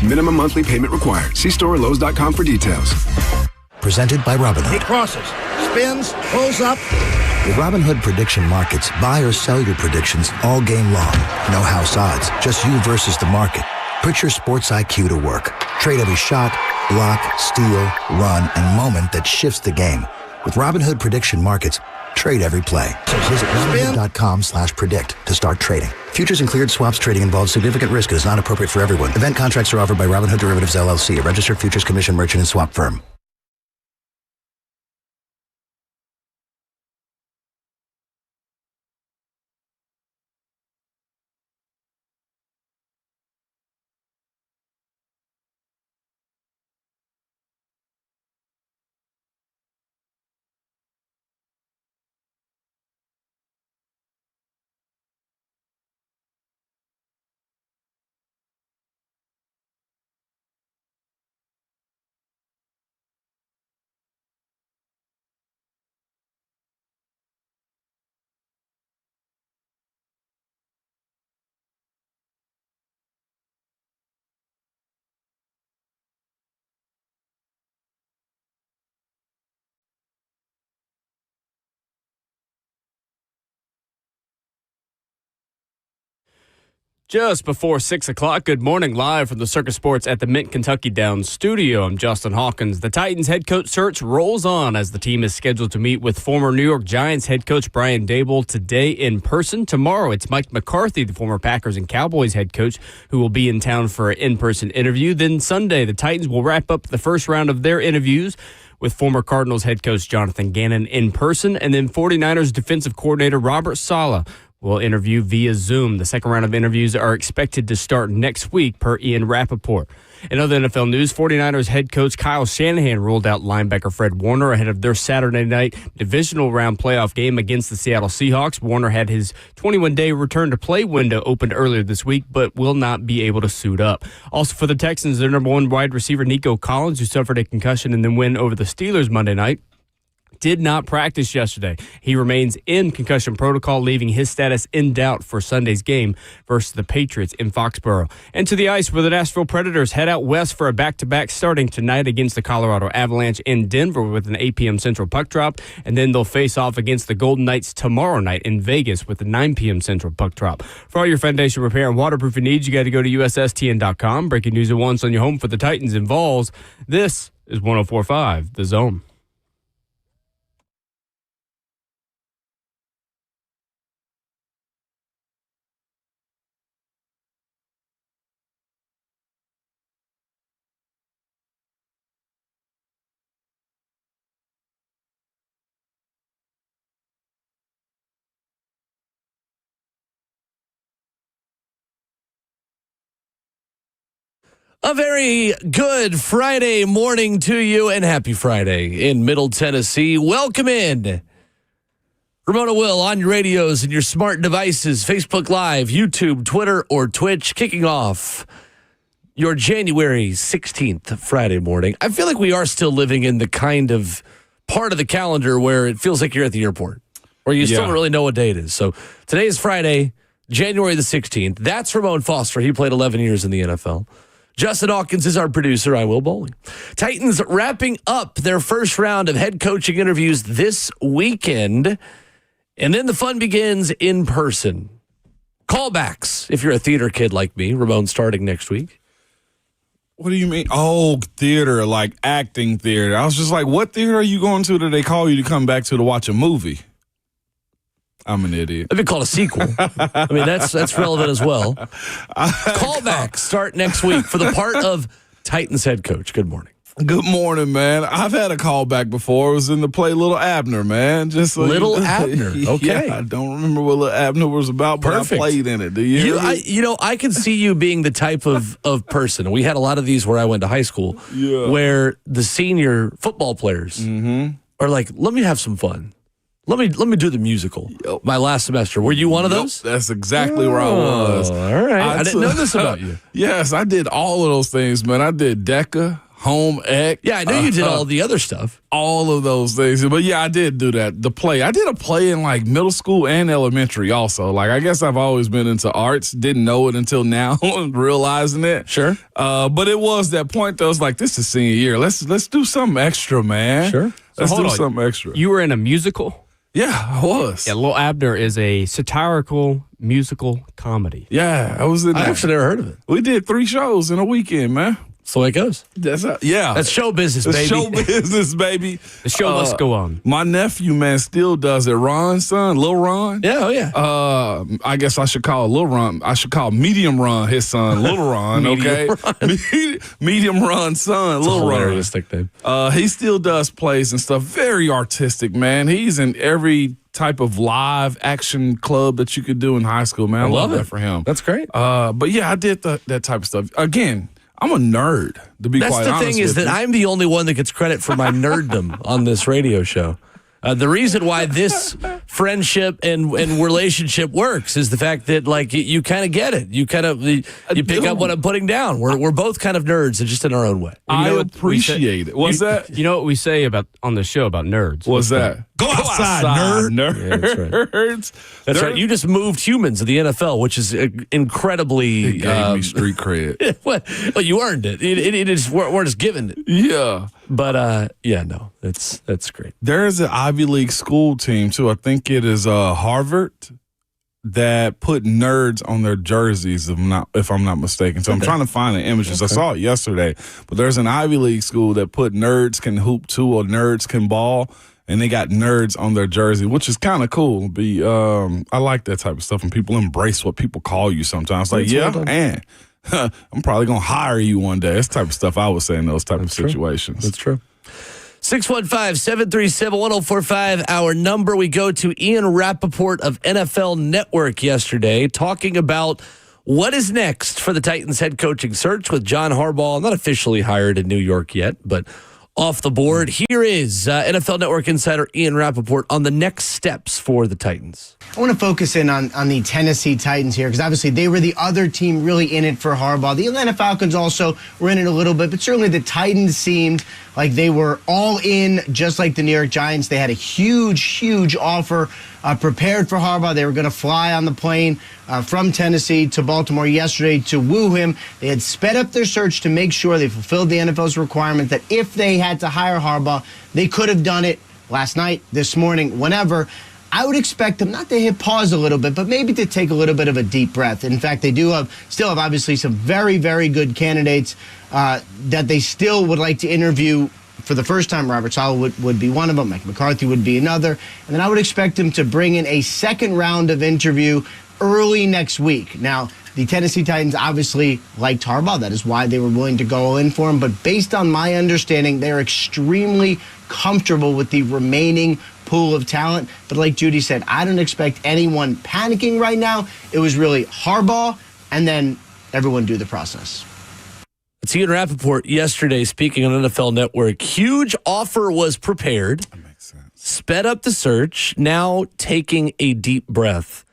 Minimum monthly payment required. See store or Lowe's.com for details. Presented by Robinhood. He crosses, spins, pulls up. With Robinhood prediction markets, buy or sell your predictions all game long. No house odds, just you versus the market. Put your sports IQ to work. Trade every shot, block, steal, run, and moment that shifts the game. With Robinhood prediction markets, trade every play. So visit Robinhood.com/predict to start trading. Futures and cleared swaps trading involves significant risk and is not appropriate for everyone. Event contracts are offered by Robinhood Derivatives LLC, a registered futures commission merchant and swap firm. Just before 6 o'clock, good morning, live from the Circus Sports at the Mint Kentucky Downs studio. I'm Justin Hawkins. The Titans head coach search rolls on as the team is scheduled to meet with former New York Giants head coach Brian Daboll today in person. Tomorrow, it's Mike McCarthy, the former Packers and Cowboys head coach, who will be in town for an in-person interview. Then Sunday, the Titans will wrap up the first round of their interviews with former Cardinals head coach Jonathan Gannon in person. And then 49ers defensive coordinator Robert Saleh will interview via Zoom. The second round of interviews are expected to start next week, per Ian Rappaport. In other NFL news, 49ers head coach Kyle Shanahan ruled out linebacker Fred Warner ahead of their Saturday night divisional round playoff game against the Seattle Seahawks. Warner had his 21-day return-to-play window opened earlier this week, but will not be able to suit up. Also for the Texans, their number one wide receiver, Nico Collins, who suffered a concussion and then win over the Steelers Monday night, did not practice yesterday. He remains in concussion protocol, leaving his status in doubt for Sunday's game versus the Patriots in Foxborough. And to the ice, where the Nashville Predators head out west for a back-to-back starting tonight against the Colorado Avalanche in Denver with an 8 p.m. Central puck drop. And then they'll face off against the Golden Knights tomorrow night in Vegas with a 9 p.m. Central puck drop. For all your foundation repair and waterproofing needs, you got to go to USSTN.com. Breaking news at once on your home for the Titans and Vols. This is 104.5 The Zone. A very good Friday morning to you, and happy Friday in Middle Tennessee. Welcome in. Ramona Will on your radios and your smart devices, Facebook Live, YouTube, Twitter, or Twitch, kicking off your January 16th Friday morning. I feel like we are still living in the kind of part of the calendar where it feels like you're at the airport, where you still don't really know what day it is. So today is Friday, January the 16th. That's Ramon Foster. He played 11 years in the NFL. Justin Hawkins is our producer. I'm Will Bowling. Titans wrapping up their first round of head coaching interviews this weekend. And then the fun begins in person. Callbacks, if you're a theater kid like me. Ramon starting next week. What do you mean? Oh, theater, like acting theater. I was just like, what theater are you going to that they call you to come back to watch a movie? I'm an idiot. It'd be called a sequel. I mean, that's relevant as well. Callbacks start next week for the part of Titans head coach. Good morning. Good morning, man. I've had a callback before. It was in the play Little Abner, man. Just so Little Abner. Okay. Yeah, I don't remember what Little Abner was about, but I played in it. Do you? I can see you being the type of person. We had a lot of these where I went to high school, where the senior football players are like, let me have some fun. Let me do the musical. My last semester. Were you one of those? That's exactly where I was. All right. I didn't know this about you. Yes, I did all of those things, man. I did DECA, home ec. Yeah, I know you did all the other stuff. All of those things. But yeah, I did do that. The play. I did a play in like middle school and elementary also. Like, I guess I've always been into arts. Didn't know it until now, realizing it. Sure. But it was that point that I was like, this is senior year. Let's do something extra, man. Sure. Let's do something extra. You were in a musical? Yeah, I was. Yeah, Little Abner is a satirical musical comedy. Yeah, I was in that. I actually never heard of it. We did 3 shows in a weekend, man. That's the way it goes. That's show business, It's baby. show business, baby. The show must go on. My nephew, man, still does it. Ron's son, Lil Ron. Yeah, oh yeah. I guess I should call Lil Ron. I should call Medium Ron his son, Lil Ron. Okay, Medium Ron's son, Lil Ron. Hilarious nickname. He still does plays and stuff. Very artistic, man. He's in every type of live action club that you could do in high school, man. I love that for him. That's great. But yeah, I did that type of stuff. Again, I'm a nerd, to be quite honest. That's the thing is that I'm the only one that gets credit for my nerddom on this radio show. The reason why this friendship and relationship works is the fact that like you kind of get it. You kind of you pick up what I'm putting down. We're both kind of nerds, and just in our own way. I appreciate it. What's that? You know what we say about on the show about nerds? What's that? Go outside, nerd. Nerds. That's right. You just moved humans to the NFL, which is incredibly. It gave me street cred. Well, you earned it. It is we're just giving it. Yeah. But yeah, no, that's great. There is an Ivy League school team too. I think it is Harvard that put nerds on their jerseys, if I'm not mistaken. So I'm trying to find the images. I saw it yesterday. But there's an Ivy League school that put nerds can hoop too or nerds can ball. And they got nerds on their jersey, which is kind of cool. I like that type of stuff, and people embrace what people call you sometimes. Like, and I'm probably going to hire you one day. That's the type of stuff I would say in those type of situations. That's true. 615-737-1045, our number. We go to Ian Rappaport of NFL Network yesterday talking about what is next for the Titans head coaching search with John Harbaugh, not officially hired in New York yet, but off the board. Here is NFL Network insider Ian Rappaport on the next steps for the Titans. I want to focus in on the Tennessee Titans here because obviously they were the other team really in it for Harbaugh. The Atlanta Falcons also were in it a little bit, but certainly the Titans seemed like they were all in, just like the New York Giants. They had a huge offer prepared for Harbaugh. They were going to fly on the plane from Tennessee to Baltimore yesterday to woo him. They had sped up their search to make sure they fulfilled the NFL's requirement that if they had to hire Harbaugh, they could have done it last night, this morning, whenever. I would expect them not to hit pause a little bit, but maybe to take a little bit of a deep breath. In fact, they still have obviously some very good candidates that they still would like to interview for the first time. Robert Saleh would be one of them. Mike McCarthy would be another. And then I would expect them to bring in a second round of interview early next week. Now, the Tennessee Titans obviously liked Harbaugh. That is why they were willing to go in for him. But based on my understanding, they're extremely comfortable with the remaining pool of talent. But like Judy said, I don't expect anyone panicking right now. It was really Harbaugh and then everyone do the process. It's Ian Rappaport yesterday speaking on NFL Network. Huge offer was prepared. That makes sense. Sped up the search, now taking a deep breath.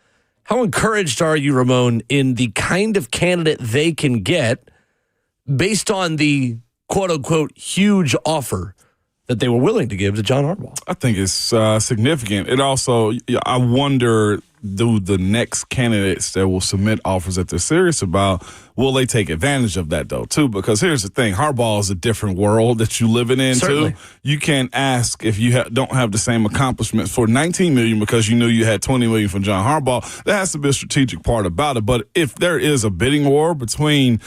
How encouraged are you, Ramon, in the kind of candidate they can get based on the quote-unquote huge offer that they were willing to give to John Harbaugh? I think it's significant. It also, I wonder, do the next candidates that will submit offers that they're serious about, will they take advantage of that, though, too? Because here's the thing. Harbaugh is a different world that you're living in, Certainly. too. You can't ask if you don't have the same accomplishments for $19 million because you knew you had $20 million from John Harbaugh. That has to be a strategic part about it. But if there is a bidding war between,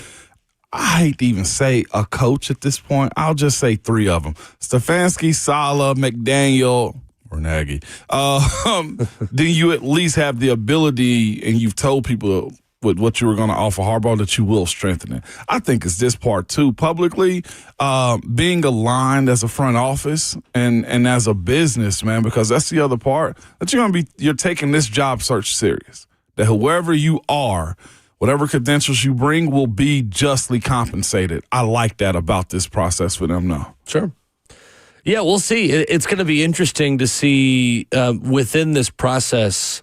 I hate to even say a coach at this point, I'll just say 3 of them: Stefanski, Saleh, McDaniel, or Nagy. Then you at least have the ability, and you've told people with what you were going to offer Harbaugh that you will strengthen it. I think it's this part too, publicly being aligned as a front office and as a business, man, because that's the other part that you're taking this job search serious. That whoever you are, whatever credentials you bring will be justly compensated. I like that about this process for them now. Sure. Yeah, we'll see. It's going to be interesting to see within this process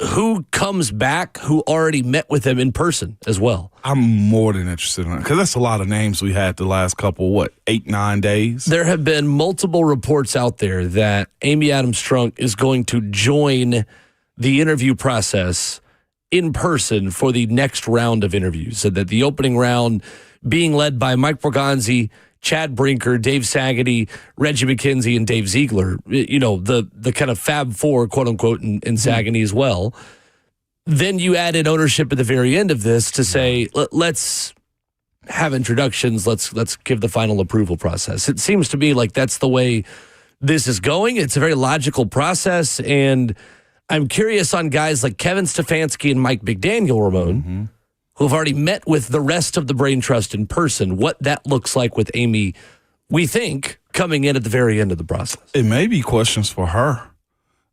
Who comes back who already met with them in person as well? I'm more than interested in that because that's a lot of names we had the last couple, 8, 9 days? There have been multiple reports out there that Amy Adams-Strunk is going to join the interview process in person for the next round of interviews. So that the opening round being led by Mike Borgonzi, Chad Brinker, Dave Saggety, Reggie McKenzie, and Dave Ziegler, the kind of Fab Four, quote unquote, and Saggety as well. Then you add in ownership at the very end of this to say, let's have introductions, let's give the final approval process. It seems to me like that's the way this is going. It's a very logical process, and I'm curious on guys like Kevin Stefanski and Mike McDaniel, Ramon, who have already met with the rest of the Brain Trust in person, what that looks like with Amy, we think, coming in at the very end of the process. It may be questions for her,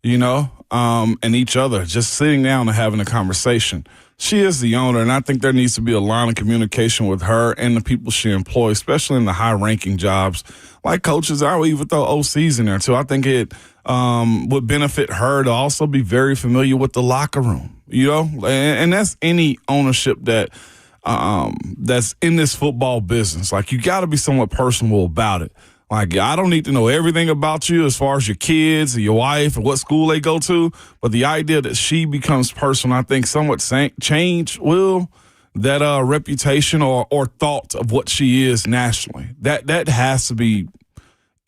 and each other, just sitting down and having a conversation. She is the owner, and I think there needs to be a line of communication with her and the people she employs, especially in the high-ranking jobs like coaches. I would even throw OCs in there, too. I think it would benefit her to also be very familiar with the locker room. And that's any ownership that's in this football business. Like, you got to be somewhat personal about it. Like, I don't need to know everything about you as far as your kids or your wife or what school they go to, but the idea that she becomes personal, I think, somewhat change that reputation or thought of what she is nationally. That has to be.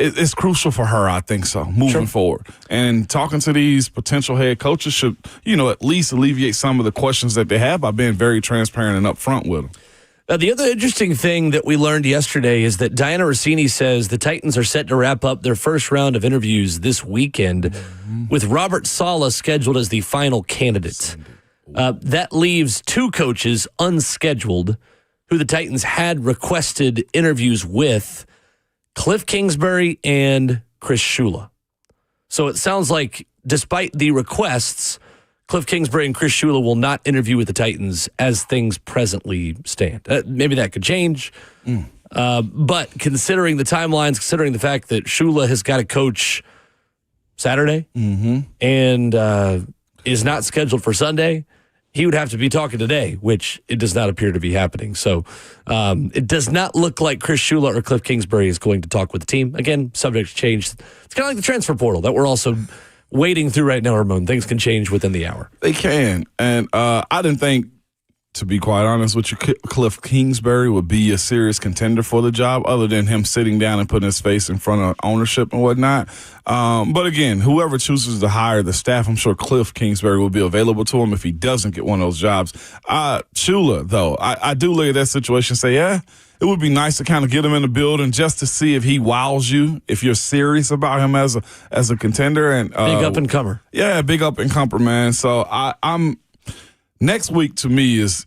It's crucial for her, I think so, moving forward. And talking to these potential head coaches should, at least alleviate some of the questions that they have by being very transparent and upfront with them. Now, the other interesting thing that we learned yesterday is that Diana Rossini says the Titans are set to wrap up their first round of interviews this weekend with Robert Saleh scheduled as the final candidate. That leaves 2 coaches unscheduled who the Titans had requested interviews with, Cliff Kingsbury and Chris Shula. So it sounds like despite the requests, Cliff Kingsbury and Chris Shula will not interview with the Titans as things presently stand. Maybe that could change. But considering the timelines, considering the fact that Shula has got to coach Saturday and is not scheduled for Sunday, he would have to be talking today, which it does not appear to be happening. So it does not look like Chris Shula or Cliff Kingsbury is going to talk with the team. Again, subject to change. It's kind of like the transfer portal that we're also wading through right now, Ramon. Things can change within the hour. They can. And I didn't think, to be quite honest with you, Cliff Kingsbury would be a serious contender for the job other than him sitting down and putting his face in front of ownership and whatnot. But again, whoever chooses to hire the staff, I'm sure Cliff Kingsbury will be available to him if he doesn't get one of those jobs. Shula, though, I do look at that situation and say, it would be nice to kind of get him in the building just to see if he wows you, if you're serious about him as a contender. And big up-and-comer. Yeah, big up-and-comer, man. So I'm next week to me is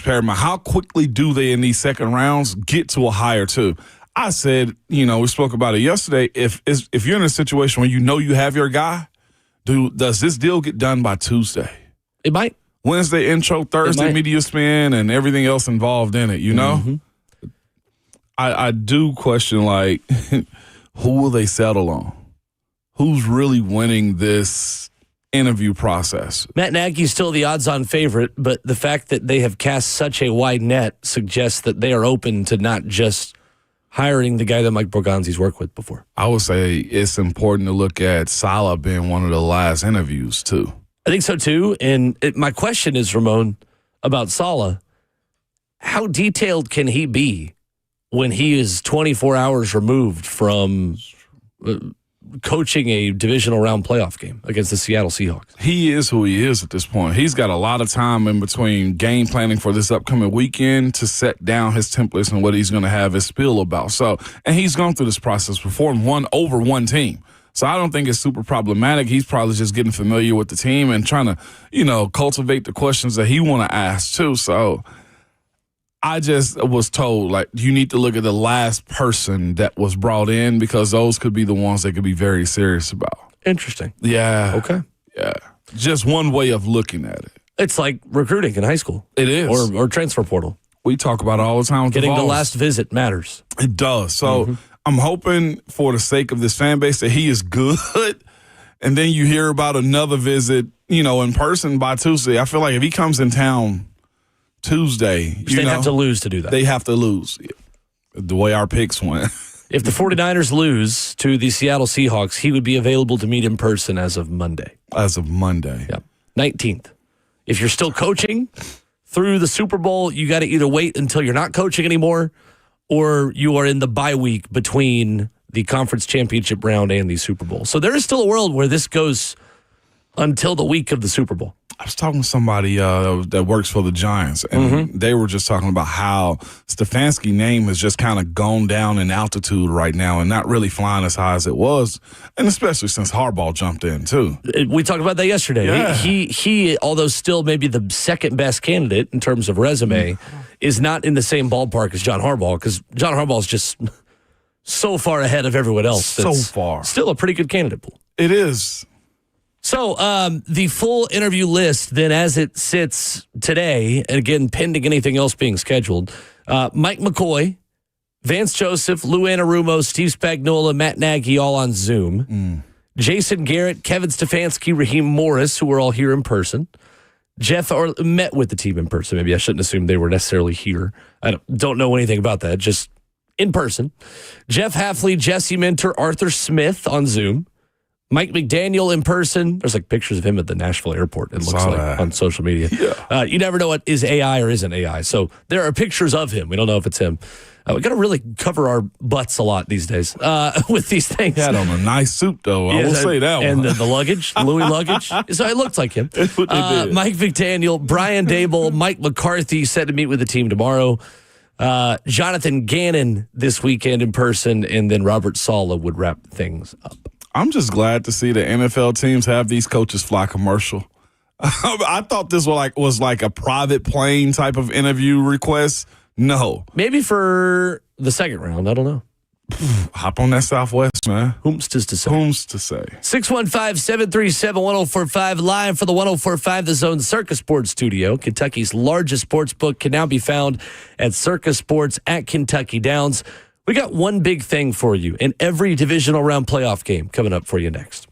paramount. How quickly do they in these second rounds get to a hire too? I said, we spoke about it yesterday. If you're in a situation where you have your guy, does this deal get done by Tuesday? It might. Wednesday intro, Thursday media spin, and everything else involved in it. Mm-hmm. I do question, who will they settle on? Who's really winning this interview process? Matt Nagy's still the odds-on favorite, but the fact that they have cast such a wide net suggests that they are open to not just hiring the guy that Mike Borgonzi's worked with before. I would say it's important to look at Saleh being one of the last interviews, too. I think so, too. And my question is, Ramon, about Saleh, how detailed can he be when he is 24 hours removed from coaching a divisional round playoff game against the Seattle Seahawks? He is who he is at this point. He's got a lot of time in between game planning for this upcoming weekend to set down his templates and what he's going to have his spiel about. So, and he's gone through this process before and won over one team. So I don't think it's super problematic. He's probably just getting familiar with the team and trying to, cultivate the questions that he want to ask too. So I just was told, you need to look at the last person that was brought in because those could be the ones that could be very serious about. Interesting. Yeah. Okay. Yeah. Just one way of looking at it. It's like recruiting in high school. It is. Or transfer portal. We talk about it all the time. With Getting the last visit matters. It does. So I'm hoping for the sake of this fan base that he is good. And then you hear about another visit, in person by Tuesday. I feel like if he comes in town Tuesday, they'd have to lose to do that. They have to lose the way our picks went. If the 49ers lose to the Seattle Seahawks, he would be available to meet in person as of Monday. As of Monday. Yep. 19th. If you're still coaching through the Super Bowl, you got to either wait until you're not coaching anymore or you are in the bye week between the conference championship round and the Super Bowl. So there is still a world where this goes until the week of the Super Bowl. I was talking to somebody that works for the Giants, and they were just talking about how Stefanski's name has just kind of gone down in altitude right now and not really flying as high as it was, and especially since Harbaugh jumped in, too. We talked about that yesterday. Yeah. He, although still maybe the second best candidate in terms of resume, is not in the same ballpark as John Harbaugh, because John Harbaugh is just so far ahead of everyone else. So far. Still a pretty good candidate pool. It is. So the full interview list, then as it sits today, and again, pending anything else being scheduled, Mike McCoy, Vance Joseph, Lou Anarumo, Steve Spagnuolo, Matt Nagy, all on Zoom. Jason Garrett, Kevin Stefanski, Raheem Morris, who are all here in person. Jeff met with the team in person. Maybe I shouldn't assume they were necessarily here. I don't know anything about that, just in person. Jeff Hafley, Jesse Minter, Arthur Smith on Zoom. Mike McDaniel in person. There's like pictures of him at the Nashville airport, it looks like, on social media. Yeah. You never know what is AI or isn't AI. So there are pictures of him. We don't know if it's him. We got to really cover our butts a lot these days with these things. He had on a nice suit, though. I will say that one. And the luggage, Louis luggage. So it looked like him. That's what they did. Mike McDaniel, Brian Dable, Mike McCarthy set to meet with the team tomorrow. Jonathan Gannon this weekend in person, and then Robert Saleh would wrap things up. I'm just glad to see the NFL teams have these coaches fly commercial. I thought this was like a private plane type of interview request. No. Maybe for the second round. I don't know. Hop on that Southwest, man. Whom's to say? 615-737-1045 live for the 1045 The Zone Circus Sports Studio. Kentucky's largest sports book can now be found at Circus Sports at Kentucky Downs. We got one big thing for you in every divisional round playoff game coming up for you next.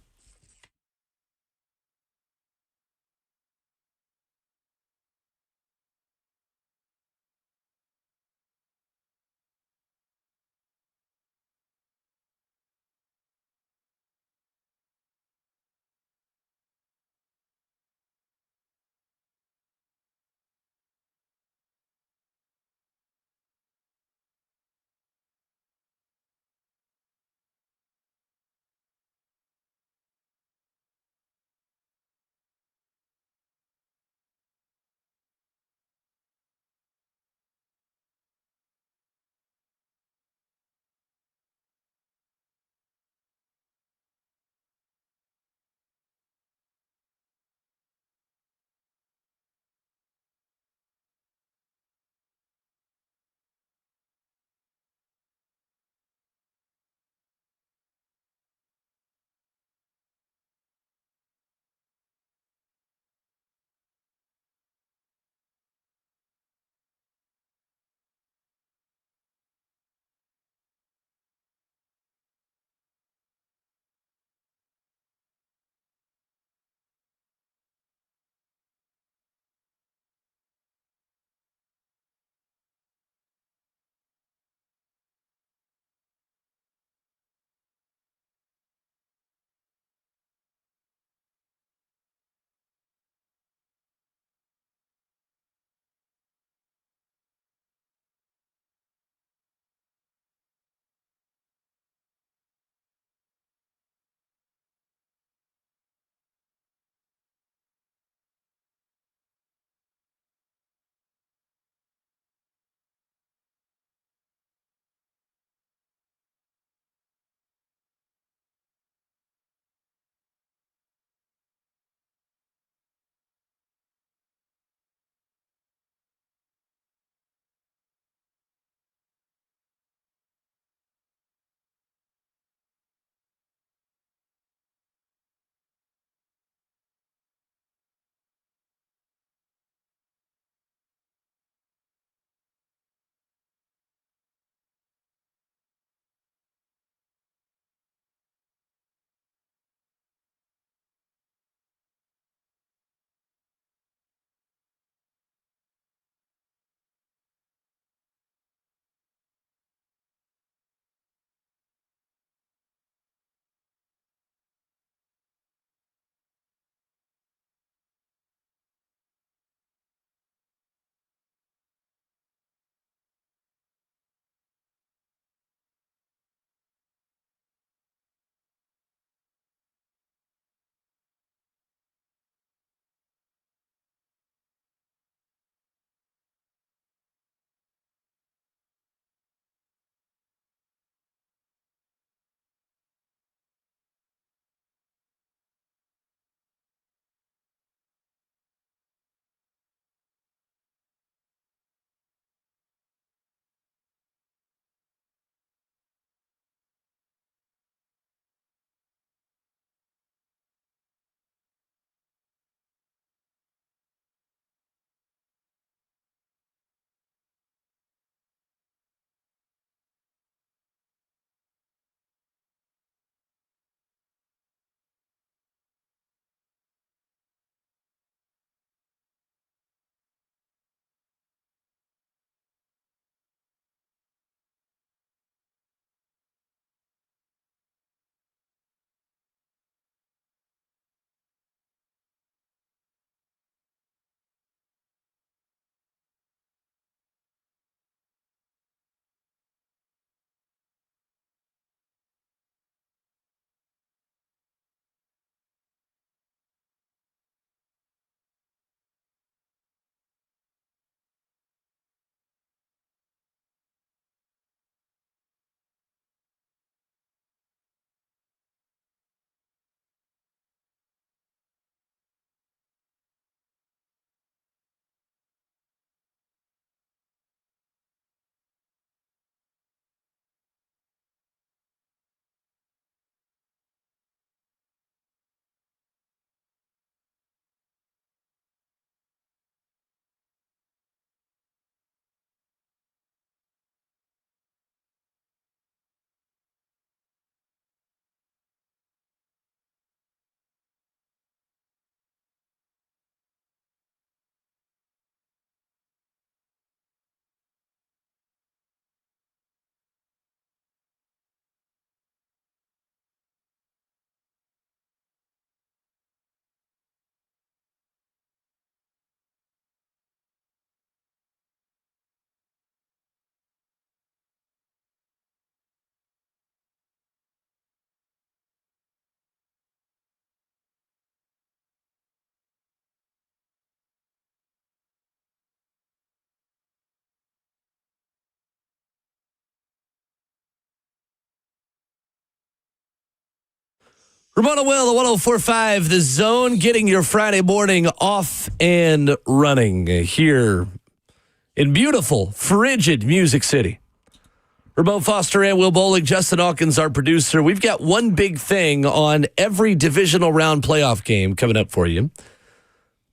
Ramona Will, the 104.5, The Zone, getting your Friday morning off and running here in beautiful, frigid Music City. Ramon Foster and Will Bowling, Justin Hawkins, our producer. We've got one big thing on every divisional round playoff game coming up for you.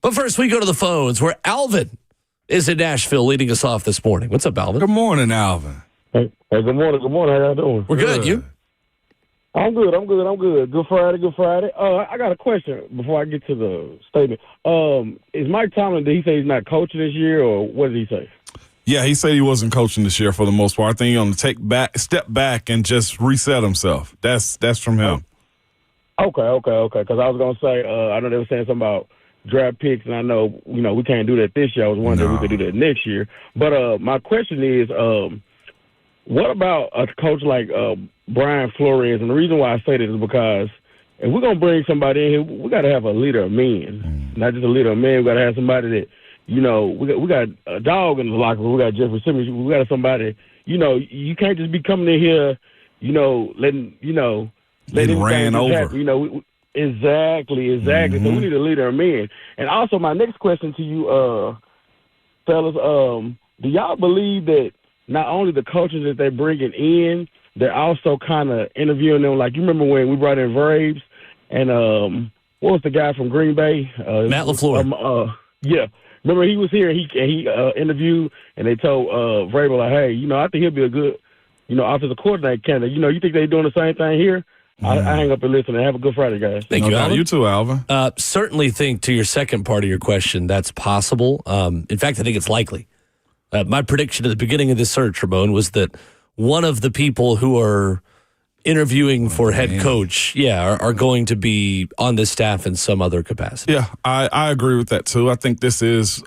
But first, we go to the phones where Alvin is in Nashville leading us off this morning. What's up, Alvin? Good morning, Alvin. Hey, good morning. How y'all doing? We're good. You? I'm good. Good Friday. I got a question before I get to the statement. Is Mike Tomlin, did he say he's not coaching this year, or what did he say? Yeah, he said he wasn't coaching this year for the most part. I think he's going to step back and just reset himself. That's from him. Okay. Because I was going to say, I know they were saying something about draft picks, and I know, we can't do that this year. I was wondering if we could do that next year. But my question is, what about a coach like Brian Flores? And the reason why I say this is because if we're going to bring somebody in here, we got to have a leader of men. Not just a leader of men. We got to have somebody that, we got a dog in the locker room. We got Jeffrey Simmons. We got somebody, you can't just be coming in here, letting ran over. Happen. Exactly. Mm-hmm. So we need a leader of men. And also, my next question to you, fellas, do y'all believe that not only the coaches that they're bringing in, they're also kind of interviewing them? Like, you remember when we brought in Braves and what was the guy from Green Bay? Matt LaFleur. Yeah. Remember he was here and he interviewed, and they told Vrabel, like, hey, I think he'll be a good, offensive coordinator candidate. You think they're doing the same thing here? I hang up and listen, and have a good Friday, guys. Thank you, Alvin. You too, Alvin. Certainly think, to your second part of your question, that's possible. In fact, I think it's likely. My prediction at the beginning of this search, Ramon, was that one of the people who are interviewing for head coach, are going to be on this staff in some other capacity. Yeah, I agree with that, too. I think this is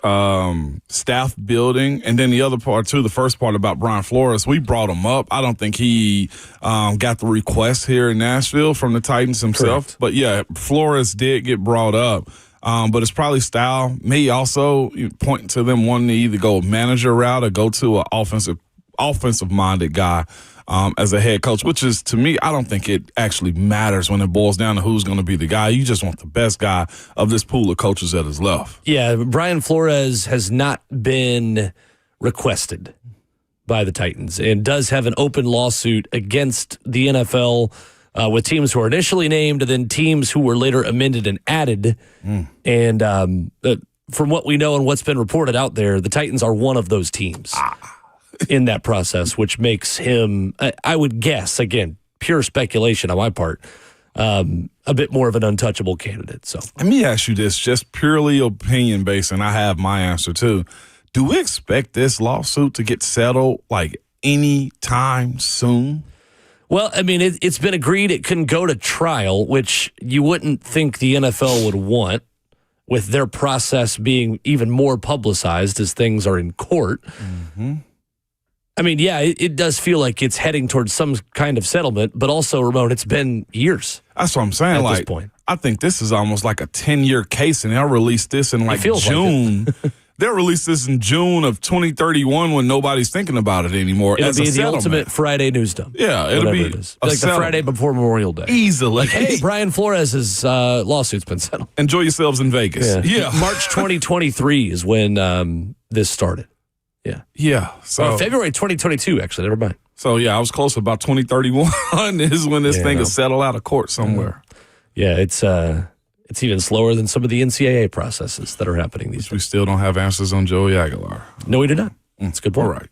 staff building. And then the other part, too, the first part about Brian Flores, we brought him up. I don't think he got the request here in Nashville from the Titans himself. Correct. But, yeah, Flores did get brought up. But it's probably style. Me also pointing to them wanting to either go manager route or go to an offensive-minded guy as a head coach, which is, to me, I don't think it actually matters when it boils down to who's going to be the guy. You just want the best guy of this pool of coaches that is left. Yeah, Brian Flores has not been requested by the Titans and does have an open lawsuit against the NFL with teams who were initially named and then teams who were later amended and added. And from what we know and what's been reported out there, the Titans are one of those teams in that process, which makes him, I would guess, again, pure speculation on my part, a bit more of an untouchable candidate. So let me ask you this, just purely opinion based, and I have my answer too. Do we expect this lawsuit to get settled like any time soon? Well, I mean, it's been agreed it couldn't go to trial, which you wouldn't think the NFL would want, with their process being even more publicized as things are in court. Mm-hmm. I mean, yeah, it does feel like it's heading towards some kind of settlement, but also, Ramon, it's been years. That's what I'm saying. At this point. I think this is almost like a 10-year case, and they'll release this in June. They'll release this in June of 2031 when nobody's thinking about it anymore. It'll be the ultimate Friday news dump. Yeah, it'll be like the Friday before Memorial Day. Easily. Like, hey, Brian Flores' lawsuit's been settled. Enjoy yourselves in Vegas. Yeah. March 2023 is when this started. Yeah. So February 2022, actually. Never mind. So, yeah, I was close. About 2031 is when this thing is settled out of court somewhere. Yeah, it's even slower than some of the NCAA processes that are happening these days. We still don't have answers on Joey Aguilar. No, we do not. That's a good point. All right.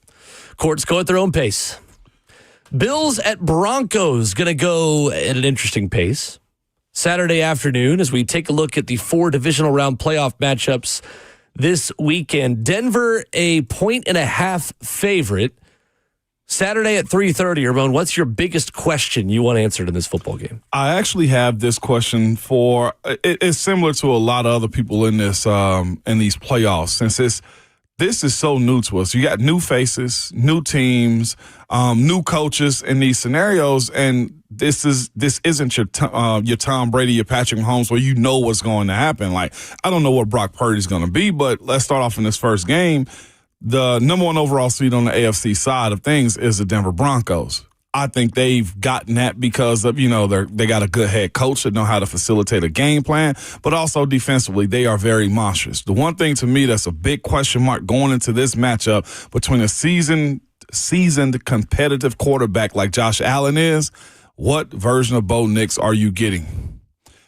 Courts go at their own pace. Bills at Broncos going to go at an interesting pace. Saturday afternoon as we take a look at the 4 divisional round playoff matchups this weekend. Denver, a 1.5 favorite. Saturday at 3:30, Ramon, what's your biggest question you want answered in this football game? I actually have this question for it's similar to a lot of other people in this in these playoffs, since this is so new to us. You got new faces, new teams, new coaches in these scenarios, and this isn't your Tom Brady, your Patrick Mahomes, where you know what's going to happen. Like, I don't know what Brock Purdy's going to be, but let's start off in this first game. The number 1 overall seed on the AFC side of things is the Denver Broncos. I think they've gotten that because of, they got a good head coach that know how to facilitate a game plan, but also defensively, they are very monstrous. The one thing to me that's a big question mark going into this matchup between a seasoned competitive quarterback like Josh Allen is, what version of Bo Nix are you getting?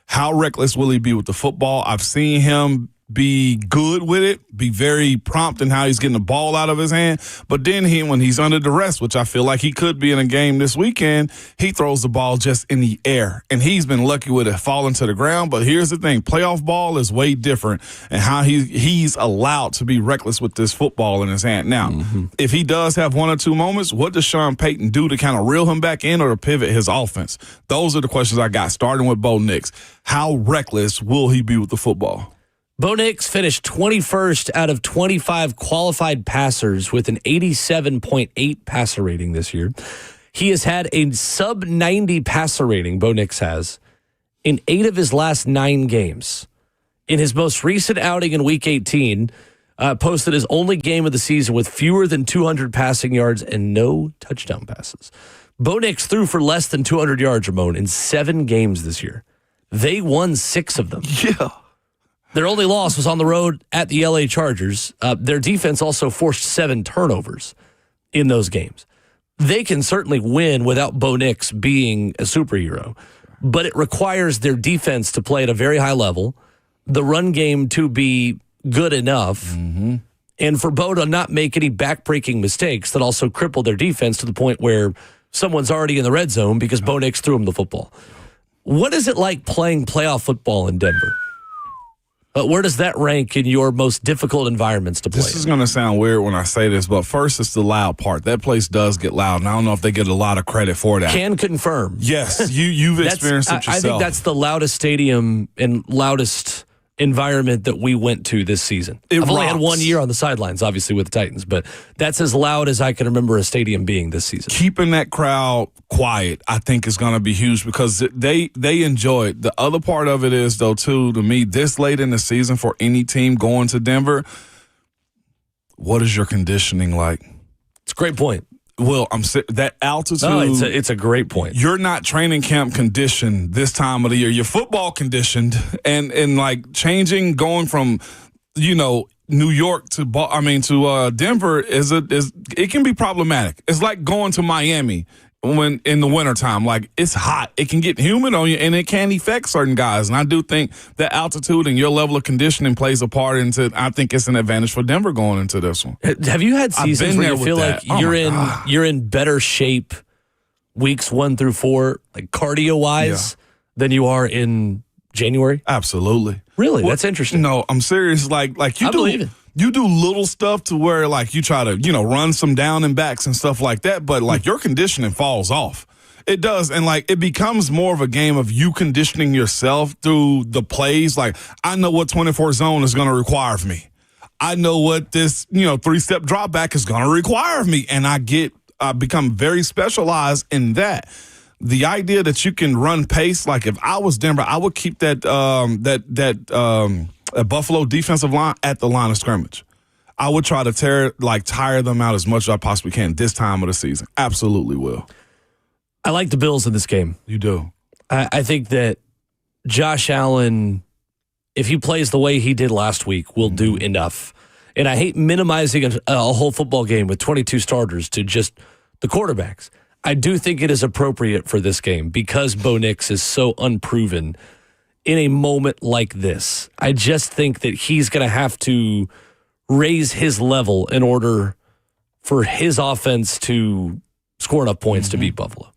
How reckless will he be with the football? I've seen him be good with it, be very prompt in how he's getting the ball out of his hand. But then when he's under duress, which I feel like he could be in a game this weekend, he throws the ball just in the air. And he's been lucky with it falling to the ground. But here's the thing, playoff ball is way different and how he's allowed to be reckless with this football in his hand. Now, if he does have one or two moments, what does Sean Payton do to kind of reel him back in or to pivot his offense? Those are the questions I got, starting with Bo Nix. How reckless will he be with the football? Bo Nix finished 21st out of 25 qualified passers with an 87.8 passer rating this year. He has had a sub-90 passer rating, Bo Nix has, in 8 of his last 9 games. In his most recent outing in Week 18, posted his only game of the season with fewer than 200 passing yards and no touchdown passes. Bo Nix threw for less than 200 yards, Ramon, in 7 games this year. They won 6 of them. Yeah. Their only loss was on the road at the LA Chargers. Their defense also forced 7 turnovers in those games. They can certainly win without Bo Nix being a superhero, but it requires their defense to play at a very high level, the run game to be good enough, and for Bo to not make any back-breaking mistakes that also cripple their defense to the point where someone's already in the red zone because Bo Nix threw him the football. What is it like playing playoff football in Denver? Where does that rank in your most difficult environments to play? This is going to sound weird when I say this, but first it's the loud part. That place does get loud, and I don't know if they get a lot of credit for that. Can confirm. Yes, you've experienced it yourself. I think that's the loudest stadium and loudest environment that we went to this season. I've only had 1 year on the sidelines, obviously, with the Titans, but that's as loud as I can remember a stadium being this season. Keeping that crowd quiet, I think, is going to be huge because they enjoy it. The other part of it is, though, too, to me, this late in the season for any team going to Denver, what is your conditioning like? It's a great point. Well, that altitude. No, it's a great point. You're not training camp conditioned this time of the year. You're football conditioned, and like changing, going from, New York to Denver it can be problematic. It's like going to Miami when in the wintertime. Like, it's hot. It can get humid on you, and it can affect certain guys. And I do think that altitude and your level of conditioning plays a part into. I think it's an advantage for Denver going into this one. Have you had seasons where you feel like you're in better shape weeks 1 through 4, like cardio wise, than you are in January? Absolutely. Really? That's interesting. No, I'm serious. Like you do. You do little stuff to where, like, you try to, run some down and backs and stuff like that, but, like, your conditioning falls off. It does, and, like, it becomes more of a game of you conditioning yourself through the plays. Like, I know what 24 zone is going to require of me. I know what this, 3-step drop back is going to require of me, and I become very specialized in that. The idea that you can run pace, like if I was Denver, I would keep that a Buffalo defensive line at the line of scrimmage. I would try to tire them out as much as I possibly can this time of the season. Absolutely will. I like the Bills in this game. You do. I think that Josh Allen, if he plays the way he did last week, will do enough. And I hate minimizing a whole football game with 22 starters to just the quarterbacks. I do think it is appropriate for this game because Bo Nix is so unproven in a moment like this. I just think that he's going to have to raise his level in order for his offense to score enough points to beat Buffalo.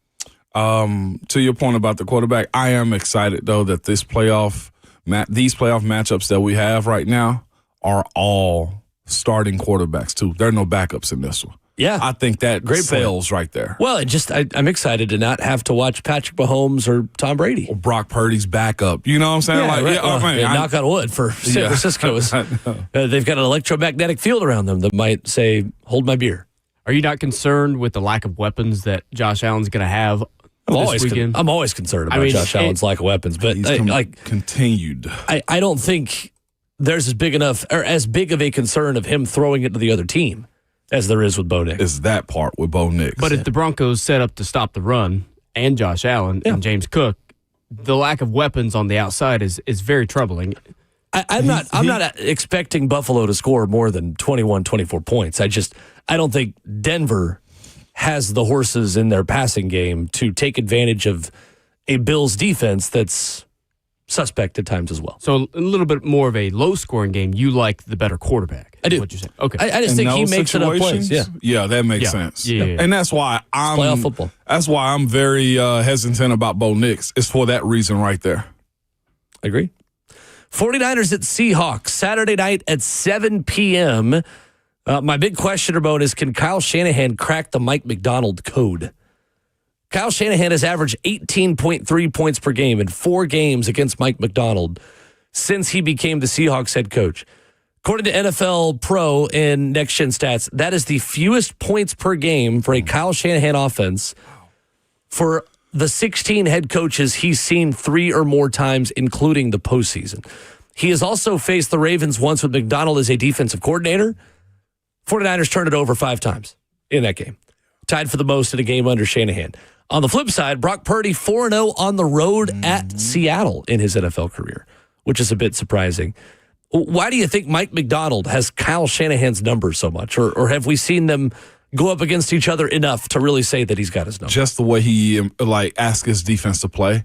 To your point about the quarterback, I am excited, though, that these playoff matchups that we have right now are all starting quarterbacks, too. There are no backups in this one. Yeah. I think that great sells right there. Well, I'm excited to not have to watch Patrick Mahomes or Tom Brady. Or Brock Purdy's backup. You know what I'm saying? Yeah, knock on wood for San Francisco. They've got an electromagnetic field around them that might say, hold my beer. Are you not concerned with the lack of weapons that Josh Allen's going to have this weekend? I'm always concerned about Josh Allen's lack of weapons. But continued. I don't think there's as big of a concern of him throwing it to the other team. as there is with Bo Nix. It's that part with Bo Nix. But if the Broncos set up to stop the run and Josh Allen and James Cook, the lack of weapons on the outside is very troubling. I'm not expecting Buffalo to score more than 21, 24 points. I don't think Denver has the horses in their passing game to take advantage of a Bills defense that's suspect at times as well. So a little bit more of a low-scoring game. You like the better quarterback. I do. What you're saying? Okay. I just think he makes enough plays. Yeah, that makes sense. Yeah. And that's why playoff football. That's why I'm very hesitant about Bo Nix. It's for that reason right there. I agree. 49ers at Seahawks, Saturday night at 7 p.m. My big question about is, can Kyle Shanahan crack the Mike McDonald code? Kyle Shanahan has averaged 18.3 points per game in 4 games against Mike McDonald since he became the Seahawks head coach. According to NFL Pro and Next Gen Stats, that is the fewest points per game for a Kyle Shanahan offense for the 16 head coaches he's seen 3 or more times, including the postseason. He has also faced the Ravens once with McDonald as a defensive coordinator. 49ers turned it over 5 times in that game. Tied for the most in a game under Shanahan. On the flip side, Brock Purdy 4-0 on the road at Seattle in his NFL career, which is a bit surprising. Why do you think Mike McDonald has Kyle Shanahan's number so much? Or have we seen them go up against each other enough to really say that he's got his number? Just the way he asks his defense to play.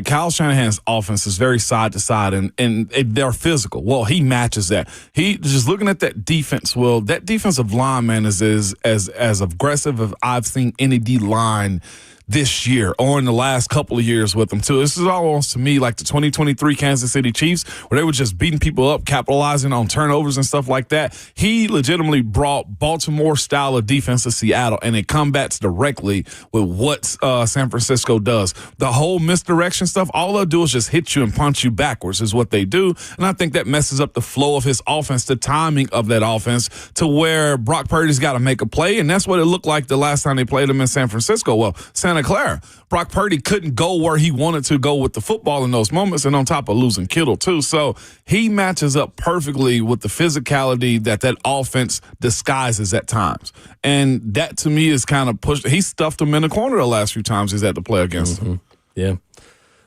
Kyle Shanahan's offense is very side to side, and they're physical. Well, he matches that. He just looking at that defense. Well, that defensive line, man, is as aggressive as I've seen any D line this year or in the last couple of years with them too. This is almost to me like the 2023 Kansas City Chiefs, where they were just beating people up, capitalizing on turnovers and stuff like that. He legitimately brought Baltimore style of defense to Seattle, and it combats directly with what San Francisco does. The whole misdirection stuff, all they'll do is just hit you and punch you backwards is what they do. And I think that messes up the flow of his offense, the timing of that offense, to where Brock Purdy's got to make a play. And that's what it looked like the last time they played him in San Francisco. Well, Santa Clara, Brock Purdy couldn't go where he wanted to go with the football in those moments, and on top of losing Kittle too. So he matches up perfectly with the physicality that offense disguises at times. And that to me is kind of pushed. He stuffed him in the corner the last few times he's had to play against him. Yeah.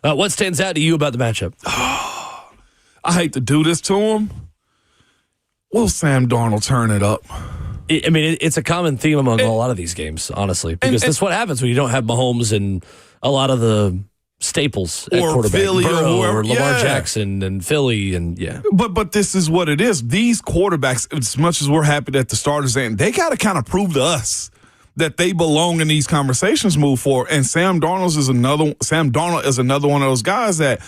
What stands out to you about the matchup? I hate to do this to him. Will Sam Darnold turn it up? I mean, it's a common theme among a lot of these games, honestly, because that's what happens when you don't have Mahomes and a lot of the staples at quarterback. Philly Burrow or Lamar Jackson and Philly and But this is what it is. These quarterbacks, as much as we're happy that the starters ain't, they got to kind of prove to us that they belong in these conversations move forward. And Sam Darnold is another one of those guys that,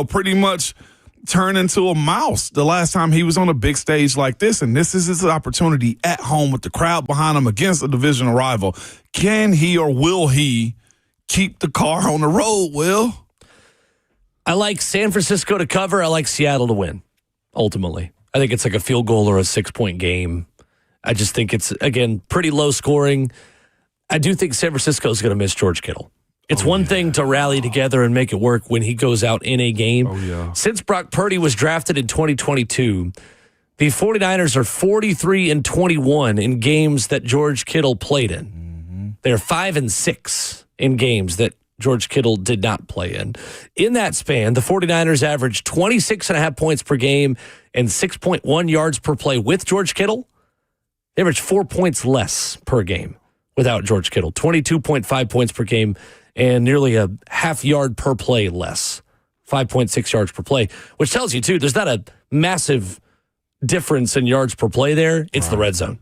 pretty much turn into a mouse the last time he was on a big stage like this. And this is his opportunity at home with the crowd behind him against a divisional rival. Can he or will he keep the car on the road, Will? I like San Francisco to cover. I like Seattle to win, ultimately. I think it's like a field goal or a 6-point game. I just think it's, again, pretty low scoring. I do think San Francisco is going to miss George Kittle. It's one thing to rally together and make it work when he goes out in a game. Since Brock Purdy was drafted in 2022, the 49ers are 43-21 in games that George Kittle played in. They're 5-6 in games that George Kittle did not play in. In that span, the 49ers averaged 26.5 points per game and 6.1 yards per play with George Kittle. They averaged 4 points less per game without George Kittle, 22.5 points per game and nearly a half yard per play less, 5.6 yards per play, which tells you, too, there's not a massive difference in yards per play there. It's the red zone,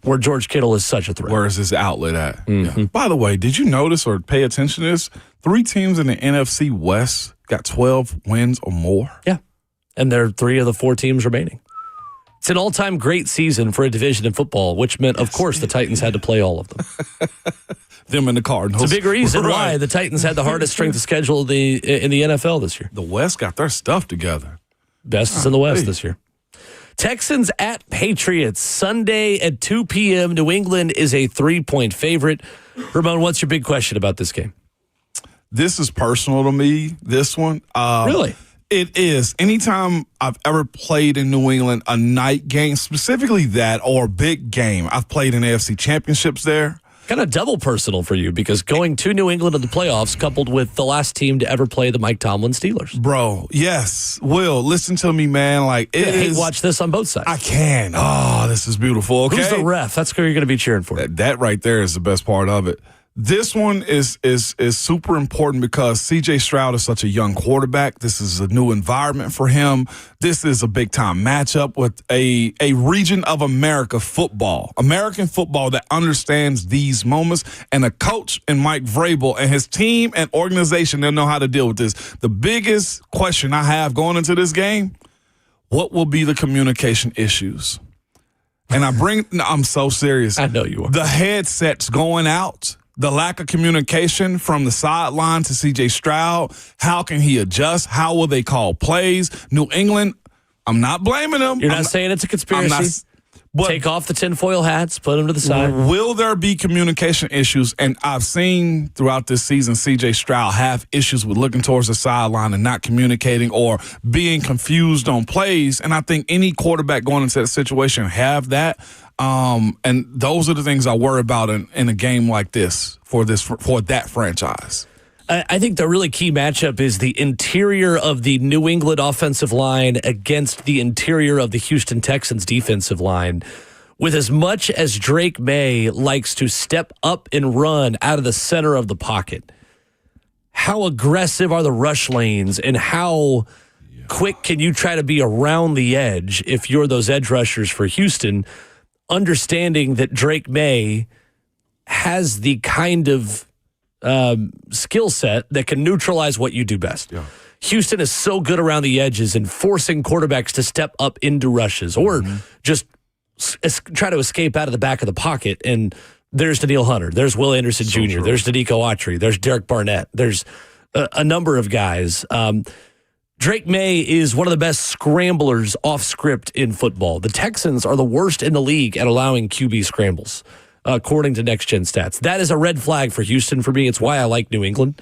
where George Kittle is such a threat. Where's his outlet at? Yeah. By the way, did you notice or pay attention to this? 3 teams in the NFC West got 12 wins or more. Yeah, and they're 3 of the 4 teams remaining. It's an all-time great season for a division in football, which meant, of course, the Titans had to play all of them. Them and the Cardinals. It's a big reason why the Titans had the hardest strength of schedule in the NFL this year. The West got their stuff together. Best is in the West this year. Texans at Patriots, Sunday at 2 p.m. New England is a 3-point favorite. Ramon, what's your big question about this game? This is personal to me, this one. Really? It is. Anytime I've ever played in New England, a night game, specifically that, or a big game, I've played in AFC championships there. Kind of double personal for you because going to New England in the playoffs coupled with the last team to ever play the Mike Tomlin Steelers. Bro, yes. Will, listen to me, man. Like, watch this on both sides. I can. Oh, this is beautiful. Okay. Who's the ref? That's who you're going to be cheering for. That right there is the best part of it. This one is super important because C.J. Stroud is such a young quarterback. This is a new environment for him. This is a big-time matchup with a region of American football that understands these moments, and a coach in Mike Vrabel and his team and organization, they'll know how to deal with this. The biggest question I have going into this game, what will be the communication issues? And I'm so serious. I know you are. The headsets going out. The lack of communication from the sideline to C.J. Stroud. How can he adjust? How will they call plays? New England, I'm not blaming them. You're not saying it's a conspiracy. Take off the tinfoil hats, put them to the side. Will there be communication issues? And I've seen throughout this season C.J. Stroud have issues with looking towards the sideline and not communicating or being confused on plays. And I think any quarterback going into that situation have that. And those are the things I worry about in a game like this for that franchise. I think the really key matchup is the interior of the New England offensive line against the interior of the Houston Texans defensive line. With as much as Drake May likes to step up and run out of the center of the pocket, how aggressive are the rush lanes and how quick can you try to be around the edge if you're those edge rushers for Houston, understanding that Drake May has the kind of skill set that can neutralize what you do best. Yeah. Houston is so good around the edges and forcing quarterbacks to step up into rushes or just try to escape out of the back of the pocket. And there's Daniil Hunter. There's Will Anderson Jr. True. There's Danico Autry. There's Derek Barnett. There's a number of guys. Drake May is one of the best scramblers off script in football. The Texans are the worst in the league at allowing QB scrambles, according to Next Gen Stats. That is a red flag for Houston for me. It's why I like New England.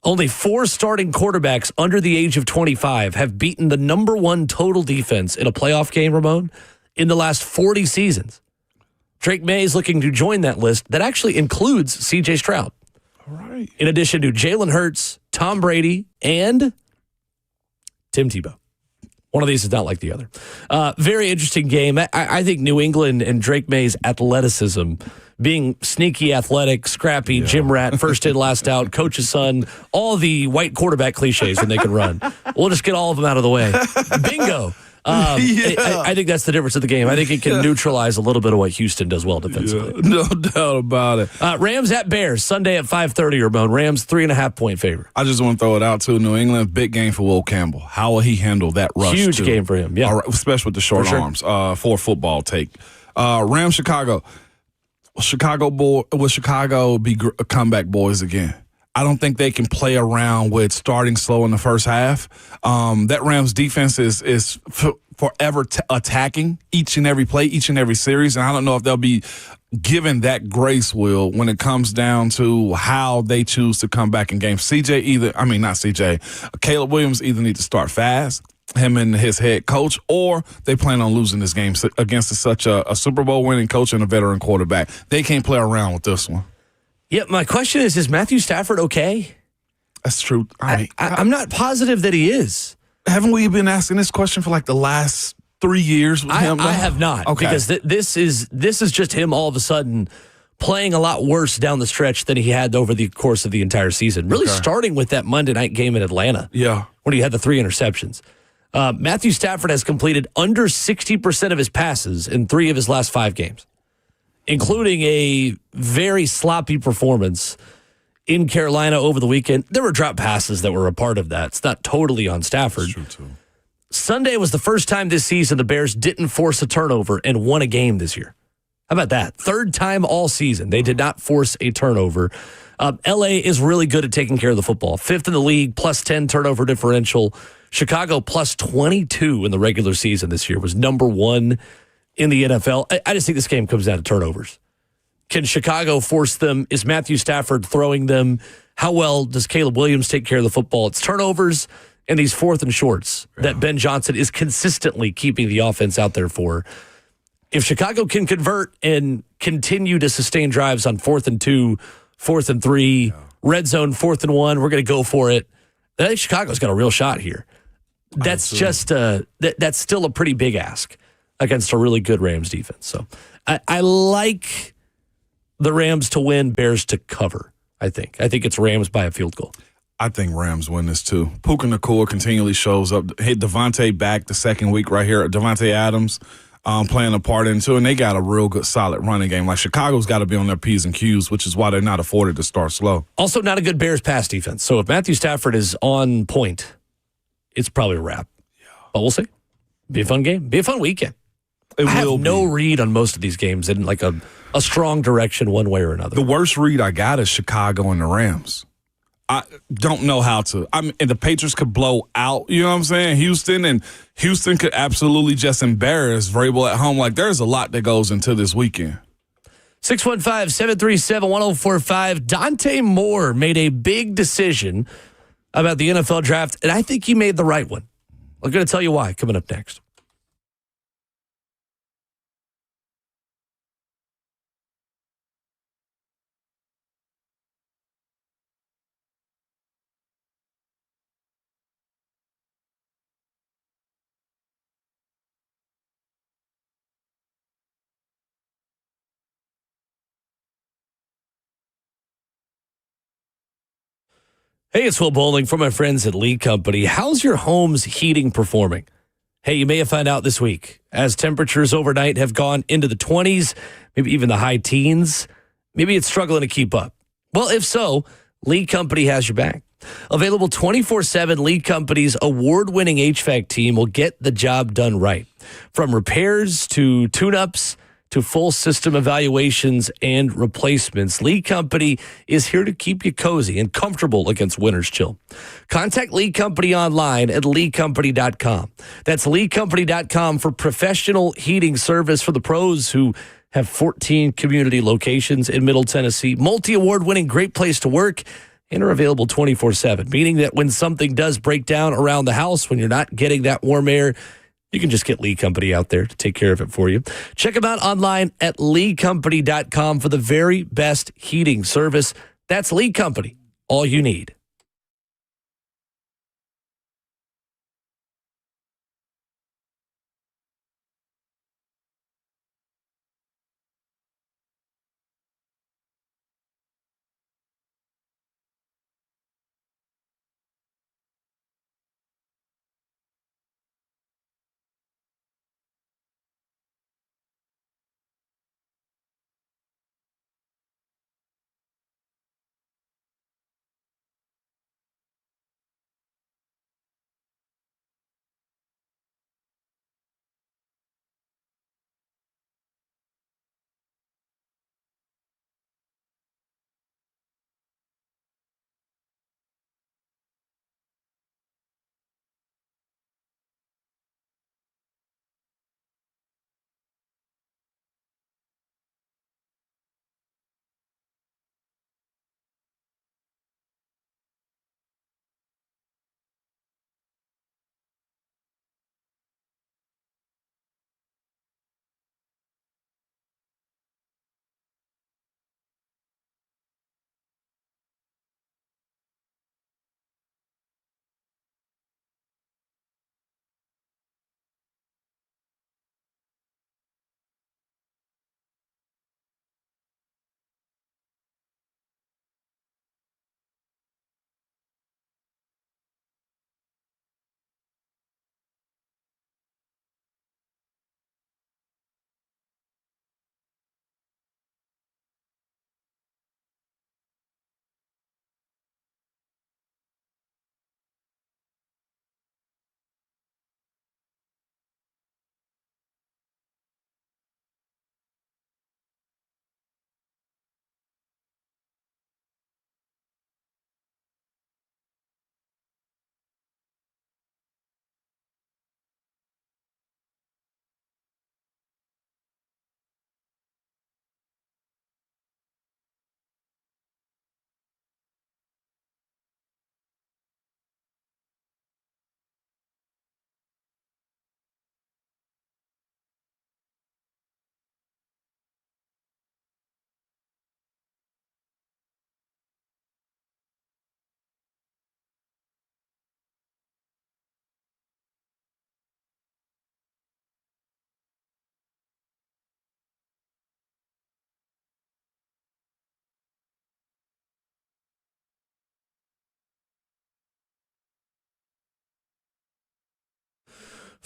Only 4 starting quarterbacks under the age of 25 have beaten the number 1 total defense in a playoff game, Ramon, in the last 40 seasons. Drake May is looking to join that list that actually includes C.J. Stroud. All right. In addition to Jalen Hurts, Tom Brady, and Tim Tebow. One of these is not like the other. Very interesting game. I think New England and Drake May's athleticism, being sneaky, athletic, scrappy, gym rat, first in, last out, coach's son, all the white quarterback cliches when they can run. We'll just get all of them out of the way. Bingo. I think that's the difference of the game. I think it can neutralize a little bit of what Houston does well defensively. Yeah, no doubt about it. Rams at Bears, Sunday at 5:30, Ramon. Rams 3.5-point favorite. I just want to throw it out to New England. Big game for Will Campbell. How will he handle that rush? Huge game for him, yeah. Especially with the short arms for football take. Rams, Chicago. Will Chicago be comeback boys again? I don't think they can play around with starting slow in the first half. That Rams defense is forever attacking each and every play, each and every series, and I don't know if they'll be given that grace, Will, when it comes down to how they choose to come back in games. Caleb Williams either need to start fast, him and his head coach, or they plan on losing this game against such a Super Bowl winning coach and a veteran quarterback. They can't play around with this one. Yeah, my question is Matthew Stafford okay? That's true. I'm not positive that he is. Haven't we been asking this question for like the last 3 years with him? I have not. Okay. Because this is just him all of a sudden playing a lot worse down the stretch than he had over the course of the entire season. Really starting with that Monday night game in Atlanta. Yeah. When he had the 3 interceptions. Matthew Stafford has completed under 60% of his passes in 3 of his last 5 games, including a very sloppy performance in Carolina over the weekend. There were drop passes that were a part of that. It's not totally on Stafford. That's true, too. Sunday was the first time this season the Bears didn't force a turnover and won a game this year. How about that? 3rd time all season they did not force a turnover. L.A. is really good at taking care of the football. 5th in the league, plus 10 turnover differential. Chicago plus 22 in the regular season this year was number 1 in the NFL. I just think this game comes down to turnovers. Can Chicago force them? Is Matthew Stafford throwing them? How well does Caleb Williams take care of the football? It's turnovers. and these fourth and shorts that Ben Johnson is consistently keeping the offense out there for. If Chicago can convert and continue to sustain drives on 4th and 2, 4th and 3, red zone 4th and 1, we're going to go for it. I think Chicago's got a real shot here. That's just that's still a pretty big ask against a really good Rams defense. So I like the Rams to win, Bears to cover. I think it's Rams by a field goal. I think Rams win this too. Puka Nacua continually shows up. Hey, Devontae back the second week right here. Devontae Adams playing a part in too, and they got a real good, solid running game. Like Chicago's got to be on their P's and Q's, which is why they're not afforded to start slow. Also, not a good Bears pass defense. So if Matthew Stafford is on point, it's probably a wrap. Yeah. But we'll see. Be a fun game. Be a fun weekend. I have no read on most of these games in like a strong direction one way or another. The worst read I got is Chicago and the Rams. I don't know how to. And the Patriots could blow out, you know what I'm saying? Houston could absolutely just embarrass Vrabel at home. Like, there's a lot that goes into this weekend. 615-737-1045. Dante Moore made a big decision about the NFL draft, and I think he made the right one. I'm going to tell you why coming up next. Hey, it's Will Bowling from my friends at Lee Company. How's your home's heating performing? Hey, you may have found out this week as temperatures overnight have gone into the 20s, maybe even the high teens. Maybe it's struggling to keep up. Well, if so, Lee Company has your back. Available 24/7, Lee Company's award-winning HVAC team will get the job done right. From repairs to tune-ups to full system evaluations and replacements, Lee Company is here to keep you cozy and comfortable against winter's chill. Contact Lee Company online at leecompany.com. That's leecompany.com for professional heating service for the pros who have 14 community locations in Middle Tennessee. Multi-award winning, great place to work, and are available 24/7, meaning that when something does break down around the house, when you're not getting that warm air, you can just get Lee Company out there to take care of it for you. Check them out online at leecompany.com for the very best heating service. That's Lee Company, all you need.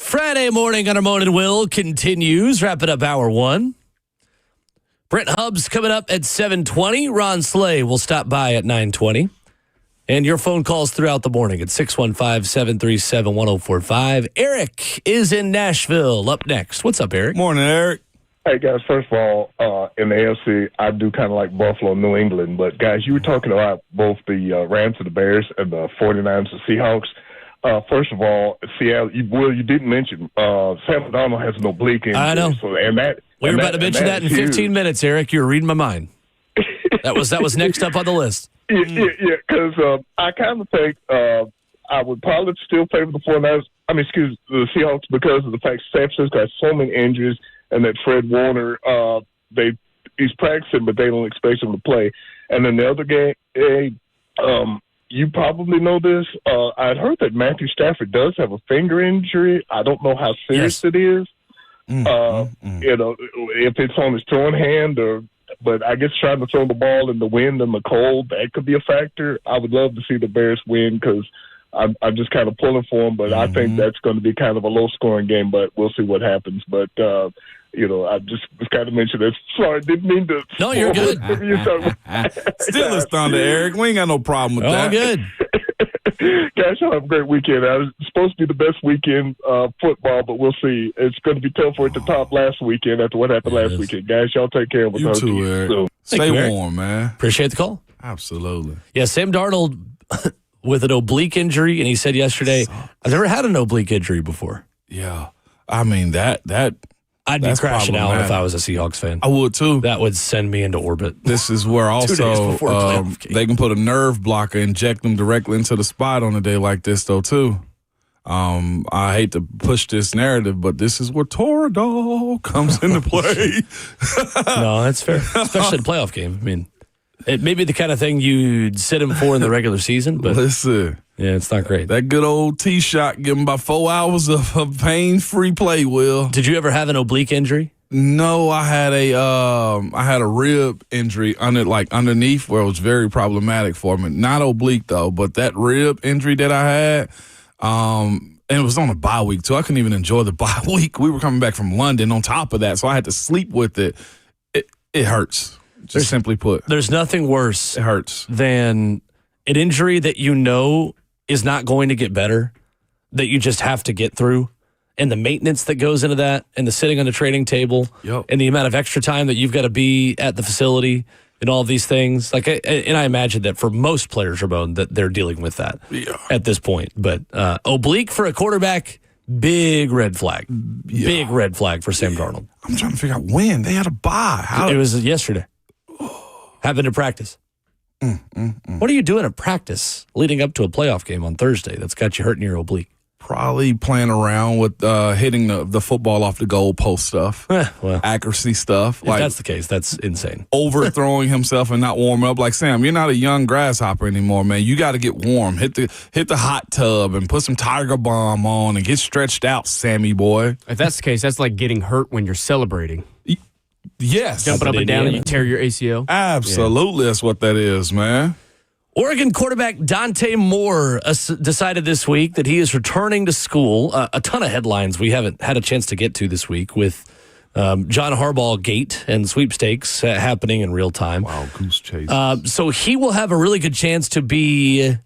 Friday morning on our Morning Will continues. Wrapping up hour one. Brent Hubs coming up at 7:20. Ron Slay will stop by at 9:20. And your phone calls throughout the morning at 615-737-1045. Eric is in Nashville up next. What's up, Eric? Morning, Eric. Hey, guys, first of all, in the AFC, I do kind of like Buffalo and New England. But, guys, you were talking about both the Rams and the Bears and the 49ers and Seahawks. First of all, Seattle, you didn't mention Sam Darnold has an oblique injury. I know. So, we were about to mention that in 15 minutes, Eric. You were reading my mind. That was next up on the list. Yeah, because I kind of think I would probably still favor the 49ers. The Seahawks because of the fact San Francisco has so many injuries and that Fred Warner, he's practicing, but they don't expect him to play. And then the other game, you probably know this. I'd heard that Matthew Stafford does have a finger injury. I don't know how serious it is. If it's on his throwing hand but I guess trying to throw the ball in the wind and the cold, that could be a factor. I would love to see the Bears win because I'm just kind of pulling for them, but I think that's going to be kind of a low-scoring game, but we'll see what happens. But, I just was kind of mentioning this. Sorry, didn't mean to. No, you're good. Still is thunder, Eric. We ain't got no problem with that. All good. Guys, y'all have a great weekend. I was supposed to be the best weekend football, but we'll see. It's going to be tough for it to top last weekend after what happened last weekend. Guys, y'all take care of us. You too, Eric. So. Stay warm, man. Appreciate the call. Absolutely. Yeah, Sam Darnold with an oblique injury, and he said yesterday, I've never had an oblique injury before. Yeah. I mean, I'd be crashing out if I was a Seahawks fan. I would too. That would send me into orbit. This is where also they can put a nerve blocker, inject them directly into the spot on a day like this, though, too. I hate to push this narrative, but this is where Toradol comes into play. No, that's fair, especially in a playoff game. I mean, it may be the kind of thing you'd sit him for in the regular season, but listen. Yeah, it's not great. That good old tee shot, give him about 4 hours of pain-free play, Will. Did you ever have an oblique injury? No, I had a rib injury underneath where it was very problematic for me. Not oblique though, but that rib injury that I had, and it was on a bye week too. I couldn't even enjoy the bye week. We were coming back from London on top of that, so I had to sleep with it. It hurts. Just simply put, there's nothing worse. It hurts than an injury that you know is not going to get better, that you just have to get through, and the maintenance that goes into that, and the sitting on the training table, and the amount of extra time that you've got to be at the facility, and all of these things. I imagine that for most players, Ramon, that they're dealing with that at this point. But oblique for a quarterback, big red flag. Big red flag for Sam Darnold. I'm trying to figure out when. They had a bye. It was yesterday. Happened in practice. What are you doing at practice leading up to a playoff game on Thursday that's got you hurting your oblique? Probably playing around with hitting the football off the goalpost stuff, accuracy stuff. If that's the case, that's insane. Overthrowing himself and not warming up. Like, Sam, you're not a young grasshopper anymore, man. You got to get warm. Hit the hot tub and put some Tiger Balm on and get stretched out, Sammy boy. If that's the case, that's like getting hurt when you're celebrating. Yes. Jumping up and down and you tear your ACL. Absolutely, that's what that is, man. Oregon quarterback Dante Moore decided this week that he is returning to school. A ton of headlines we haven't had a chance to get to this week with John Harbaugh gate and sweepstakes happening in real time. Wow, goose chase. So he will have a really good chance to be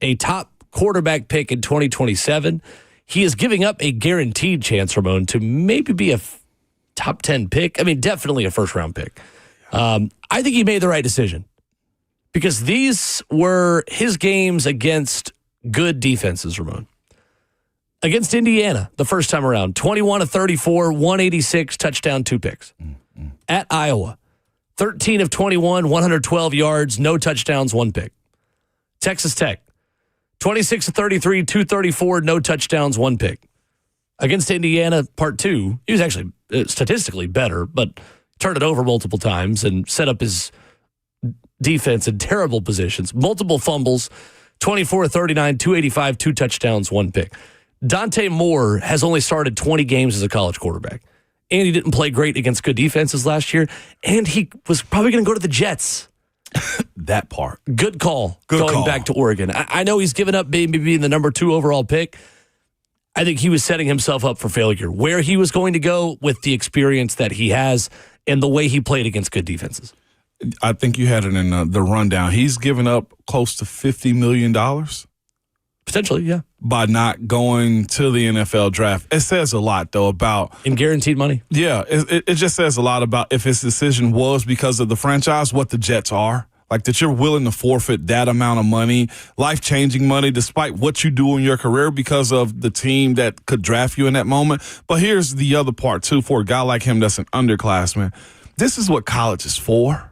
a top quarterback pick in 2027. He is giving up a guaranteed chance, Ramon, to maybe be a top 10 pick. I mean, definitely a first-round pick. I think he made the right decision because these were his games against good defenses, Ramon. Against Indiana, the first time around, 21-34, 186, touchdown, 2 picks. At Iowa, 13 of 21, 112 yards, no touchdowns, 1 pick. Texas Tech, 26-33, 234, no touchdowns, 1 pick. Against Indiana, part 2, he was actually statistically better, but turned it over multiple times and set up his defense in terrible positions. Multiple fumbles, 24-39, 285, 2 touchdowns, 1 pick. Dante Moore has only started 20 games as a college quarterback, and he didn't play great against good defenses last year, and he was probably going to go to the Jets. That part. Good call going back to Oregon. I know he's given up maybe being the number 2 overall pick. I think he was setting himself up for failure. Where he was going to go with the experience that he has and the way he played against good defenses. I think you had it in the rundown. He's given up close to $50 million. Potentially, yeah. By not going to the NFL draft. It says a lot, though, about... In guaranteed money? Yeah, it just says a lot about if his decision was because of the franchise, what the Jets are. Like that you're willing to forfeit that amount of money, life-changing money, despite what you do in your career because of the team that could draft you in that moment. But here's the other part, too, for a guy like him that's an underclassman. This is what college is for.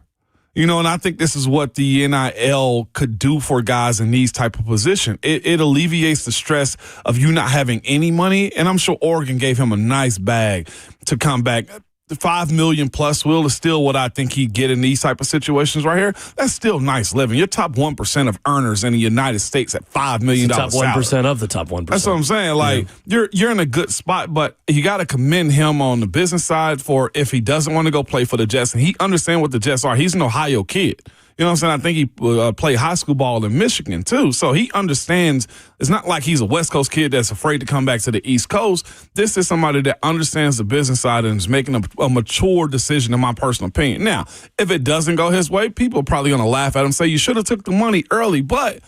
You know, and I think this is what the NIL could do for guys in these type of positions. It alleviates the stress of you not having any money, and I'm sure Oregon gave him a nice bag to come back. The $5 million plus will is still what I think he'd get in these type of situations right here. That's still nice living. You're top 1% of earners in the United States at $5 million. Top 1% of the top 1%. That's what I'm saying. Like you're in a good spot, but you got to commend him on the business side for if he doesn't want to go play for the Jets and he understands what the Jets are. He's an Ohio kid. You know what I'm saying? I think he played high school ball in Michigan, too. So he understands. It's not like he's a West Coast kid that's afraid to come back to the East Coast. This is somebody that understands the business side and is making a mature decision, in my personal opinion. Now, if it doesn't go his way, people are probably going to laugh at him and say, you should have took the money early. But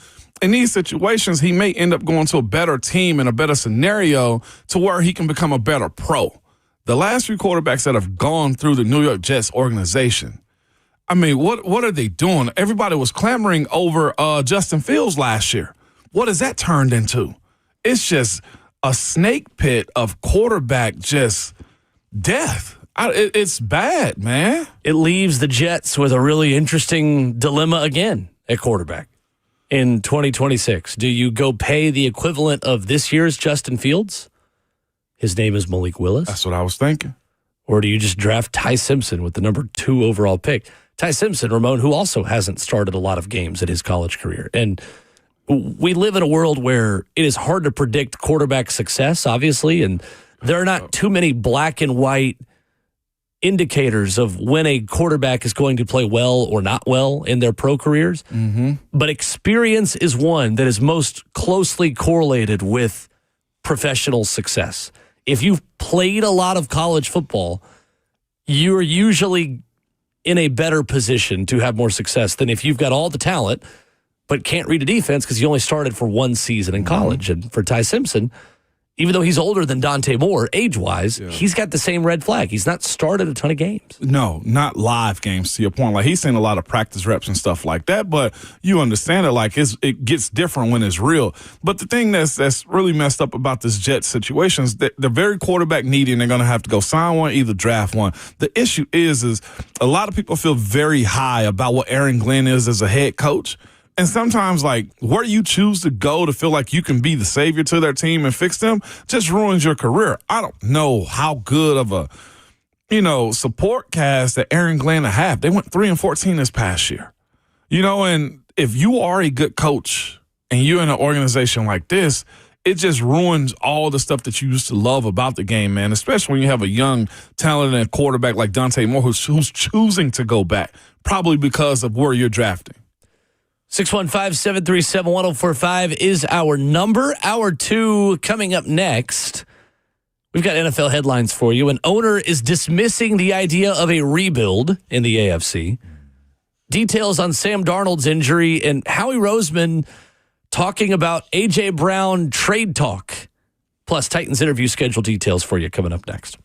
in these situations, he may end up going to a better team and a better scenario to where he can become a better pro. The last few quarterbacks that have gone through the New York Jets organization, I mean, what are they doing? Everybody was clamoring over Justin Fields last year. What has that turned into? It's just a snake pit of quarterback just death. It's bad, man. It leaves the Jets with a really interesting dilemma again at quarterback in 2026. Do you go pay the equivalent of this year's Justin Fields? His name is Malik Willis. That's what I was thinking. Or do you just draft Ty Simpson with the number 2 overall pick? Ty Simpson, Ramon, who also hasn't started a lot of games in his college career. And we live in a world where it is hard to predict quarterback success, obviously, and there are not too many black and white indicators of when a quarterback is going to play well or not well in their pro careers. Mm-hmm. But experience is one that is most closely correlated with professional success. If you've played a lot of college football, you're usually in a better position to have more success than if you've got all the talent but can't read a defense because you only started for one season in college. And for Ty Simpson, even though he's older than Dante Moore age-wise, he's got the same red flag. He's not started a ton of games. No, not live games, to your point. Like, he's seen a lot of practice reps and stuff like that, but you understand it, like, it gets different when it's real. But the thing that's really messed up about this Jets situation is that they're very quarterback needy, and they're going to have to go sign one, either draft one. The issue is a lot of people feel very high about what Aaron Glenn is as a head coach. And sometimes, like, where you choose to go to feel like you can be the savior to their team and fix them just ruins your career. I don't know how good of a, support cast that Aaron Glenn have. They went 3-14 this past year. And if you are a good coach and you're in an organization like this, it just ruins all the stuff that you used to love about the game, man, especially when you have a young, talented quarterback like Dante Moore who's choosing to go back, probably because of where you're drafting. 615-737-1045 is our number. Hour 2 coming up next. We've got NFL headlines for you. An owner is dismissing the idea of a rebuild in the AFC. Details on Sam Darnold's injury and Howie Roseman talking about A.J. Brown trade talk. Plus, Titans interview schedule details for you coming up next.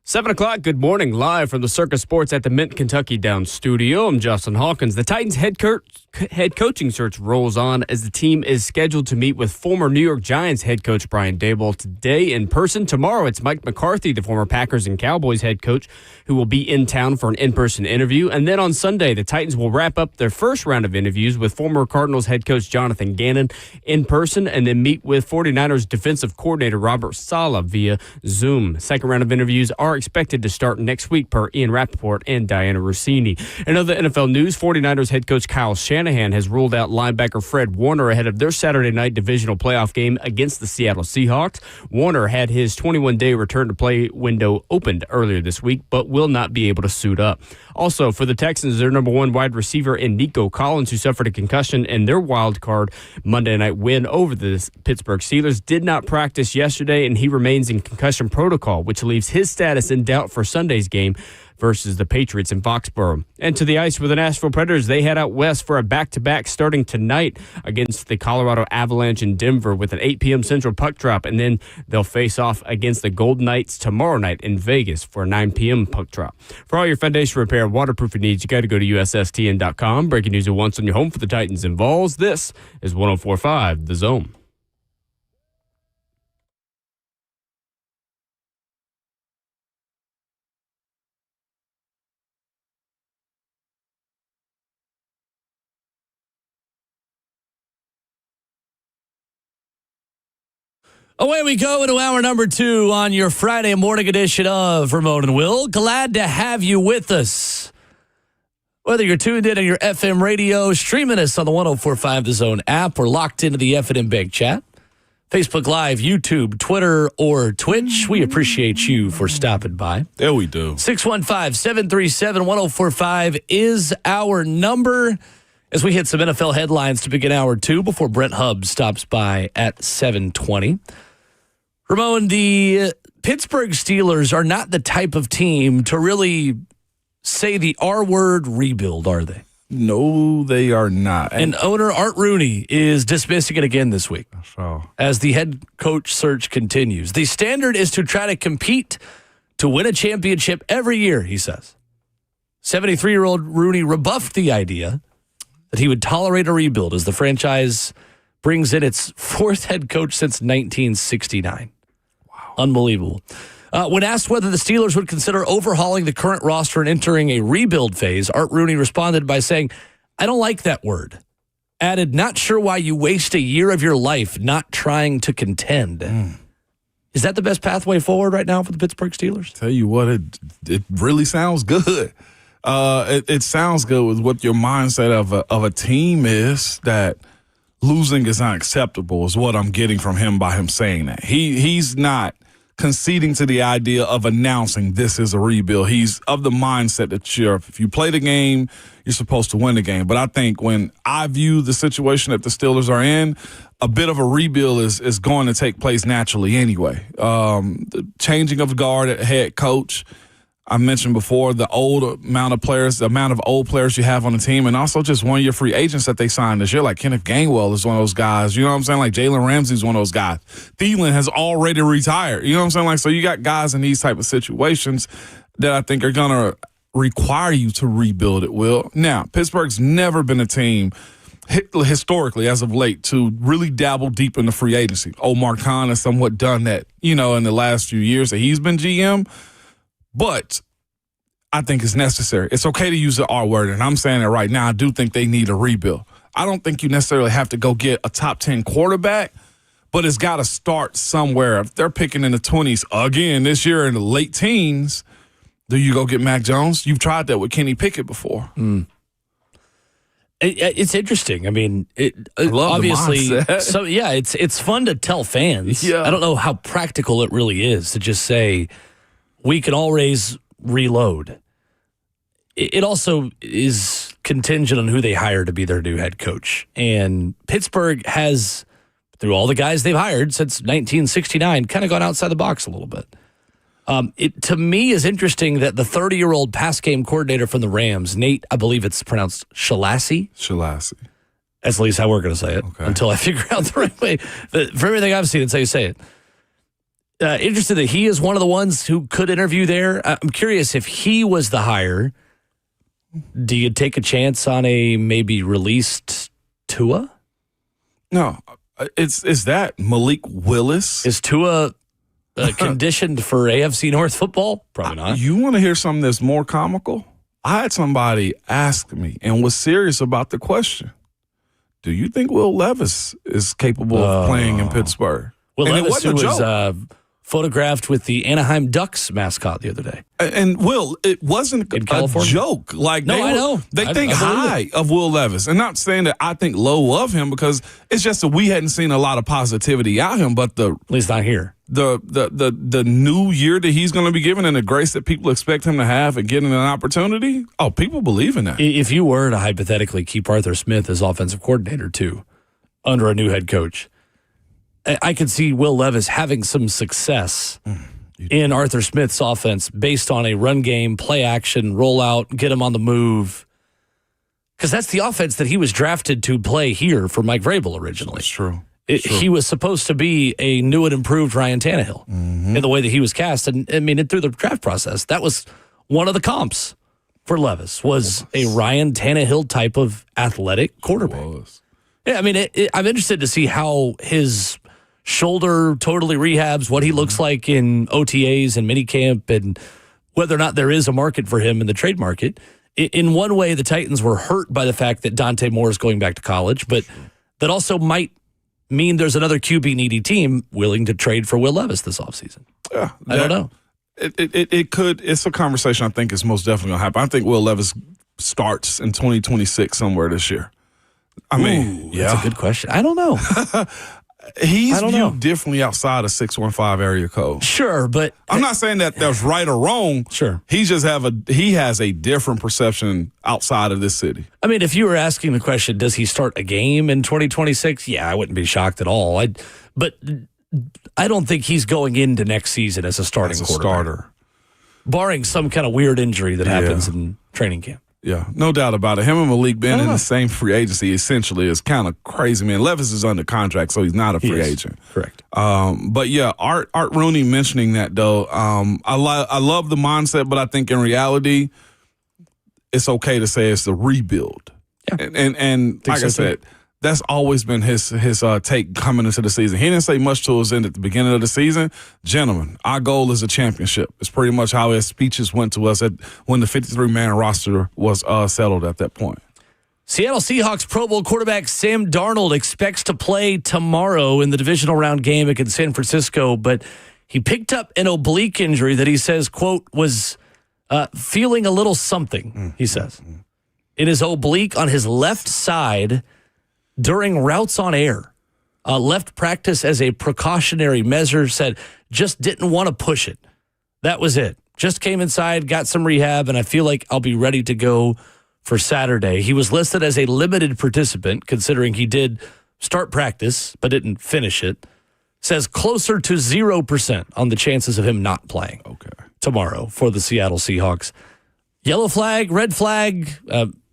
7 o'clock, good morning, live from the Circus Sports at the Mint Kentucky Downs studio. I'm Justin Hawkins. The Titans head coaching search rolls on as the team is scheduled to meet with former New York Giants head coach Brian Daboll today in person. Tomorrow, it's Mike McCarthy, the former Packers and Cowboys head coach, who will be in town for an in-person interview. And then on Sunday, the Titans will wrap up their first round of interviews with former Cardinals head coach Jonathan Gannon in person, and then meet with 49ers defensive coordinator Robert Saleh via Zoom. Second round of interviews are expected to start next week per Ian Rappaport and Diana Rossini. In other NFL news, 49ers head coach Kyle Shanahan has ruled out linebacker Fred Warner ahead of their Saturday night divisional playoff game against the Seattle Seahawks. Warner had his 21-day return-to-play window opened earlier this week, but will not be able to suit up. Also, for the Texans, their number one wide receiver in Nico Collins, who suffered a concussion in their wild card Monday night win over the Pittsburgh Steelers, did not practice yesterday, and he remains in concussion protocol, which leaves his status in doubt for Sunday's game versus the Patriots in Foxborough. And to the ice with the Nashville Predators, they head out west for a back-to-back starting tonight against the Colorado Avalanche in Denver with an 8 p.m. Central puck drop, and then they'll face off against the Golden Knights tomorrow night in Vegas for a 9 p.m. puck drop. For all your foundation repair and waterproofing needs, you got to go to USSTN.com. Breaking news at once on your home for the Titans and Vols. This is 104.5 The Zone. Away we go into hour number 2 on your Friday morning edition of Ramon and Will. Glad to have you with us. Whether you're tuned in on your FM radio, streaming us on the 104.5 The Zone app, or locked into the F&M Bank chat, Facebook Live, YouTube, Twitter, or Twitch, we appreciate you for stopping by. There we do. 615-737-1045 is our number as we hit some NFL headlines to begin hour 2 before Brent Hubs stops by at 7:20. Ramon, the Pittsburgh Steelers are not the type of team to really say the R word rebuild, are they? No, they are not. And owner Art Rooney is dismissing it again this week as the head coach search continues. The standard is to try to compete to win a championship every year, he says. 73-year-old Rooney rebuffed the idea that he would tolerate a rebuild as the franchise brings in its 4th head coach since 1969. Wow. Unbelievable. When asked whether the Steelers would consider overhauling the current roster and entering a rebuild phase, Art Rooney responded by saying, "I don't like that word." Added, "Not sure why you waste a year of your life not trying to contend." Is that the best pathway forward right now for the Pittsburgh Steelers? Tell you what, it really sounds good. It sounds good with what your mindset of a team is, that losing is not acceptable, is what I'm getting from him by him saying that. He's not conceding to the idea of announcing this is a rebuild. He's of the mindset that if you play the game, you're supposed to win the game. But I think when I view the situation that the Steelers are in, a bit of a rebuild is going to take place naturally anyway. The changing of guard at head coach, I mentioned before, the amount of old players you have on the team, and also just one-year free agents that they signed this year. Like Kenneth Gainwell is one of those guys. You know what I'm saying? Like Jalen Ramsey's one of those guys. Thielen has already retired. You know what I'm saying? Like, so you got guys in these type of situations that I think are going to require you to rebuild it, Will. Now, Pittsburgh's never been a team historically, as of late, to really dabble deep in the free agency. Omar Khan has somewhat done that, in the last few years that he's been GM. But I think it's necessary. It's okay to use the R word, and I'm saying it right now. I do think they need a rebuild. I don't think you necessarily have to go get a top 10 quarterback, but it's got to start somewhere. If they're picking in the 20s again this year, in the late teens, do you go get Mac Jones? You've tried that with Kenny Pickett before. It's interesting. I mean, I love obviously, the mindset. so yeah, it's fun to tell fans. Yeah. I don't know how practical it really is to just say we can always reload. It also is contingent on who they hire to be their new head coach. And Pittsburgh has, through all the guys they've hired since 1969, kind of gone outside the box a little bit. It, to me, is interesting that the 30-year-old pass game coordinator from the Rams, Nate, I believe it's pronounced Shalasy. That's at least how we're going to say it, until I figure out the right way. For everything I've seen, it's how you say it. Interested that he is one of the ones who could interview there. I'm curious if he was the hire. Do you take a chance on a maybe released Tua? No, it's that Malik Willis. Is Tua conditioned for AFC North football? Probably not. You want to hear something that's more comical? I had somebody ask me and was serious about the question. Do you think Will Levis is capable of playing in Pittsburgh? Will Levis, who was photographed with the Anaheim Ducks mascot the other day. And Will, it wasn't a joke. Like, no, I know. They think high of Will Levis. And not saying that I think low of him, because it's just that we hadn't seen a lot of positivity out of him. But at least not here. The new year that he's going to be given and the grace that people expect him to have and getting an opportunity, people believe in that. If you were to hypothetically keep Arthur Smith as offensive coordinator too, under a new head coach, I could see Will Levis having some success in Arthur Smith's offense based on a run game, play action, rollout, get him on the move. Because that's the offense that he was drafted to play here for Mike Vrabel originally. That's true. He was supposed to be a new and improved Ryan Tannehill in the way that he was cast. And I mean, through the draft process, that was one of the comps for Levis, was a Ryan Tannehill type of athletic quarterback. Yeah, I mean, I'm interested to see how his shoulder totally rehabs, what he looks like in OTAs and minicamp, and whether or not there is a market for him in the trade market. In one way, the Titans were hurt by the fact that Dante Moore is going back to college, but that also might mean there's another QB-needy team willing to trade for Will Levis this offseason. Yeah, I don't know. It could. It's a conversation I think is most definitely going to happen. I think Will Levis starts in 2026 somewhere this year. I mean, that's a good question. I don't know. He's viewed differently outside of 615 area code. Sure, but I'm not saying that that's right or wrong. Sure. He just he has a different perception outside of this city. I mean, if you were asking the question, does he start a game in 2026? Yeah, I wouldn't be shocked at all. But I don't think he's going into next season as a starting quarterback. Barring some kind of weird injury that happens in training camp. Yeah, no doubt about it. Him and Malik being in the same free agency essentially is kind of crazy, man. Levis is under contract, so he's not a free agent. Correct. But yeah, Art Rooney mentioning that though, I love the mindset, but I think in reality, it's okay to say it's a rebuild. Yeah. And like I said, that's always been his take coming into the season. He didn't say much to us in at the beginning of the season. Gentlemen, our goal is a championship. It's pretty much how his speeches went to us when the 53-man roster was settled at that point. Seattle Seahawks Pro Bowl quarterback Sam Darnold expects to play tomorrow in the divisional round game against San Francisco, but he picked up an oblique injury that he says, quote, was feeling a little something, he says. It is oblique on his left side during routes on air. Left practice as a precautionary measure, said just didn't want to push it. That was it. Just came inside, got some rehab, and I feel like I'll be ready to go for Saturday. He was listed as a limited participant, considering he did start practice but didn't finish it. Says closer to 0% on the chances of him not playing tomorrow for the Seattle Seahawks. Yellow flag, red flag,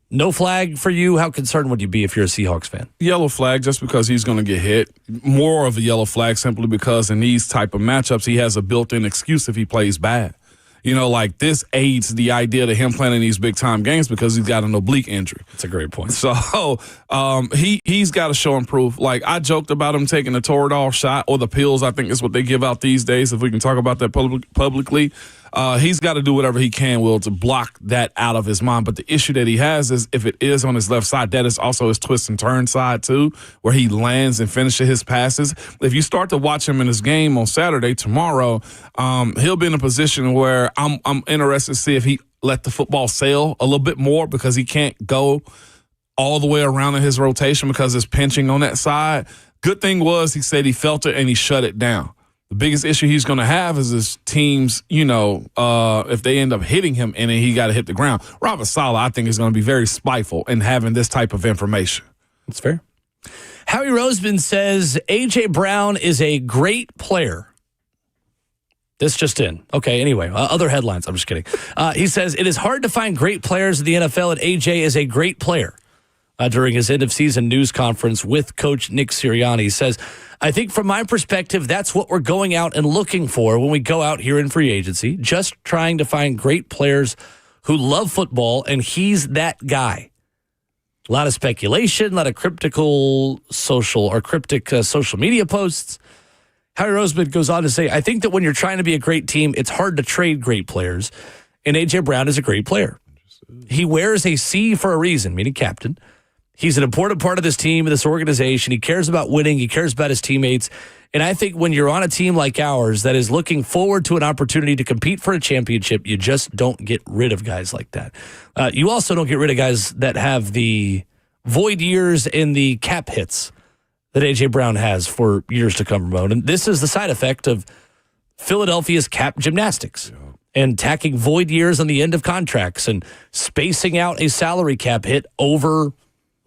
no flag for you? How concerned would you be if you're a Seahawks fan? Yellow flag, just because he's going to get hit. More of a yellow flag simply because in these type of matchups, he has a built-in excuse if he plays bad. You know, like this aids the idea to him playing in these big-time games because he's got an oblique injury. That's a great point. So he's got to show and prove. Like, I joked about him taking the Toradol shot or the pills, I think is what they give out these days, if we can talk about that publicly. He's got to do whatever he can, Will, to block that out of his mind. But the issue that he has is if it is on his left side, that is also his twist and turn side, too, where he lands and finishes his passes. If you start to watch him in his game on Saturday, tomorrow, he'll be in a position where I'm interested to see if he let the football sail a little bit more because he can't go all the way around in his rotation because it's pinching on that side. Good thing was he said he felt it and he shut it down. The biggest issue he's going to have is his teams, if they end up hitting him and then he got to hit the ground. Robert Saleh, I think, is going to be very spiteful in having this type of information. That's fair. Howie Roseman says A.J. Brown is a great player. This just in. Okay, anyway, other headlines. I'm just kidding. He says, it is hard to find great players in the NFL, and A.J. is a great player. during his end-of-season news conference with Coach Nick Sirianni. He says, I think from my perspective, that's what we're going out and looking for when we go out here in free agency, just trying to find great players who love football, and he's that guy. A lot of speculation, a lot of cryptic social media posts. Howie Roseman goes on to say, I think that when you're trying to be a great team, it's hard to trade great players, and A.J. Brown is a great player. He wears a C for a reason, meaning captain. He's an important part of this team and this organization. He cares about winning. He cares about his teammates. And I think when you're on a team like ours that is looking forward to an opportunity to compete for a championship, you just don't get rid of guys like that. You also don't get rid of guys that have the void years and the cap hits that A.J. Brown has for years to come, Ramon. And this is the side effect of Philadelphia's cap gymnastics. Yeah. And tacking void years on the end of contracts and spacing out a salary cap hit over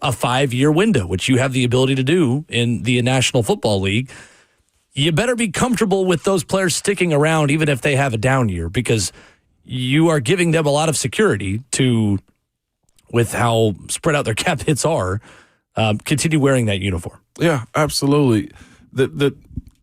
a 5-year window, which you have the ability to do in the National Football League. You better be comfortable with those players sticking around even if they have a down year, because you are giving them a lot of security to, with how spread out their cap hits are, continue wearing that uniform. Yeah, absolutely. The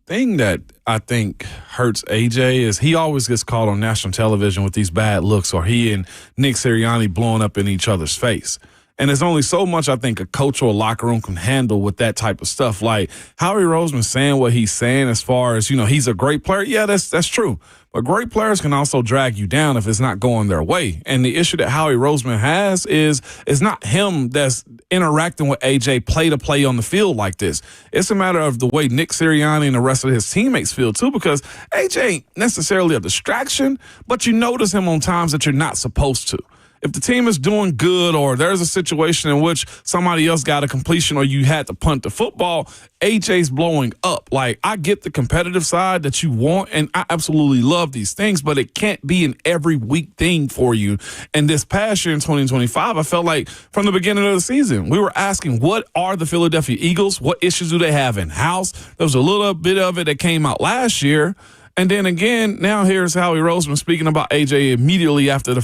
thing that I think hurts AJ is he always gets caught on national television with these bad looks, or he and Nick Sirianni blowing up in each other's face. And there's only so much I think a coach or a locker room can handle with that type of stuff. Like Howie Roseman saying what he's saying as far as, he's a great player. Yeah, that's true. But great players can also drag you down if it's not going their way. And the issue that Howie Roseman has is it's not him that's interacting with AJ play to play on the field like this. It's a matter of the way Nick Sirianni and the rest of his teammates feel too, because AJ ain't necessarily a distraction, but you notice him on times that you're not supposed to. If the team is doing good, or there's a situation in which somebody else got a completion or you had to punt the football, AJ's blowing up. Like, I get the competitive side that you want, and I absolutely love these things, but it can't be an every week thing for you. And this past year in 2025, I felt like from the beginning of the season, we were asking, what are the Philadelphia Eagles? What issues do they have in-house? There was a little bit of it that came out last year. And then again, now here's Howie Roseman speaking about AJ immediately after the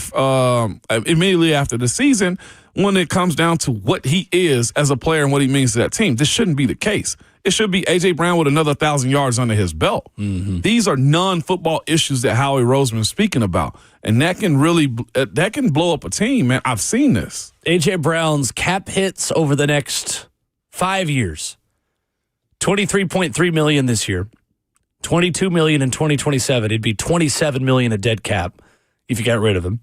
season, when it comes down to what he is as a player and what he means to that team. This shouldn't be the case. It should be AJ Brown with another 1,000 yards under his belt. Mm-hmm. These are non-football issues that Howie Roseman is speaking about, and that can blow up a team. Man, I've seen this. AJ Brown's cap hits over the next 5 years: $23.3 million this year. $22 million in 2027. It'd be $27 million a dead cap if you got rid of him.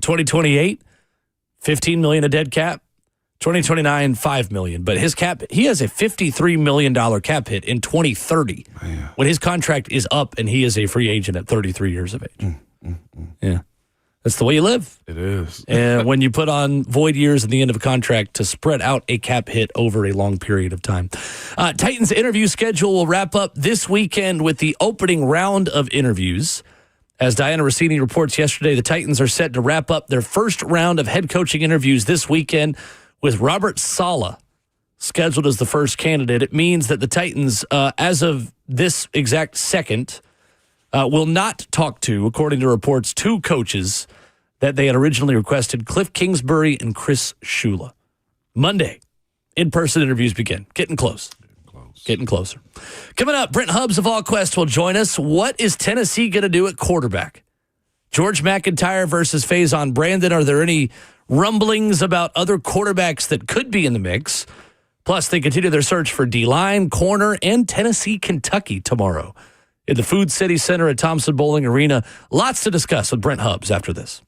2028, $15 million a dead cap. 2029, $5 million. But his cap, he has a $53 million cap hit in 2030 when his contract is up and he is a free agent at 33 years of age. Yeah. That's the way you live. It is. And when you put on void years at the end of a contract to spread out a cap hit over a long period of time. Titans interview schedule will wrap up this weekend with the opening round of interviews. As Diana Rossini reports yesterday, the Titans are set to wrap up their first round of head coaching interviews this weekend with Robert Saleh scheduled as the first candidate. It means that the Titans, as of this exact second, will not talk to, according to reports, two coaches that they had originally requested, Cliff Kingsbury and Chris Shula. Monday, in-person interviews begin. Getting close. Getting closer. Coming up, Brent Hubs of AllQuest will join us. What is Tennessee going to do at quarterback? George McIntyre versus Faison Brandon. Are there any rumblings about other quarterbacks that could be in the mix? Plus, they continue their search for D-line, corner, and Tennessee, Kentucky tomorrow in the Food City Center at Thompson Bowling Arena. Lots to discuss with Brent Hubs after this.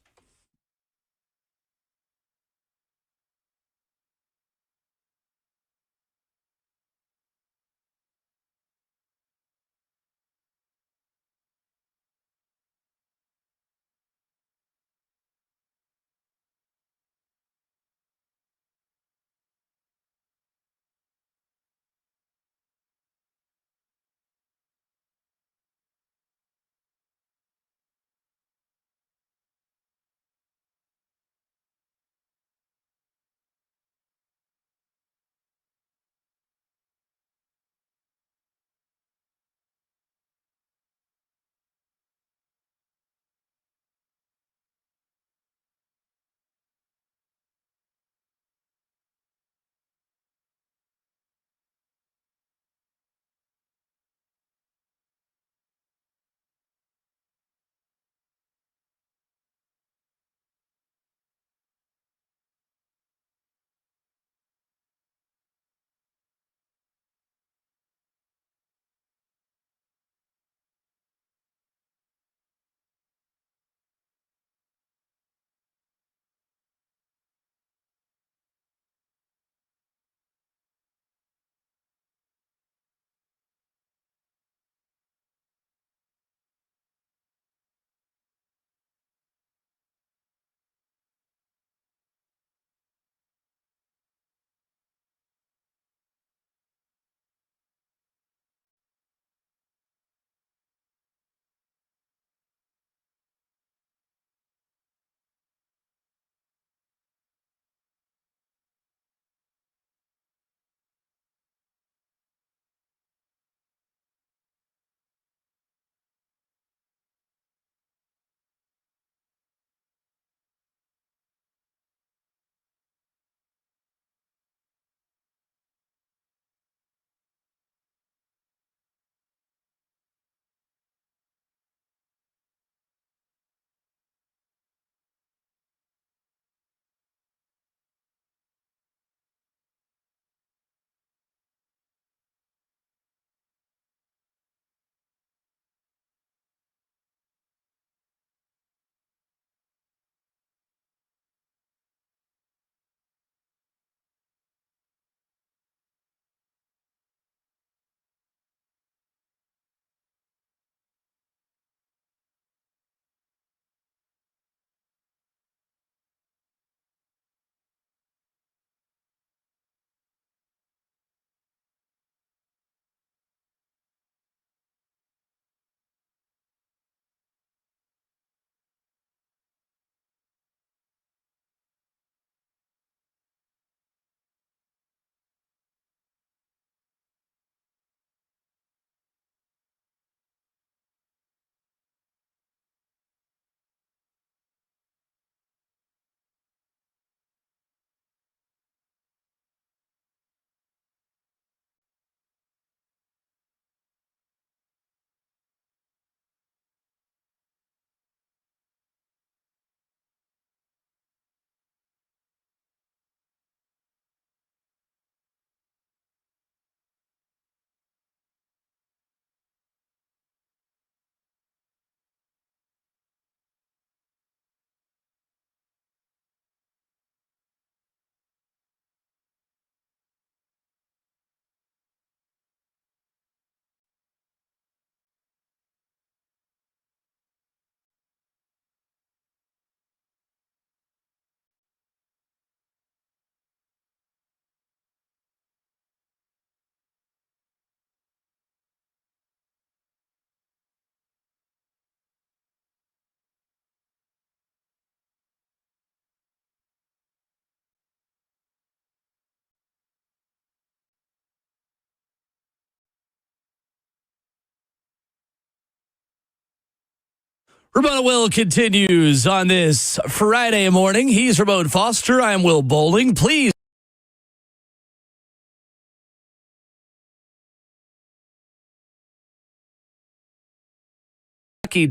Ramona Will continues on this Friday morning. He's Ramon Foster. I'm Will Bowling. Please.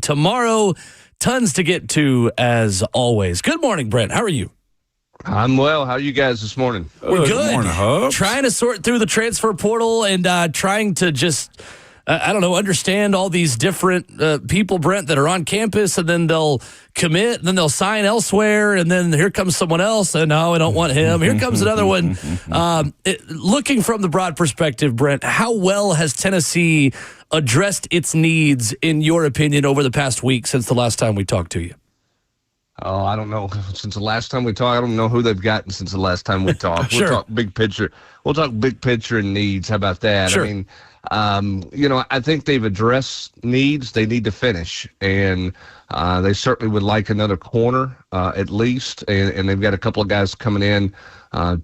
Tomorrow, tons to get to as always. Good morning, Brent. How are you? I'm well. How are you guys this morning? We're good. Good morning, Hubs. Trying to sort through the transfer portal and trying to just, understand all these different people, Brent, that are on campus, and then they'll commit, and then they'll sign elsewhere, and then here comes someone else, and no, I don't want him. Here comes another one. Looking from the broad perspective, Brent, how well has Tennessee addressed its needs, in your opinion, over the past week since the last time we talked to you? Oh, I don't know. Since the last time we talked, I don't know who they've gotten since the last time we talked. Sure. We'll talk big picture. We'll talk big picture and needs. How about that? Sure. I mean, I think they've addressed needs. They need to finish, and they certainly would like another corner at least. And they've got a couple of guys coming in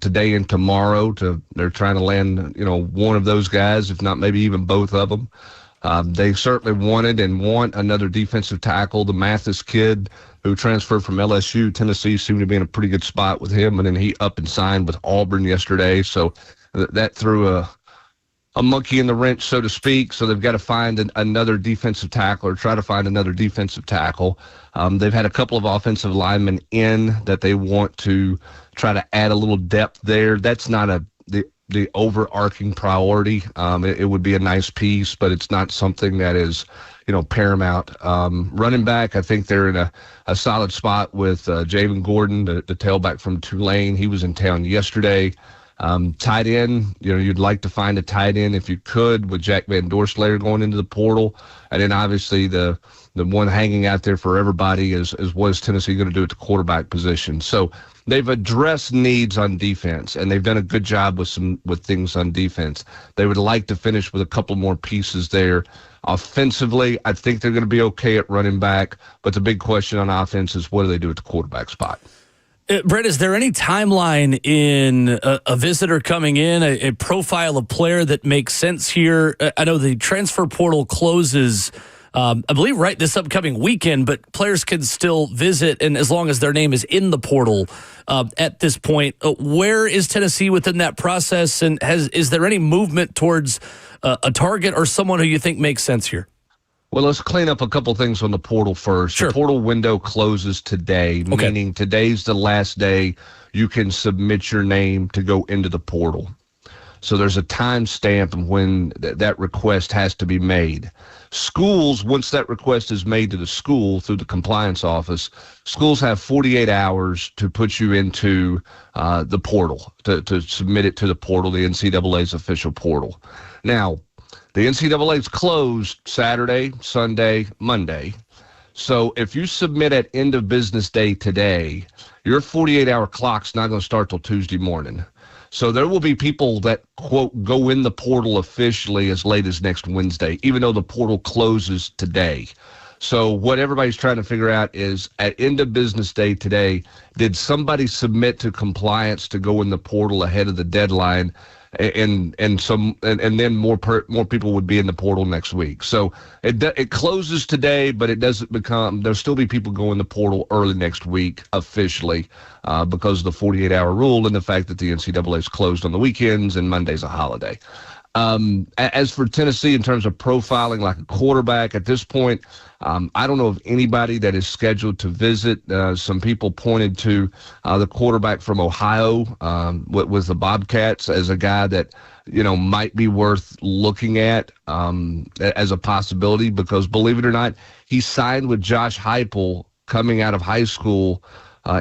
today and tomorrow. They're trying to land, one of those guys, if not maybe even both of them. They certainly wanted and want another defensive tackle. The Mathis kid who transferred from LSU, Tennessee, seemed to be in a pretty good spot with him, and then he up and signed with Auburn yesterday. So that threw a monkey in the wrench, so to speak. So they've got to find another defensive tackle, or try to find another defensive tackle. They've had a couple of offensive linemen in that they want to try to add a little depth there. That's not the overarching priority. It would be a nice piece, but it's not something that is, paramount. Running back, I think they're in a solid spot with Javen Gordon, the tailback from Tulane. He was in town yesterday. Tight end, you'd like to find a tight end if you could, with Jack Van Doorslayer going into the portal. And then obviously the one hanging out there for everybody is what is Tennessee going to do at the quarterback position. So they've addressed needs on defense, and they've done a good job with things on defense. They would like to finish with a couple more pieces there. Offensively, I think they're going to be okay at running back, but the big question on offense is what do they do at the quarterback spot? Brett, is there any timeline in a visitor coming in, a profile of player that makes sense here? I know the transfer portal closes, I believe, right this upcoming weekend, but players can still visit, and as long as their name is in the portal at this point. Where is Tennessee within that process, and is there any movement towards a target or someone who you think makes sense here? Well, let's clean up a couple things on the portal first. Sure. The portal window closes today, meaning today's the last day you can submit your name to go into the portal. So there's a time stamp of when that request has to be made. Schools, once that request is made to the school through the compliance office, schools have 48 hours to put you into the portal, to submit it to the portal, the NCAA's official portal. Now, the NCAA is closed Saturday, Sunday, Monday. So if you submit at end of business day today, your 48-hour clock's not going to start till Tuesday morning. So there will be people that, quote, go in the portal officially as late as next Wednesday, even though the portal closes today. So what everybody's trying to figure out is, at end of business day today, did somebody submit to compliance to go in the portal ahead of the deadline? And then more people would be in the portal next week. So it closes today, but it doesn't become. There'll still be people going in the portal early next week officially because of the 48-hour rule and the fact that the NCAA is closed on the weekends and Monday's a holiday. As for Tennessee, in terms of profiling like a quarterback at this point, I don't know of anybody that is scheduled to visit. Some people pointed to the quarterback from Ohio with the Bobcats as a guy that, might be worth looking at as a possibility, because believe it or not, he signed with Josh Heupel coming out of high school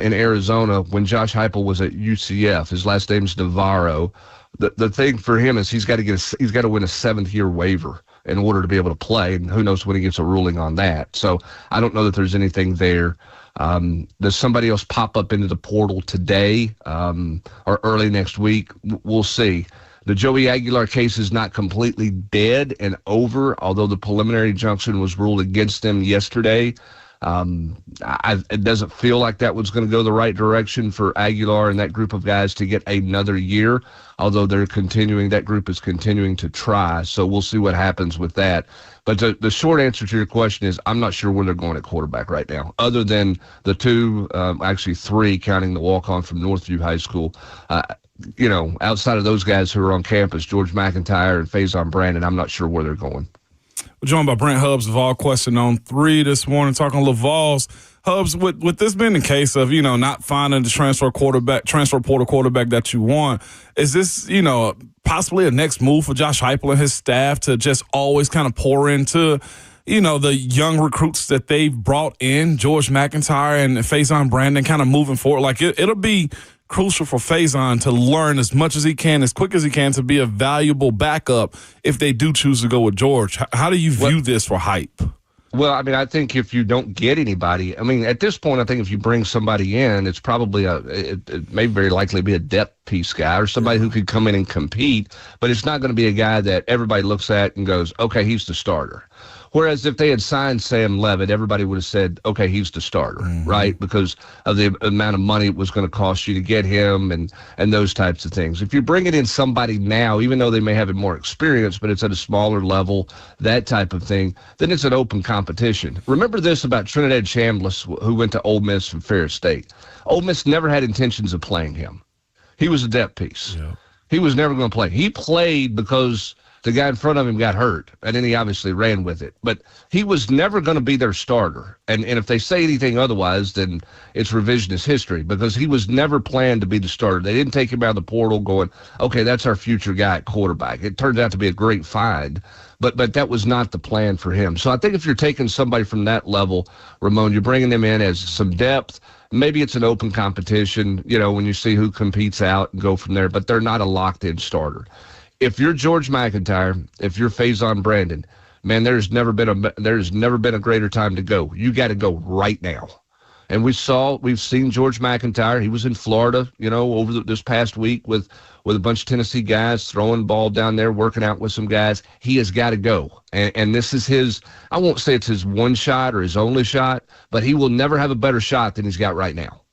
in Arizona when Josh Heupel was at UCF. His last name's Navarro. The thing for him is he's got to win a 7th-year waiver in order to be able to play, and who knows when he gets a ruling on that. So I don't know that there's anything there. Does somebody else pop up into the portal today or early next week? We'll see. The Joey Aguilar case is not completely dead and over, although the preliminary injunction was ruled against him yesterday. It doesn't feel like that was going to go the right direction for Aguilar and that group of guys to get another year, although that group is continuing to try. So we'll see what happens with that. But the short answer to your question is I'm not sure where they're going at quarterback right now, other than the two, actually three, counting the walk-on from Northview High School. Outside of those guys who are on campus, George McIntyre and Faison Brandon, I'm not sure where they're going. We're joined by Brent Hubs, Laval Question on 3 this morning, talking Laval's. Hubs, with this being the case of, not finding the transfer portal quarterback that you want, is this, possibly a next move for Josh Heupel and his staff to just always kind of pour into, the young recruits that they've brought in, George McIntyre and Faison Brandon, kind of moving forward? Like, it'll be crucial for Faison to learn as much as he can, as quick as he can, to be a valuable backup if they do choose to go with George. How do you view this for Hype? Well, I think if you don't get anybody, at this point, I think if you bring somebody in, it's probably it may very likely be a depth piece guy or somebody who could come in and compete, but it's not going to be a guy that everybody looks at and goes, okay, he's the starter. Whereas if they had signed Sam Levitt, everybody would have said, okay, he's the starter, right? Because of the amount of money it was going to cost you to get him and those types of things. If you're bringing in somebody now, even though they may have more experience, but it's at a smaller level, that type of thing, then it's an open competition. Remember this about Trinidad Chambliss, who went to Ole Miss from Ferris State. Ole Miss never had intentions of playing him. He was a depth piece. Yeah. He was never going to play. He played because the guy in front of him got hurt, and then he obviously ran with it. But he was never going to be their starter. And if they say anything otherwise, then it's revisionist history, because he was never planned to be the starter. They didn't take him out of the portal going, okay, that's our future guy at quarterback. It turned out to be a great find, but that was not the plan for him. So I think if you're taking somebody from that level, Ramon, you're bringing them in as some depth. Maybe it's an open competition, when you see who competes out and go from there, but they're not a locked-in starter. If you're George McIntyre, if you're Faison Brandon, man, there's never been a greater time to go. You got to go right now. And we've seen George McIntyre. He was in Florida, over this past week with a bunch of Tennessee guys, throwing the ball down there, working out with some guys. He has got to go. And this is his, I won't say it's his one shot or his only shot, but he will never have a better shot than he's got right now.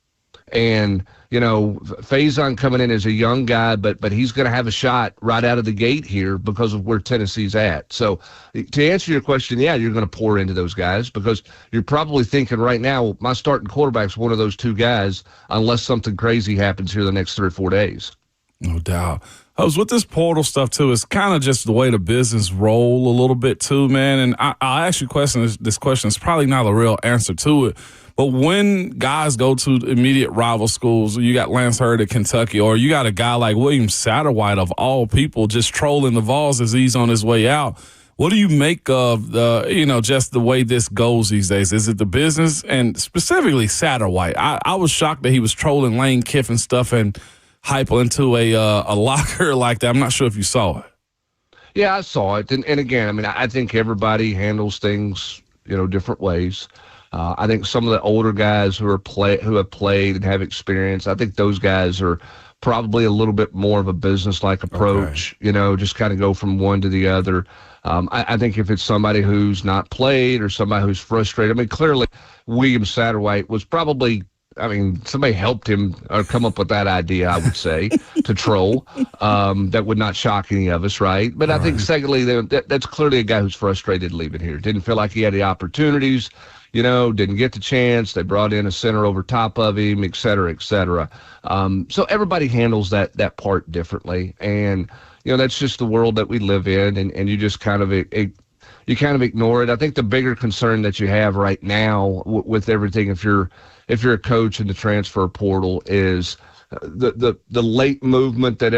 And, Faison coming in as a young guy, but he's going to have a shot right out of the gate here because of where Tennessee's at. So to answer your question, yeah, you're going to pour into those guys because you're probably thinking right now, my starting quarterback's one of those two guys, unless something crazy happens here the next 3 or 4 days. No doubt. I was with this portal stuff, too. It's kind of just the way the business roll a little bit, too, man. And I ask you this question. It's probably not a real answer to it. But when guys go to immediate rival schools, you got Lance Hurd at Kentucky, or you got a guy like William Satterwhite, of all people, just trolling the Vols as he's on his way out. What do you make of just the way this goes these days? Is it the business? And specifically Satterwhite. I was shocked that he was trolling Lane Kiffin stuff and Heupel into a locker like that. I'm not sure if you saw it. Yeah, I saw it. And again, I think everybody handles things, different ways. I think some of the older guys who have played and have experience, I think those guys are probably a little bit more of a business-like approach, just kind of go from one to the other. I think if it's somebody who's not played or somebody who's frustrated, clearly William Satterwhite was probably, somebody helped him or come up with that idea, I would say, to troll. That would not shock any of us, right? But I think secondly, that's clearly a guy who's frustrated leaving here. Didn't feel like he had the opportunities. Didn't get the chance. They brought in a center over top of him, et cetera, et cetera. So everybody handles that part differently. And, that's just the world that we live in. And you just kind of ignore it. I think the bigger concern that you have right now with everything, if you're a coach in the transfer portal, is the late movement that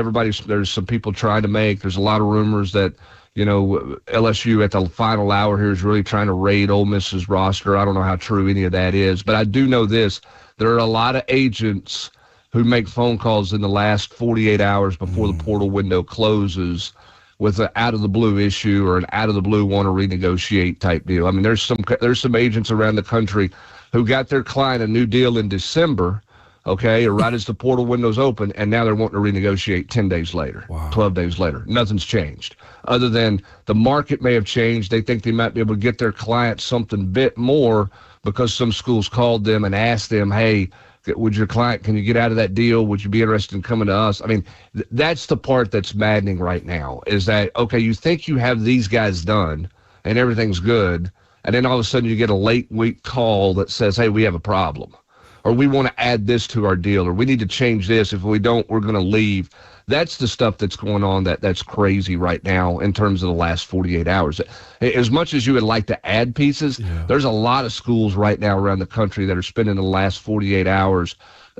there's some people trying to make. There's a lot of rumors that, LSU at the final hour here is really trying to raid Ole Miss's roster. I don't know how true any of that is, but I do know this. There are a lot of agents who make phone calls in the last 48 hours before the portal window closes with an out-of-the-blue issue or an out-of-the-blue want to renegotiate type deal. There's some agents around the country who got their client a new deal in December, or right as the portal window's open, and now they're wanting to renegotiate 10 days later, 12 days later. Nothing's changed. Other than the market may have changed. They think they might be able to get their client something bit more because some schools called them and asked them, hey, would your client, can you get out of that deal? Would you be interested in coming to us? I mean, that's the part that's maddening right now, is that, okay, you think you have these guys done and everything's good, and then all of a sudden you get a late week call that says, hey, we have a problem, or we want to add this to our deal, or we need to change this. If we don't, we're going to leave. That's the stuff that's going on that's crazy right now in terms of the last 48 hours. As much as you would like to add pieces, there's a lot of schools right now around the country that are spending the last 48 hours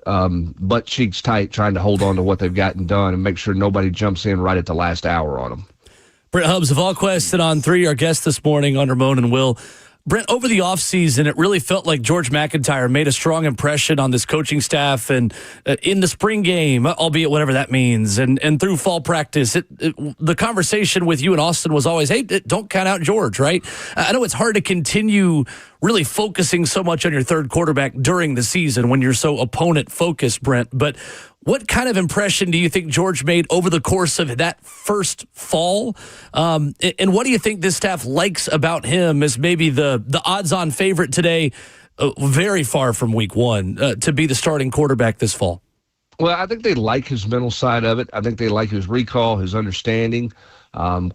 butt cheeks tight trying to hold on to what they've gotten done and make sure nobody jumps in right at the last hour on them. Brent Hubs of All Quest on 3, our guest this morning on Ramon and Will. Brent, over the offseason, it really felt like George McIntyre made a strong impression on this coaching staff, and in the spring game, albeit whatever that means, and through fall practice, the conversation with you and Austin was always, hey, don't count out George, right? I know it's hard to continue really focusing so much on your third quarterback during the season when you're so opponent-focused, Brent, but what kind of impression do you think George made over the course of that first fall? And what do you think this staff likes about him as maybe the odds-on favorite today, very far from week one, to be the starting quarterback this fall? Well, I think they like his mental side of it. I think they like his recall, his understanding,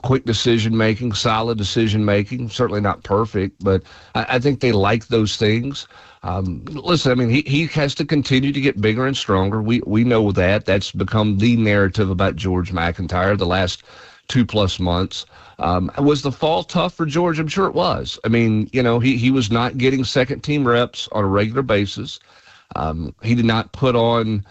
quick decision-making, solid decision-making. Certainly not perfect, but I think they like those things. Listen, I mean, he has to continue to get bigger and stronger. We know that. That's become the narrative about George McIntyre the last 2+ months. Was the fall tough for George? I'm sure it was. I mean, he was not getting second-team reps on a regular basis. He did not put on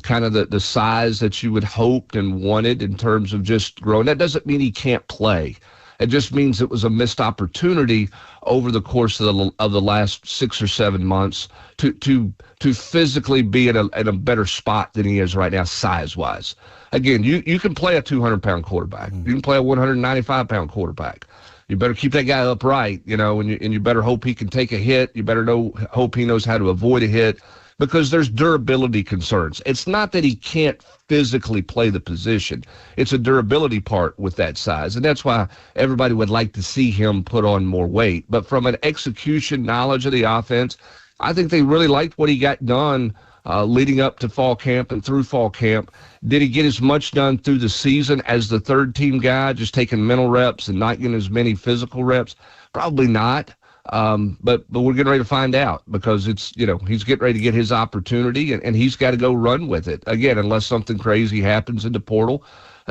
kind of the size that you would hoped and wanted in terms of just growing. That doesn't mean he can't play. It just means it was a missed opportunity over the course of the last 6 or 7 months to physically be in a better spot than he is right now, size-wise. Again, you can play a 200-pound quarterback. You can play a 195-pound quarterback. You better keep that guy upright, and you better hope he can take a hit. You better hope he knows how to avoid a hit, because there's durability concerns. It's not that he can't physically play the position. It's a durability part with that size, and that's why everybody would like to see him put on more weight. But from an execution knowledge of the offense, I think they really liked what he got done leading up to fall camp and through fall camp. Did he get as much done through the season as the third-team guy, just taking mental reps and not getting as many physical reps? Probably not. But we're getting ready to find out, because it's, he's getting ready to get his opportunity, and he's got to go run with it. Again, unless something crazy happens in the portal,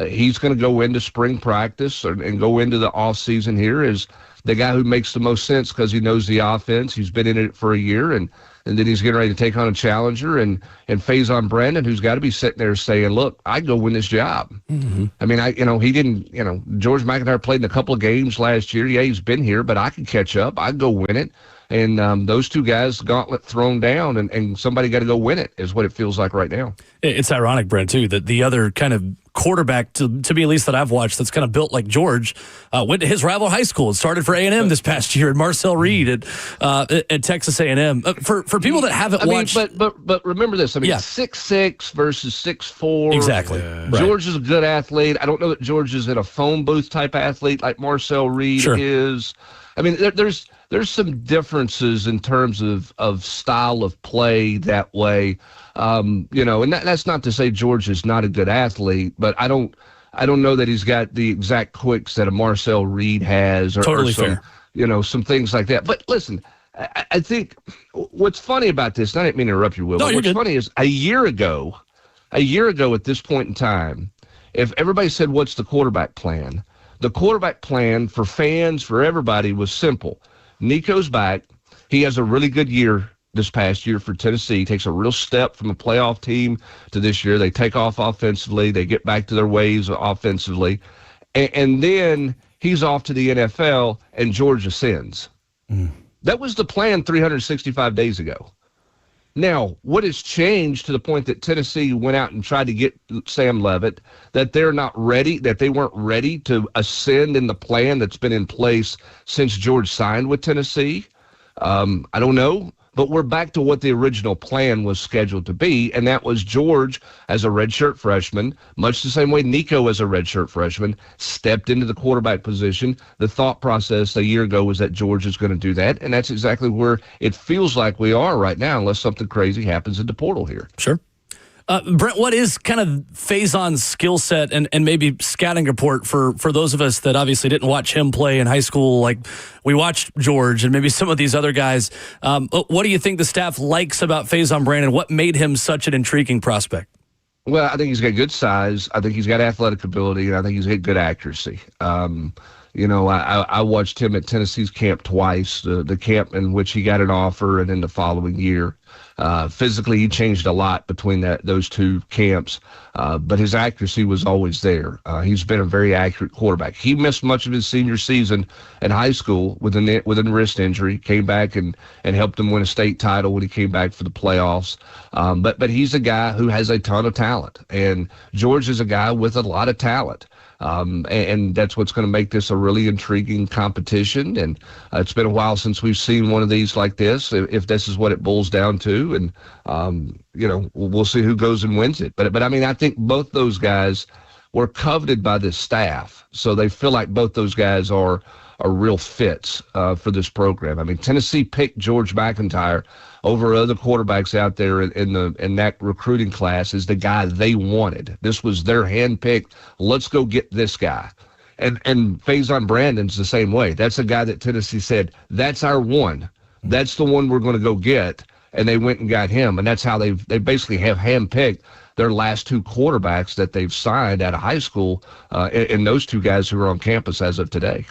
he's going to go into spring practice and go into the off season here as the guy who makes the most sense, because he knows the offense. He's been in it for a year, and then he's getting ready to take on a challenger and Faison Brandon, who's got to be sitting there saying, look, I'd go win this job. Mm-hmm. I mean, he didn't, George McIntyre played in a couple of games last year. Yeah, he's been here, but I can catch up. I'd go win it. And those two guys, gauntlet thrown down, and somebody got to go win it, is what it feels like right now. It's ironic, Brent, too, that the other kind of quarterback, to me at least, that I've watched that's kind of built like George, went to his rival high school and started for A&M this past year, and Marcel Reed at Texas A&M. For people that haven't watched... But remember this, 6'6" versus 6'4". Exactly. George is a good athlete. I don't know that George is in a phone booth type athlete like Marcel Reed is. I mean, there's some differences in terms of style of play that way, and that's not to say George is not a good athlete, but I don't know that he's got the exact quicks that a Marcel Reed has, or some, fair. Some things like that. But listen, I think what's funny about this, and I didn't mean to interrupt you, Will, but what's funny is a year ago at this point in time, if everybody said, what's the quarterback plan? The quarterback plan for fans, for everybody, was simple. Nico's back. He has a really good year this past year for Tennessee. He takes a real step from a playoff team to this year. They take off offensively. They get back to their ways offensively. And then he's off to the NFL, and George ascends. That was the plan 365 days ago. Now, what has changed to the point that Tennessee went out and tried to get Sam Leavitt, that they're not ready, that they weren't ready to ascend in the plan that's been in place since George signed with Tennessee? I don't know. but we're back to what the original plan was scheduled to be, and that was George as a redshirt freshman, much the same way Nico as a redshirt freshman stepped into the quarterback position. The thought process a year ago was that George is going to do that, and that's exactly where it feels like we are right now, unless something crazy happens in the portal here. Sure. Brent, what is kind of Faison's skill set and maybe scouting report for those of us that obviously didn't watch him play in high school like we watched George and maybe some of these other guys? What do you think the staff likes about Faison Brandon? What made him such an intriguing prospect? Well, I think he's got good size. I think he's got athletic ability, and I think he's got good accuracy. I watched him at Tennessee's camp twice, the camp in which he got an offer and then the following year. Physically, he changed a lot between those two camps, but his accuracy was always there. He's been a very accurate quarterback. He missed much of his senior season in high school with a wrist injury, came back and helped him win a state title when he came back for the playoffs. But he's a guy who has a ton of talent, and George is a guy with a lot of talent. And that's what's going to make this a really intriguing competition. And it's been a while since we've seen one of these like this, if this is what it boils down to. And, we'll see who goes and wins it. But I mean, I think both those guys were coveted by this staff. So they feel like both those guys are real fits for this program. I mean, Tennessee picked George McIntyre over other quarterbacks out there in that recruiting class as the guy they wanted. This was their handpicked. Let's go get this guy. And Faison Brandon's the same way. That's a guy that Tennessee said, that's our one. That's the one we're going to go get. And they went and got him. And that's how they basically have handpicked their last two quarterbacks that they've signed out of high school, and those two guys who are on campus as of today.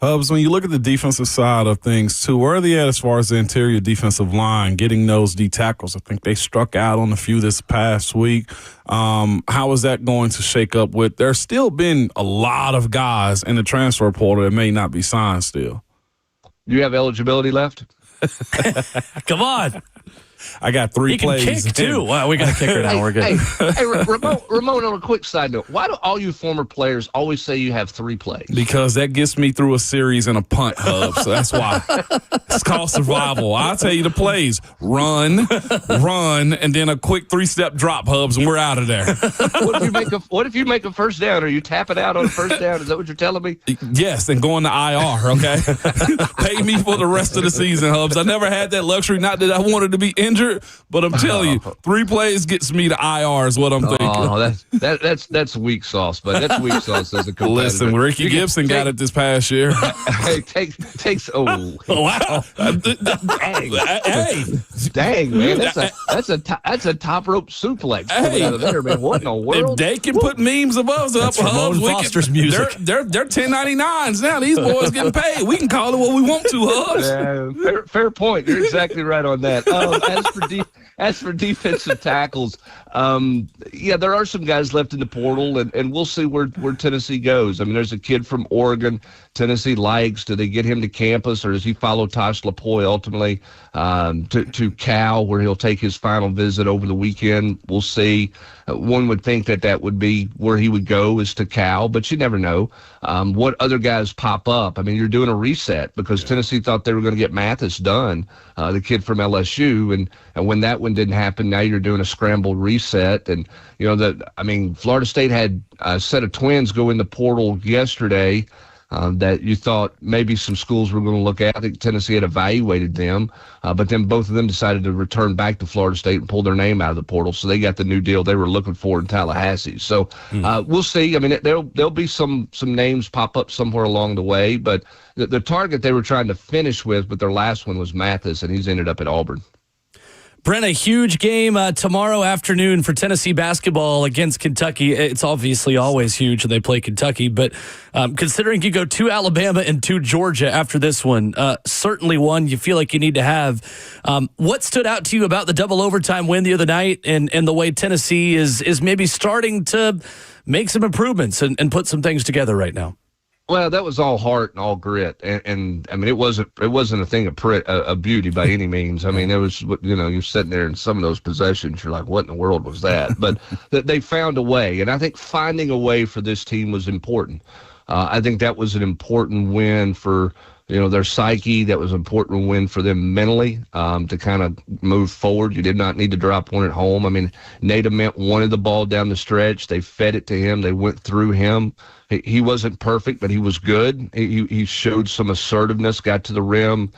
Hubs, when you look at the defensive side of things, too, where are they at as far as the interior defensive line, getting those D tackles? I think they struck out on a few this past week. How is that going to shake up with? There's still been a lot of guys in the transfer portal that may not be signed still. Do you have eligibility left? Come on. I got three plays. He can kick, too. Wow, we got a kicker now. We're good. Hey, Ramon, on a quick side note, why do all you former players always say you have three plays? Because that gets me through a series and a punt, Hub, so that's why. It's called survival. I'll tell you the plays. Run, and then a quick three-step drop, Hubs, and we're out of there. What if you make a first down? Are you tapping out on a first down? Is that what you're telling me? Yes, and going to IR, okay? Pay me for the rest of the season, Hubs. I never had that luxury, not that I wanted to be injured, but I'm telling you, 3 plays gets me to IR is what I'm thinking. Oh, that's weak sauce, but that's weak sauce as a competitor. Listen, Ricky Gibson got it this past year. Hey, takes wow. Dang, man, that's a top rope suplex coming out of there, man. What in the world? If they can put memes of us up, Ramon Foster's music. They're 1099s now. These boys getting paid. We can call it what we want to, Hubs. Yeah, fair point. You're exactly right on that. As for defensive tackles, there are some guys left in the portal, and we'll see where Tennessee goes. I mean, there's a kid from Oregon Tennessee likes. Do they get him to campus, or does he follow Tosh LaPoy ultimately to Cal, where he'll take his final visit over the weekend? We'll see. One would think that would be where he would go, is to Cal, but you never know what other guys pop up. I mean, you're doing a reset because Tennessee thought they were going to get Mathis done, the kid from LSU, and when that one didn't happen, now you're doing a scrambled reset. And Florida State had a set of twins go in the portal yesterday that you thought maybe some schools were going to look at. I think Tennessee had evaluated them, but then both of them decided to return back to Florida State and pull their name out of the portal. So they got the new deal they were looking for in Tallahassee. So we'll see. I mean, there'll be some names pop up somewhere along the way, but the target they were trying to finish with their last one was Mathis, and he's ended up at Auburn. Brent, a huge game tomorrow afternoon for Tennessee basketball against Kentucky. It's obviously always huge when they play Kentucky, but considering you go to Alabama and to Georgia after this one, certainly one you feel like you need to have. What stood out to you about the double overtime win the other night and the way Tennessee is maybe starting to make some improvements and put some things together right now? Well, that was all heart and all grit, and I mean it wasn't a thing of beauty by any means. I mean, it was, you're sitting there in some of those possessions, you're like, what in the world was that? But they found a way, and I think finding a way for this team was important. I think that was an important win for their psyche. That was an important win for them mentally to kind of move forward. You did not need to drop one at home. I mean, Nate Ament wanted the ball down the stretch. They fed it to him. They went through him. He wasn't perfect, but he was good. He showed some assertiveness, got to the rim,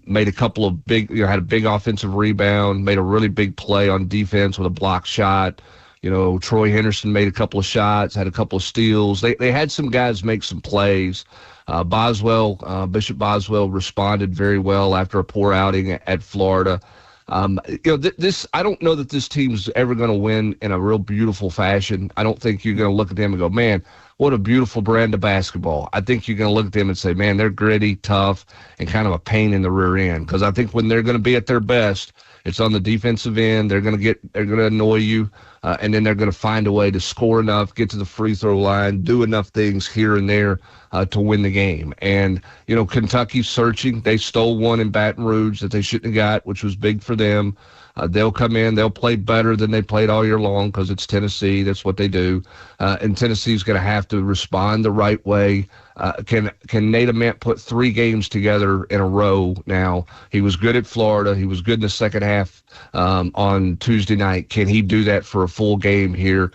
made a couple of had a big offensive rebound, made a really big play on defense with a block shot. Troy Henderson made a couple of shots, had a couple of steals. They had some guys make some plays. Bishop Boswell responded very well after a poor outing at Florida. I don't know that this team's ever going to win in a real beautiful fashion. I don't think you're going to look at them and go, man, what a beautiful brand of basketball. I think you're going to look at them and say, man, they're gritty, tough, and kind of a pain in the rear end. Because I think when they're going to be at their best, it's on the defensive end. They're going to annoy you, and then they're going to find a way to score enough, get to the free throw line, do enough things here and there to win the game. And, Kentucky's searching. They stole one in Baton Rouge that they shouldn't have got, which was big for them. They'll come in. They'll play better than they played all year long because it's Tennessee. That's what they do. And Tennessee's going to have to respond the right way. Can Nate Ament put 3 games together in a row now? He was good at Florida. He was good in the second half on Tuesday night. Can he do that for a full game here?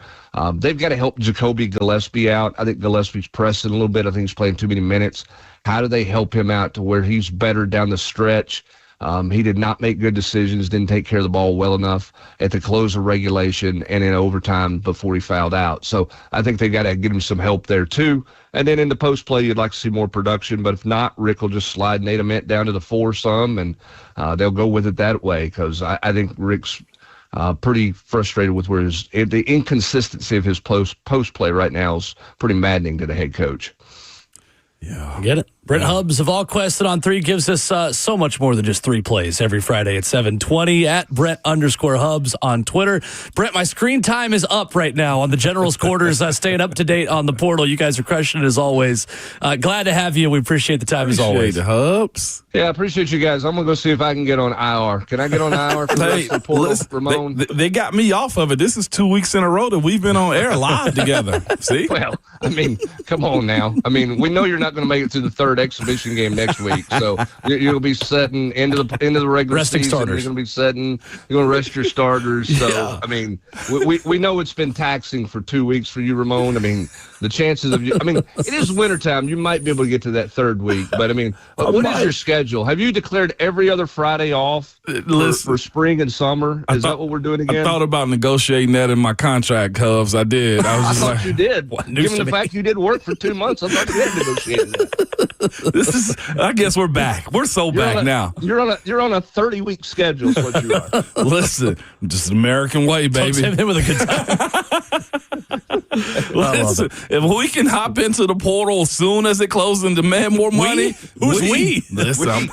They've got to help Jacoby Gillespie out. I think Gillespie's pressing a little bit. I think he's playing too many minutes. How do they help him out to where he's better down the stretch? He did not make good decisions, didn't take care of the ball well enough at the close of regulation and in overtime before he fouled out. So I think they got to get him some help there too. And then in the post play, you'd like to see more production. But if not, Rick will just slide Nate Ament down to the 4 some, and they'll go with it that way because I think Rick's pretty frustrated with where the inconsistency of his post play right now is pretty maddening to the head coach. Yeah, get it. Brent Hubs of All Quested on 3 gives us so much more than just 3 plays every Friday at 7:20 at Brent_Hubs on Twitter. Brent, my screen time is up right now on the General's Quarters, staying up to date on the portal. You guys are crushing it as always. Glad to have you. We appreciate the time as always. Hubs. Yeah, I appreciate you guys. I'm going to go see if I can get on IR. Can I get on IR for the rest of the portal, Ramon? They got me off of it. This is 2 weeks in a row that we've been on air live together. See? Well, I mean, come on now. I mean, we know you're not going to make it to the 3rd exhibition game next week, so you'll be setting into the regular resting season. Starters. You're going to be you're going to rest your starters. So yeah. I mean, we know it's been taxing for 2 weeks for you, Ramon. I mean, the chances of you. I mean, it is wintertime. You might be able to get to that 3rd week, but I mean, what is your schedule? Have you declared every other Friday off for spring and summer? Is that what we're doing again? I thought about negotiating that in my contract, Hubs. I did. I was just thought you did. Given the fact you did work for 2 months, I thought you had negotiated that. I guess we're back. We're back now. You're on a 30-week schedule. Is what you are. Listen, just American way, baby. Don't him with a good time. Listen, if we can hop into the portal as soon as it closes and demand more money, who's we? Listen,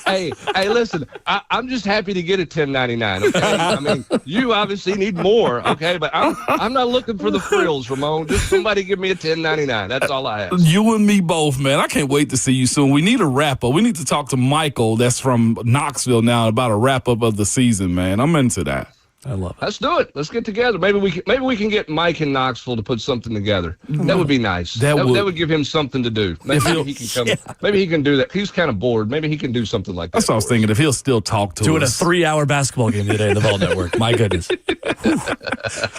hey, listen. I'm just happy to get a 1099. Okay, I mean, you obviously need more. Okay, but I'm not looking for the frills, Ramon. Just somebody give me a 1099. That's all I ask. You and me both, man. I can't wait to see you soon. We need a wrap up. We need to talk to Michael, that's from Knoxville now, about a wrap up of the season, man. I'm into that. I love it. Let's do it. Let's get together. Maybe we can get Mike in Knoxville to put something together. That would be nice. That would give him something to do. Maybe he can come. Yeah. Maybe he can do that. He's kind of bored. Maybe he can do something like that. That's what I was thinking. If he'll still talk to doing us. A 3-hour basketball game today in the Ball Network. My goodness.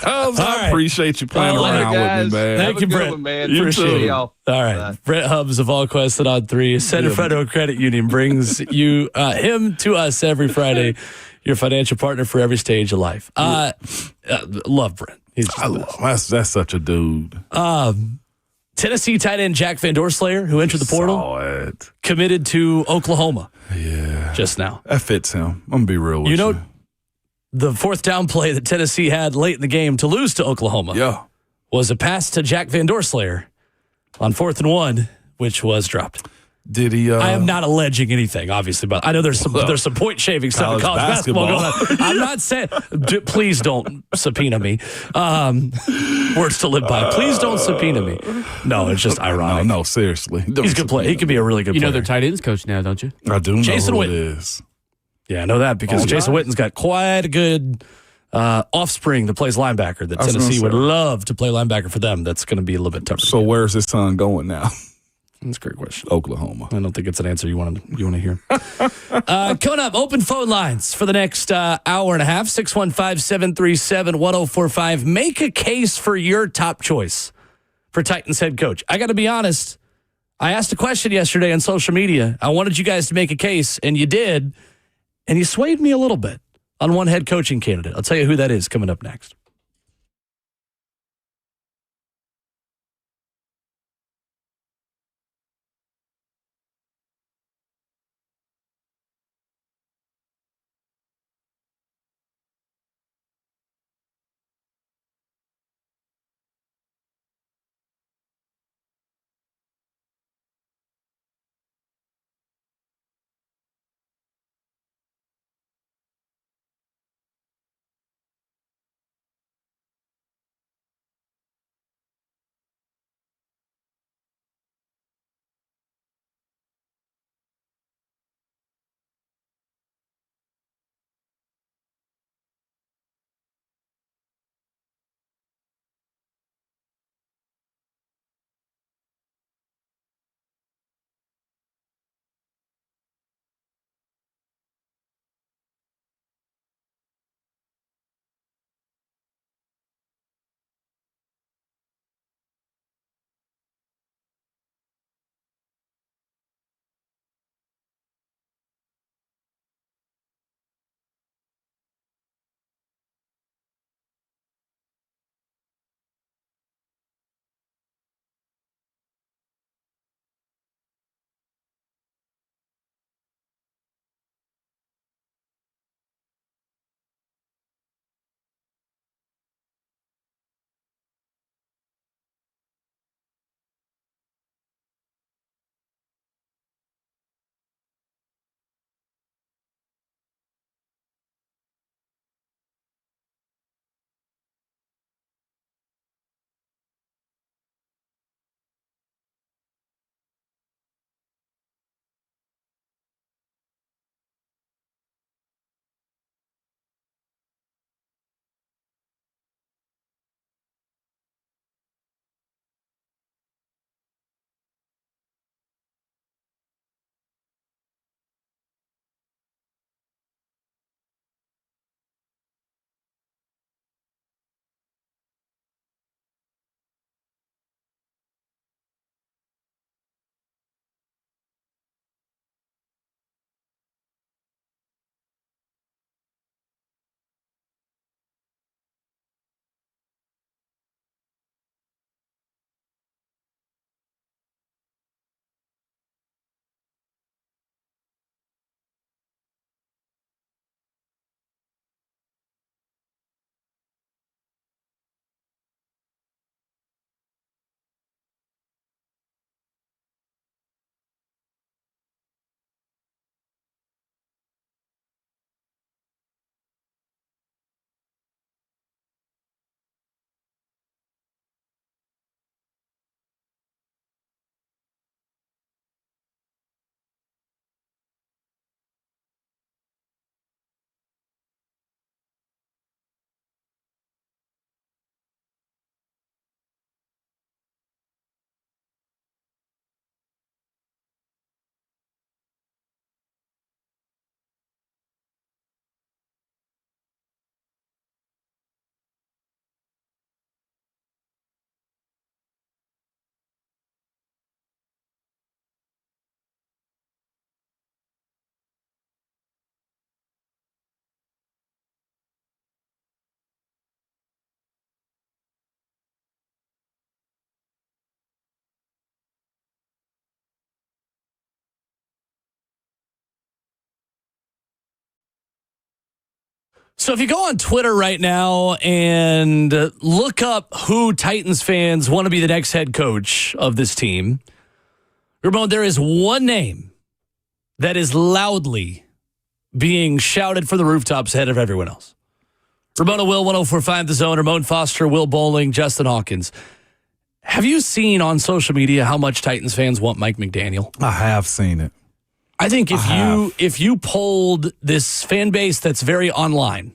I appreciate you playing around with me, man. Thank you, Brent. Man. You appreciate too. y'all. All right. Brent Hubs of All Quested on 3. Center Federal Credit Union brings him to us every Friday. Your financial partner for every stage of life. Love Brent. That's such a dude. Tennessee tight end Jack Van Doorslayer, who entered the portal, committed to Oklahoma. Yeah. Just now. That fits him. I'm going to be real with you. You know, the 4th down play that Tennessee had late in the game to lose to Oklahoma was a pass to Jack Van Doorslayer on 4th and 1, which was dropped. Did he? I am not alleging anything, obviously, but I know there's some point shaving stuff in college basketball going on. I'm not saying. Please don't subpoena me. Words to live by. Please don't subpoena me. No, it's just ironic. No, seriously. He's a good player. He could be a really good player. You know their tight ends coach now, don't you? I do know Jason who Witten. it is. Yeah, I know that because Jason Witten's got quite a good offspring that plays linebacker that Tennessee would love to play linebacker for them. That's going to be a little bit tougher. So where's his son going now? That's a great question. Oklahoma. I don't think it's an answer you want to hear. Coming up, open phone lines for the next hour and a half, 615-737-1045. Make a case for your top choice for Titans head coach. I got to be honest. I asked a question yesterday on social media. I wanted you guys to make a case, and you did. And you swayed me a little bit on one head coaching candidate. I'll tell you who that is coming up next. So if you go on Twitter right now and look up who Titans fans want to be the next head coach of this team, Ramon, there is one name that is loudly being shouted from the rooftops ahead of everyone else. Ramona Will, 104.5 The Zone, Ramon Foster, Will Bowling, Justin Hawkins. Have you seen on social media how much Titans fans want Mike McDaniel? I have seen it. I think if you polled this fan base that's very online,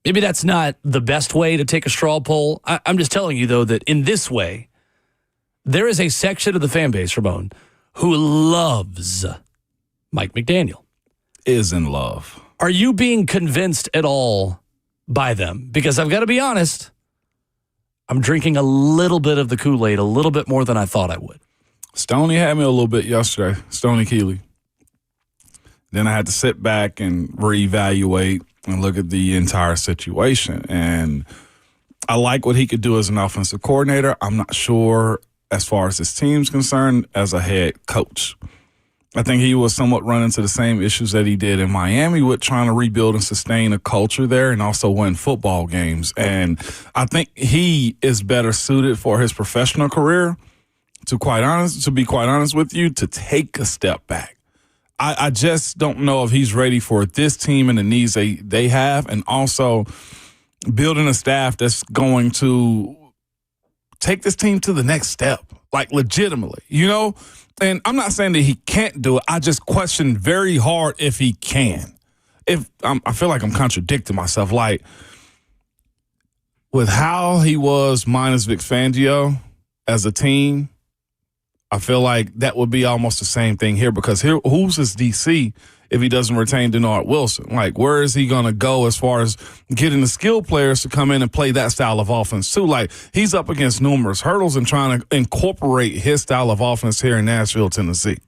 maybe that's not the best way to take a straw poll. I'm just telling you, though, that in this way, There is a section of the fan base, Ramon, who loves Mike McDaniel. Is in love. Are you being convinced at all by them? Because I've got to be honest, I'm drinking a little bit of the Kool-Aid, a little bit more than I thought I would. Stoney had me a little bit yesterday, Stoney Keeley. Then I had to sit back and reevaluate and look at the entire situation. And I like what he could do as an offensive coordinator. I'm not sure as far as his team's concerned as a head coach. I think he will somewhat run into the same issues that he did in Miami with trying to rebuild and sustain a culture there and also win football games. And I think he is better suited for his professional career, to be quite honest with you, to take a step back. I just don't know if he's ready for this team and the needs they have, and also building a staff that's going to take this team to the next step, like legitimately, you know? And I'm not saying that he can't do it. I just question very hard if he can. I feel like I'm contradicting myself. Like, with how he was minus Vic Fangio as a team, I feel like that would be almost the same thing here, because here, who's his DC if he doesn't retain Denard Wilson? Like, where is he going to go as far as getting the skilled players to come in and play that style of offense too? Like, he's up against numerous hurdles and trying to incorporate his style of offense here in Nashville, Tennessee.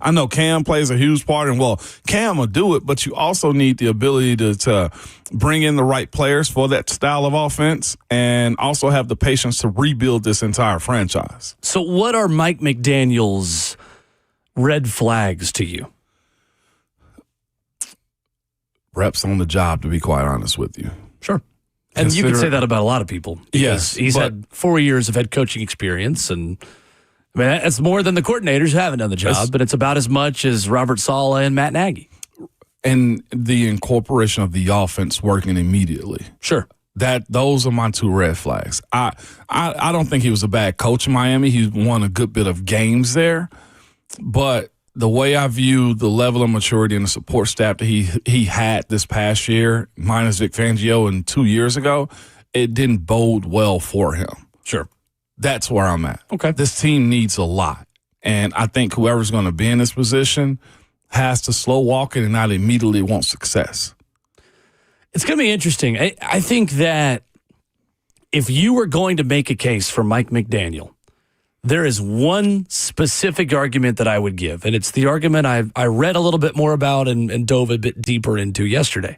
I know Cam plays a huge part, and well, Cam will do it, but you also need the ability to bring in the right players for that style of offense and also have the patience to rebuild this entire franchise. So what are Mike McDaniel's red flags to you? Reps on the job, to be quite honest with you. Sure. And you can say that about a lot of people. Yes. He's had 4 years of head coaching experience, and I mean, that's more than the coordinators who haven't done the job, but it's about as much as Robert Saleh and Matt Nagy. And the incorporation of the offense working immediately. Sure. Those are my two red flags. I don't think he was a bad coach in Miami. He won a good bit of games there. But the way I view the level of maturity and the support staff that he had this past year, minus Vic Fangio and 2 years ago, it didn't bode well for him. Sure. That's where I'm at. Okay. This team needs a lot. And I think whoever's going to be in this position has to slow walk it and not immediately want success. It's going to be interesting. I think that if you were going to make a case for Mike McDaniel, there is one specific argument that I would give, and it's the argument I read a little bit more about and dove a bit deeper into yesterday.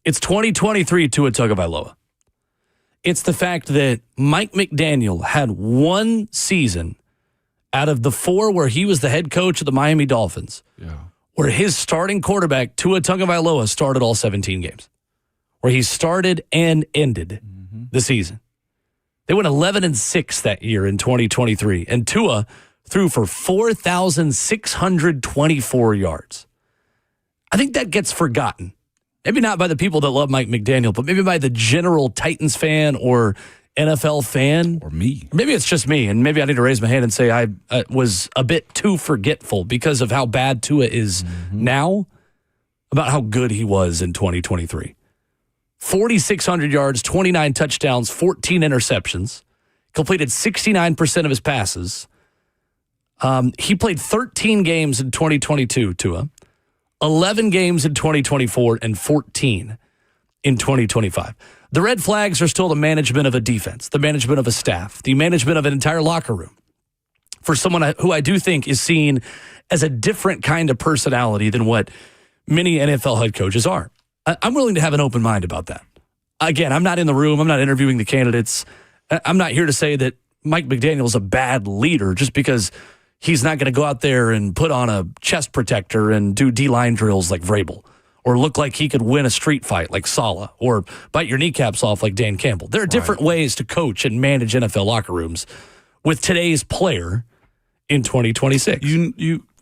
It's 2023 Tua Tagovailoa. It's the fact that Mike McDaniel had one season out of the 4 where he was the head coach of the Miami Dolphins, where his starting quarterback, Tua Tagovailoa, started all 17 games, where he started and ended the season. They went 11-6 that year in 2023, and Tua threw for 4,624 yards. I think that gets forgotten. Maybe not by the people that love Mike McDaniel, but maybe by the general Titans fan or NFL fan. Or me. Maybe it's just me, and maybe I need to raise my hand and say I was a bit too forgetful because of how bad Tua is now about how good he was in 2023. 4,600 yards, 29 touchdowns, 14 interceptions, completed 69% of his passes. He played 13 games in 2022, Tua. 11 games in 2024 and 14 in 2025. The red flags are still the management of a defense, the management of a staff, the management of an entire locker room. For someone who I do think is seen as a different kind of personality than what many NFL head coaches are. I'm willing to have an open mind about that. Again, I'm not in the room. I'm not interviewing the candidates. I'm not here to say that Mike McDaniel is a bad leader just because he's not going to go out there and put on a chest protector and do D-line drills like Vrabel, or look like he could win a street fight like Saleh, or bite your kneecaps off like Dan Campbell. There are different ways to coach and manage NFL locker rooms with today's player in 2026.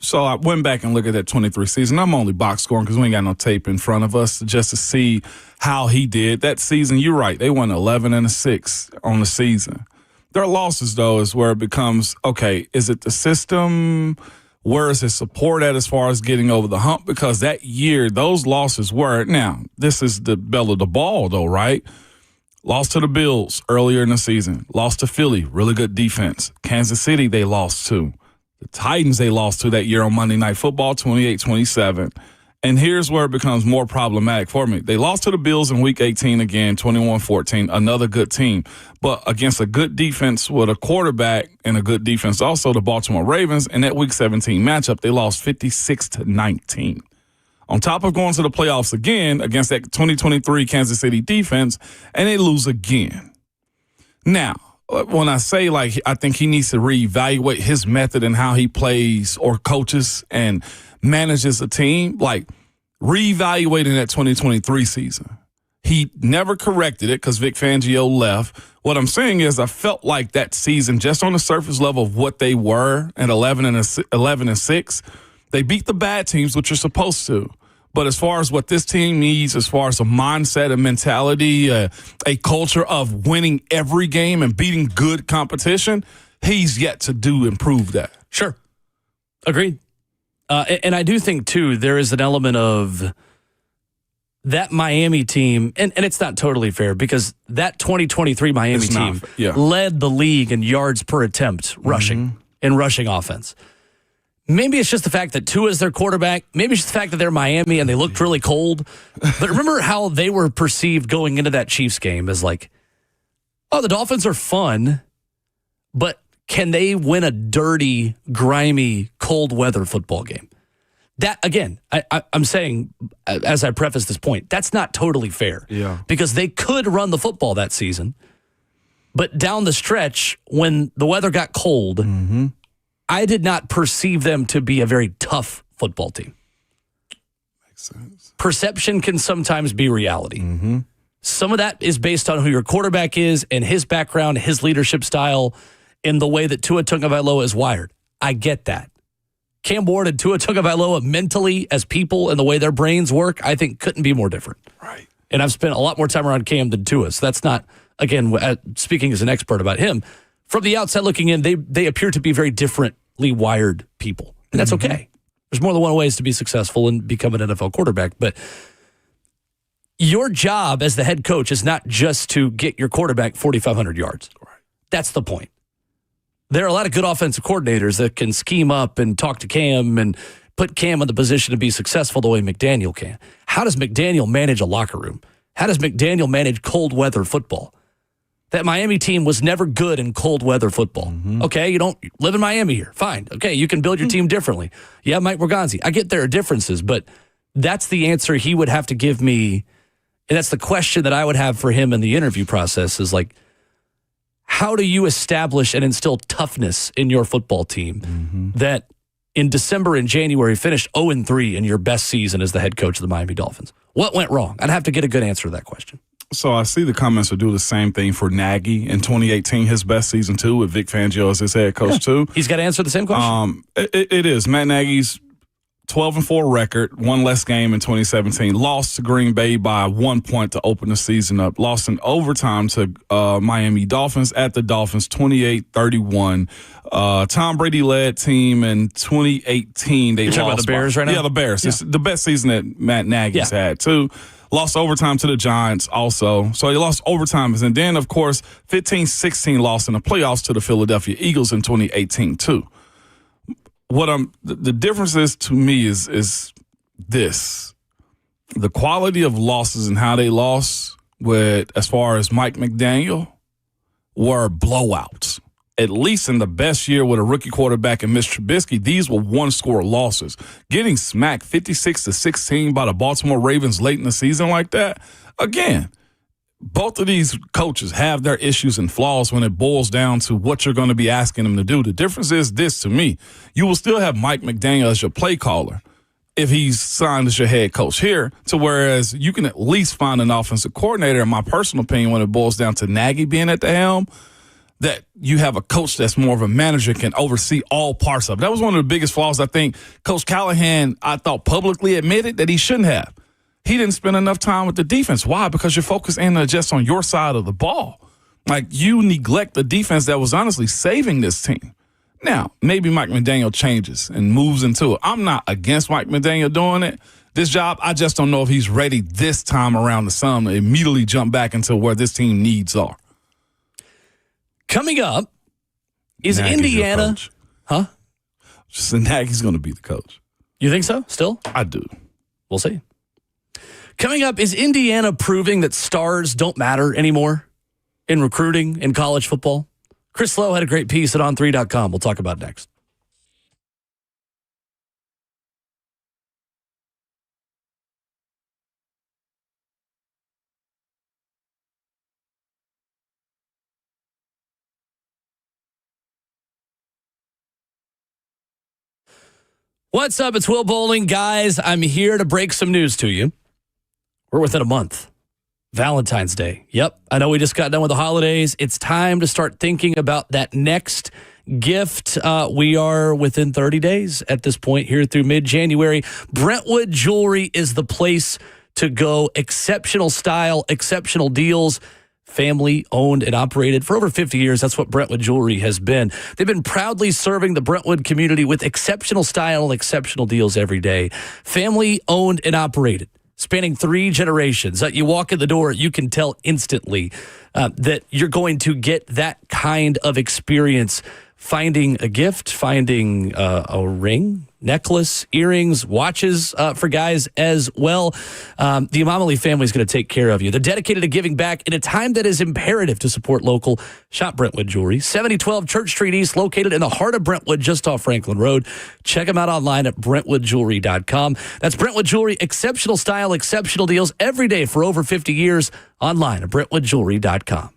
So I went back and looked at that 23 season. I'm only box scoring because we ain't got no tape in front of us just to see how he did. That season, you're right, they won 11-6 on the season. Their losses, though, is where it becomes, okay, is it the system? Where is his support at as far as getting over the hump? Because that year, those losses were, now, this is the bell of the ball, though, right? Lost to the Bills earlier in the season. Lost to Philly, really good defense. Kansas City, they lost to. The Titans, they lost to that year on Monday Night Football, 28-27. And here's where it becomes more problematic for me. They lost to the Bills in Week 18 again, 21-14, another good team. But against a good defense with a quarterback and a good defense also, the Baltimore Ravens, in that Week 17 matchup, they lost 56-19. On top of going to the playoffs again against that 2023 Kansas City defense, and they lose again. Now, when I say, like, I think he needs to reevaluate his method and how he plays or coaches and manages a team, like reevaluating that 2023 season. He never corrected it because Vic Fangio left. What I'm saying is I felt like that season, just on the surface level of what they were at 11-6, they beat the bad teams, which you're supposed to. But as far as what this team needs, as far as a mindset, a mentality, a culture of winning every game and beating good competition, he's yet to improve that. Sure. Agreed. And I do think, too, there is an element of that Miami team, and it's not totally fair because that 2023 Miami team led the league in yards per attempt rushing and rushing offense. Maybe it's just the fact that Tua is their quarterback. Maybe it's just the fact that they're Miami and they looked really cold. But remember how they were perceived going into that Chiefs game as like, oh, the Dolphins are fun, but can they win a dirty, grimy, cold weather football game? That, again, I'm saying, as I preface this point, that's not totally fair. Yeah. Because they could run the football that season, but down the stretch, when the weather got cold, I did not perceive them to be a very tough football team. Makes sense. Perception can sometimes be reality. Some of that is based on who your quarterback is and his background, his leadership style, and the way that Tua Tagovailoa is wired. I get that. Cam Ward and Tua Tagovailoa mentally as people and the way their brains work, I think couldn't be more different. Right. And I've spent a lot more time around Cam than Tua, so that's not, again, speaking as an expert about him. From the outside looking in, they appear to be very differently wired people. And that's okay. There's more than one ways to be successful and become an NFL quarterback. But your job as the head coach is not just to get your quarterback 4,500 yards. Right. That's the point. There are a lot of good offensive coordinators that can scheme up and talk to Cam and put Cam in the position to be successful the way McDaniel can. How does McDaniel manage a locker room? How does McDaniel manage cold weather football? That Miami team was never good in cold weather football. Okay, you don't live in Miami here. Fine. Okay, you can build your team differently. Yeah, Mike Morganzi. I get there are differences, but that's the answer he would have to give me. And that's the question that I would have for him in the interview process is like, how do you establish and instill toughness in your football team that in December and January finished 0-3 in your best season as the head coach of the Miami Dolphins? What went wrong? I'd have to get a good answer to that question. So I see the comments will do the same thing for Nagy in 2018, his best season too, with Vic Fangio as his head coach too. He's got to answer the same question. It is. Matt Nagy's 12-4 record, one less game in 2017. Lost to Green Bay by 1 point to open the season up. Lost in overtime to Miami Dolphins at the Dolphins, 28-31. Tom Brady led team in 2018. You're talking about the Bears right now? Yeah, the Bears. Yeah. It's the best season that Matt Nagy's had too. Lost overtime to the Giants also. So he lost overtime. And then, of course, 15-16 lost in the playoffs to the Philadelphia Eagles in 2018 too. The difference is to me is this. The quality of losses and how they lost with, as far as Mike McDaniel, were blowouts. At least in the best year with a rookie quarterback and Mitch Trubisky, these were one-score losses. Getting smacked 56-16 by the Baltimore Ravens late in the season like that, again, both of these coaches have their issues and flaws when it boils down to what you're going to be asking them to do. The difference is this to me. You will still have Mike McDaniel as your play caller if he's signed as your head coach here, to whereas you can at least find an offensive coordinator, in my personal opinion, when it boils down to Nagy being at the helm, that you have a coach that's more of a manager, can oversee all parts of it. That was one of the biggest flaws I think Coach Callahan, I thought, publicly admitted that he shouldn't have. He didn't spend enough time with the defense. Why? Because you're focused in just on your side of the ball. Like, you neglect the defense that was honestly saving this team. Now, maybe Mike McDaniel changes and moves into it. I'm not against Mike McDaniel doing it. this job. I just don't know if he's ready this time around to immediately jump back into where this team needs are. Coming up is Nagy's Indiana. Huh? Just Nagy's going to be the coach. You think so? Still? I do. We'll see. Coming up, is Indiana proving that stars don't matter anymore in recruiting in college football? Chris Lowe had a great piece at on3.com. We'll talk about it next. What's up? It's Will Bowling. Guys, I'm here to break some news to you. We're within a month. Valentine's Day. Yep, I know we just got done with the holidays. It's time to start thinking about that next gift. We are within 30 days at this point here through mid-January. Brentwood Jewelry is the place to go. Exceptional style, exceptional deals. Family owned and operated for over 50 years. That's what Brentwood Jewelry has been. They've been proudly serving the Brentwood community with exceptional style, exceptional deals every day. Family owned and operated, spanning 3 generations. You walk in the door, you can tell instantly that you're going to get that kind of experience. Finding a gift, finding a ring, necklace, earrings, watches for guys as well. The Imamali family is going to take care of you. They're dedicated to giving back in a time that is imperative to support local. Shop Brentwood Jewelry, 7012 Church Street East, located in the heart of Brentwood, just off Franklin Road. Check them out online at BrentwoodJewelry.com. That's Brentwood Jewelry, exceptional style, exceptional deals every day for over 50 years. Online at BrentwoodJewelry.com.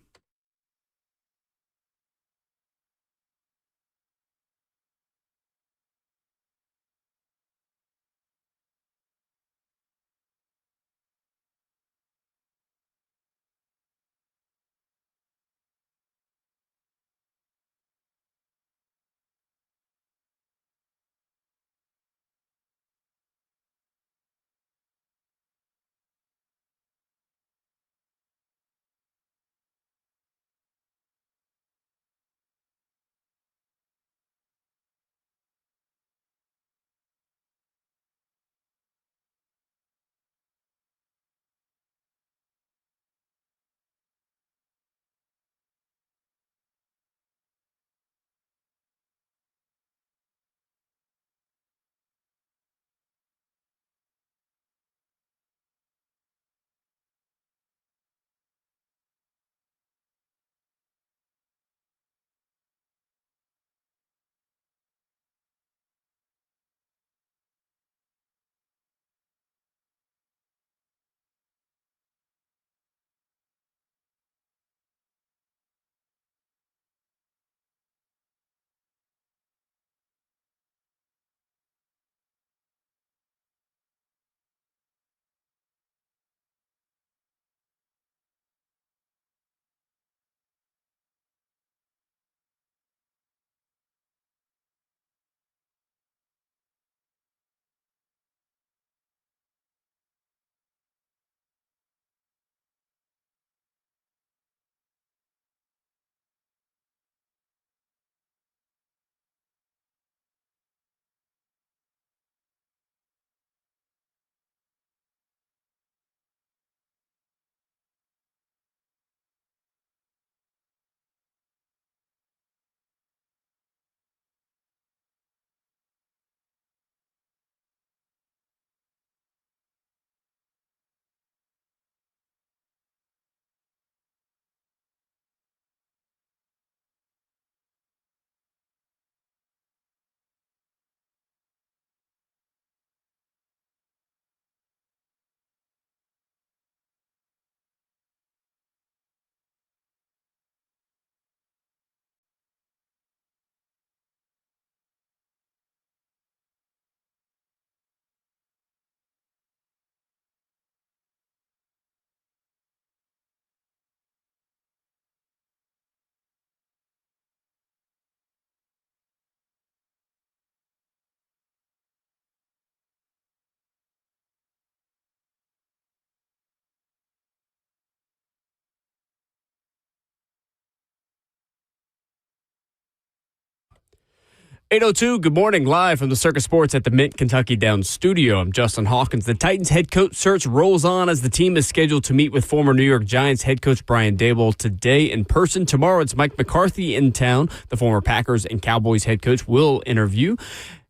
8:02, good morning, live from the Circus Sports at the Mint Kentucky Downs studio. I'm Justin Hawkins. The Titans head coach search rolls on as the team is scheduled to meet with former New York Giants head coach Brian Daboll today in person. Tomorrow, it's Mike McCarthy in town. The former Packers and Cowboys head coach will interview.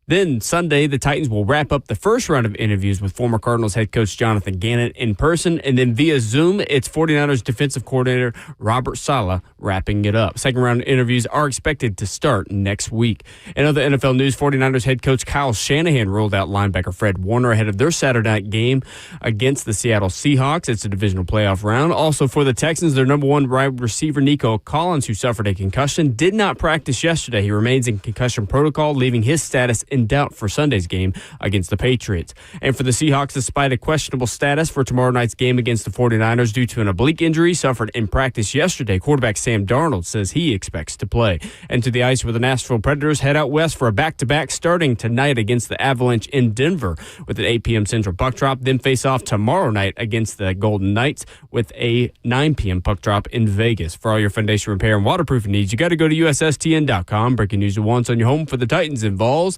Then Sunday, the Titans will wrap up the first round of interviews with former Cardinals head coach Jonathan Gannon in person. And then via Zoom, it's 49ers defensive coordinator Robert Saleh wrapping it up. Second round interviews are expected to start next week. In other NFL news, 49ers head coach Kyle Shanahan ruled out linebacker Fred Warner ahead of their Saturday night game against the Seattle Seahawks. It's a divisional playoff round. Also for the Texans, their number one wide receiver Nico Collins, who suffered a concussion, did not practice yesterday. He remains in concussion protocol, leaving his status in doubt for Sunday's game against the Patriots. And for the Seahawks, despite a questionable status for tomorrow night's game against the 49ers due to an oblique injury suffered in practice yesterday, quarterback Sam Darnold says he expects to play. And to the ice with the Nashville Predators head out west for a back-to-back starting tonight against the Avalanche in Denver with an 8 p.m. Central puck drop, then face off tomorrow night against the Golden Knights with a 9 p.m. puck drop in Vegas. For all your foundation repair and waterproofing needs, you got to go to USSTN.com. Breaking news at once on your home for the Titans and Vols.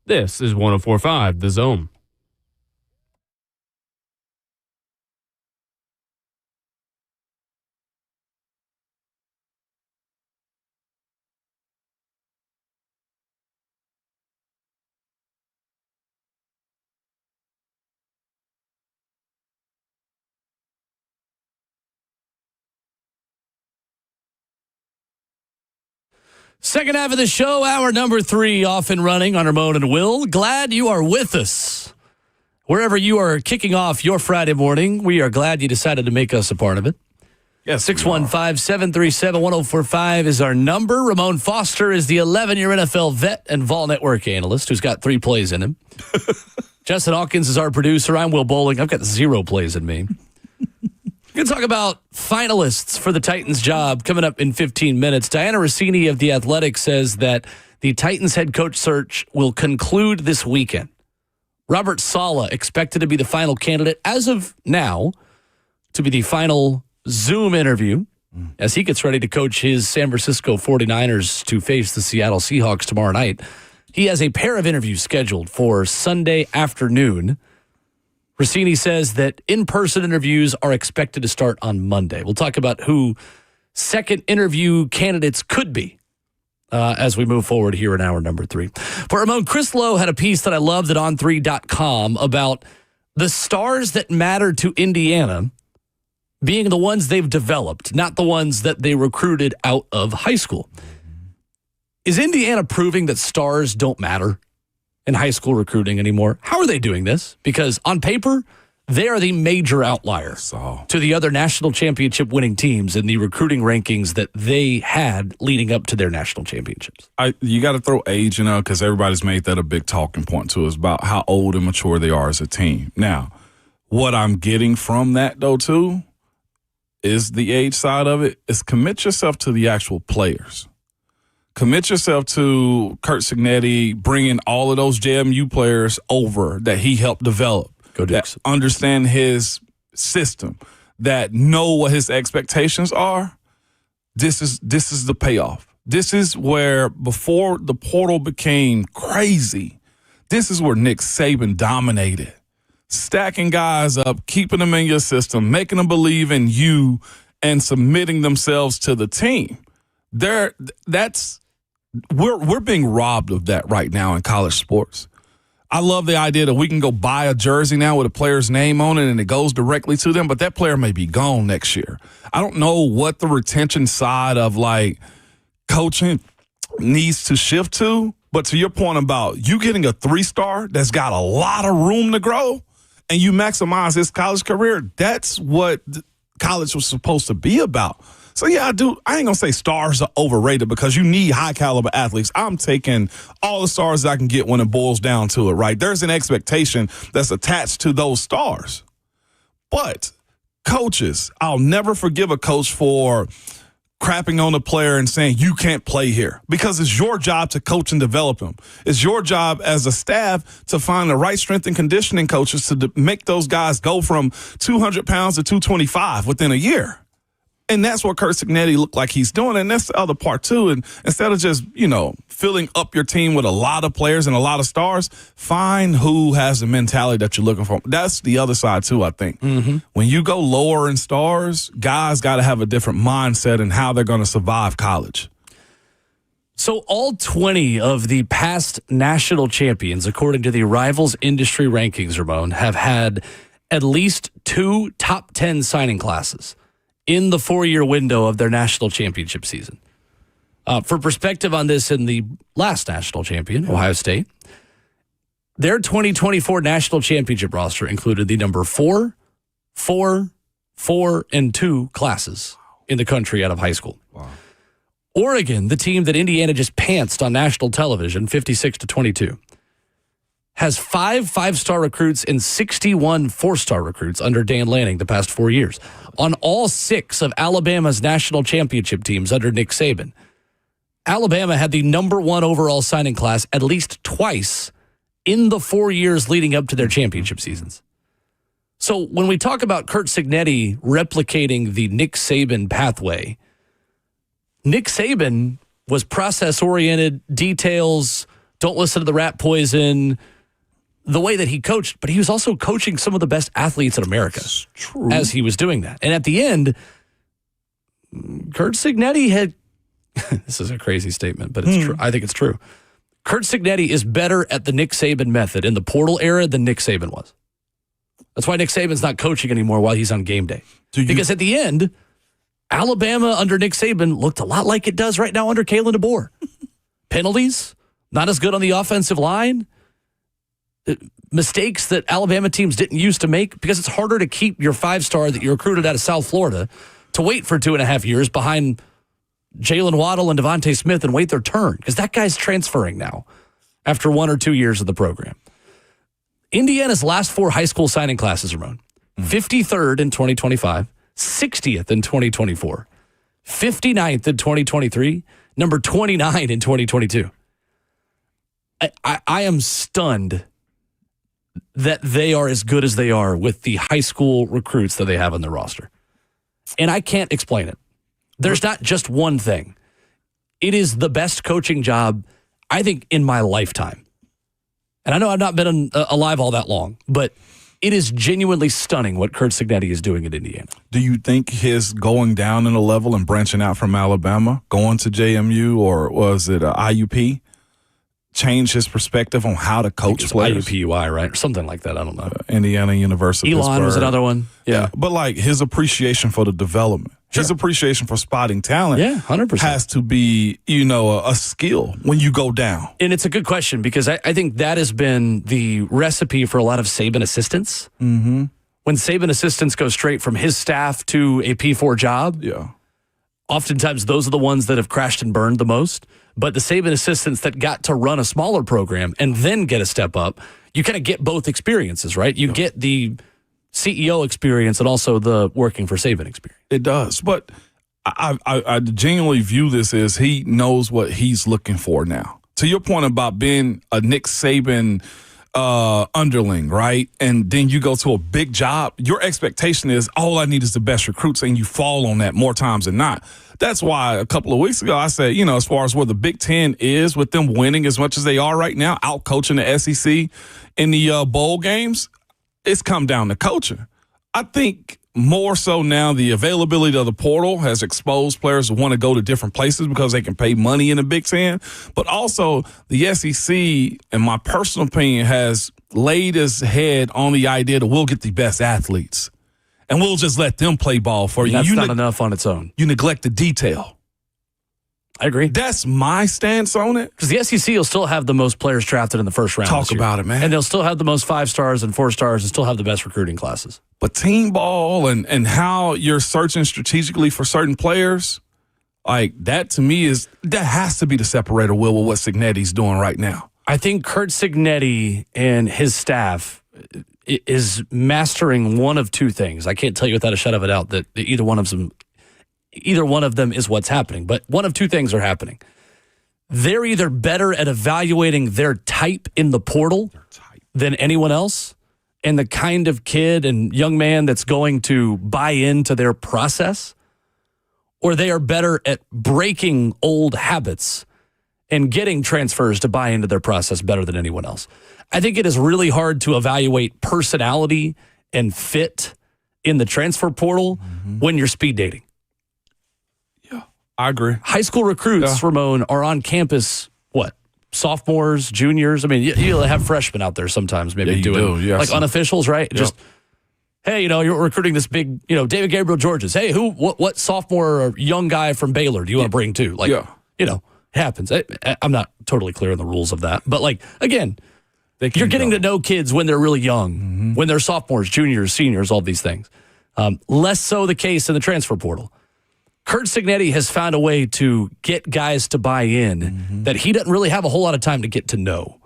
This is 104.5 The Zone. Second half of the show, hour number 3 off and running on Ramon and Will. Glad you are with us. Wherever you are kicking off your Friday morning, we are glad you decided to make us a part of it. Yes, 615-737-1045 is our number. Ramon Foster is the 11-year NFL vet and Vol Network analyst who's got 3 plays in him. Justin Hawkins is our producer. I'm Will Bowling. I've got 0 plays in me. We're going to talk about finalists for the Titans job coming up in 15 minutes. Diana Rossini of The Athletic says that the Titans head coach search will conclude this weekend. Robert Saleh expected to be the final candidate as of now to be the final Zoom interview as he gets ready to coach his San Francisco 49ers to face the Seattle Seahawks tomorrow night. He has a pair of interviews scheduled for Sunday afternoon. Rossini says that in-person interviews are expected to start on Monday. We'll talk about who second interview candidates could be as we move forward here in hour number 3. For Ramon, Chris Lowe had a piece that I loved at on3.com about the stars that matter to Indiana being the ones they've developed, not the ones that they recruited out of high school. Is Indiana proving that stars don't matter in high school recruiting anymore? How are they doing this? Because on paper, they are the major outlier to the other national championship winning teams in the recruiting rankings that they had leading up to their national championships. You got to throw age in there because everybody's made that a big talking point to us about how old and mature they are as a team. Now, what I'm getting from that, though, too, is the age side of it, is commit yourself to the actual players. Commit yourself to Kurt Signetti bringing all of those JMU players over that he helped develop, that understand his system, that know what his expectations are. This is the payoff. This is where, before the portal became crazy, this is where Nick Saban dominated. Stacking guys up, keeping them in your system, making them believe in you, and submitting themselves to the team. We're being robbed of that right now in college sports. I love the idea that we can go buy a jersey now with a player's name on it and it goes directly to them, but that player may be gone next year. I don't know what the retention side of like coaching needs to shift to, but to your point about you getting a 3-star that's got a lot of room to grow and you maximize his college career, that's what college was supposed to be about. So, yeah, I ain't going to say stars are overrated because you need high-caliber athletes. I'm taking all the stars I can get when it boils down to it, right? There's an expectation that's attached to those stars. But coaches, I'll never forgive a coach for crapping on a player and saying, you can't play here, because it's your job to coach and develop him. It's your job as a staff to find the right strength and conditioning coaches to make those guys go from 200 pounds to 225 within a year. And that's what Curt Cignetti looked like he's doing. And that's the other part, too. And instead of just, filling up your team with a lot of players and a lot of stars, find who has the mentality that you're looking for. That's the other side, too, I think. Mm-hmm. When you go lower in stars, guys got to have a different mindset in how they're going to survive college. So all 20 of the past national champions, according to the Rivals industry rankings, Ramon, have had at least 2 top 10 signing classes in the 4-year window of their national championship season. For perspective on this, in the last national champion, Ohio State, their 2024 national championship roster included the number 4, 4, 4, and 2 classes in the country out of high school. Wow. Oregon, the team that Indiana just pantsed on national television, 56-22, has 5 5-star recruits and 61 4-star recruits under Dan Lanning the past 4 years. On all 6 of Alabama's national championship teams under Nick Saban, Alabama had the number 1 overall signing class at least twice in the 4 years leading up to their championship seasons. So when we talk about Curt Cignetti replicating the Nick Saban pathway, Nick Saban was process-oriented, details, don't listen to the rat poison, the way that he coached, but he was also coaching some of the best athletes in America as he was doing that. And at the end, Curt Cignetti had, this is a crazy statement, but it's true. I think it's true. Curt Cignetti is better at the Nick Saban method in the portal era than Nick Saban was. That's why Nick Saban's not coaching anymore while he's on game day. Because at the end, Alabama under Nick Saban looked a lot like it does right now under Kalen DeBoer. Penalties, not as good on the offensive line. Mistakes that Alabama teams didn't used to make, because it's harder to keep your 5-star that you recruited out of South Florida to wait for 2.5 years behind Jalen Waddle and Devontae Smith and wait their turn, because that guy's transferring now after 1 or 2 years of the program. Indiana's last 4 high school signing classes, Ramon, 53rd in 2025, 60th in 2024, 59th in 2023, number 29 in 2022. I am stunned that they are as good as they are with the high school recruits that they have on their roster. And I can't explain it. There's not just one thing. It is the best coaching job, I think, in my lifetime. And I know I've not been alive all that long, but it is genuinely stunning what Curt Cignetti is doing at Indiana. Do you think his going down in a level and branching out from Alabama, going to JMU, or was it IUP, change his perspective on how to coach players? IUPUI, right? Or something like that. I don't know. Indiana University. Elon Pittsburgh was another one. Yeah. But like his appreciation for the development, his appreciation for spotting talent 100%. has to be, a skill when you go down. And it's a good question, because I think that has been the recipe for a lot of Saban assistants. Mm-hmm. When Saban assistants go straight from his staff to a P4 job, oftentimes those are the ones that have crashed and burned the most. But the Saban assistants that got to run a smaller program and then get a step up, you kind of get both experiences, right? You get the CEO experience and also the working for Saban experience. It does. But I genuinely view this as he knows what he's looking for now. To your point about being a Nick Saban underling, right? And then you go to a big job, your expectation is all I need is the best recruits, and you fall on that more times than not. That's why a couple of weeks ago I said, as far as where the Big Ten is with them winning as much as they are right now, out coaching the SEC in the bowl games, it's come down to coaching. I think more so now the availability of the portal has exposed players to want to go to different places because they can pay money in the Big Ten. But also the SEC, in my personal opinion, has laid its head on the idea that we'll get the best athletes and we'll just let them play ball for you. That's not enough on its own. You neglect the detail. I agree. That's my stance on it. Because the SEC will still have the most players drafted in the first round. Talk about it, man. And they'll still have the most 5-stars and 4-stars and still have the best recruiting classes. But team ball and how you're searching strategically for certain players, like that to me that has to be the separator, Will, with what Cignetti's doing right now. I think Curt Cignetti and his staff is mastering one of two things. I can't tell you without a shadow of a doubt that either one of them is what's happening, but one of two things are happening. They're either better at evaluating their type in the portal than anyone else, and the kind of kid and young man that's going to buy into their process, or they are better at breaking old habits and getting transfers to buy into their process better than anyone else. I think it is really hard to evaluate personality and fit in the transfer portal when you're speed dating. Yeah, I agree. High school recruits, Ramon, are on campus, what, sophomores, juniors? I mean, you have freshmen out there sometimes maybe doing like unofficials, right? Yeah. Just, hey, you're recruiting this big, David Gabriel Georges. Hey, what sophomore or young guy from Baylor do you want to bring too? Like, it happens. I'm not totally clear on the rules of that. But, like, again, you're getting to know kids when they're really young, when they're sophomores, juniors, seniors, all these things. Less so the case in the transfer portal. Curt Cignetti has found a way to get guys to buy in that he doesn't really have a whole lot of time to get to know.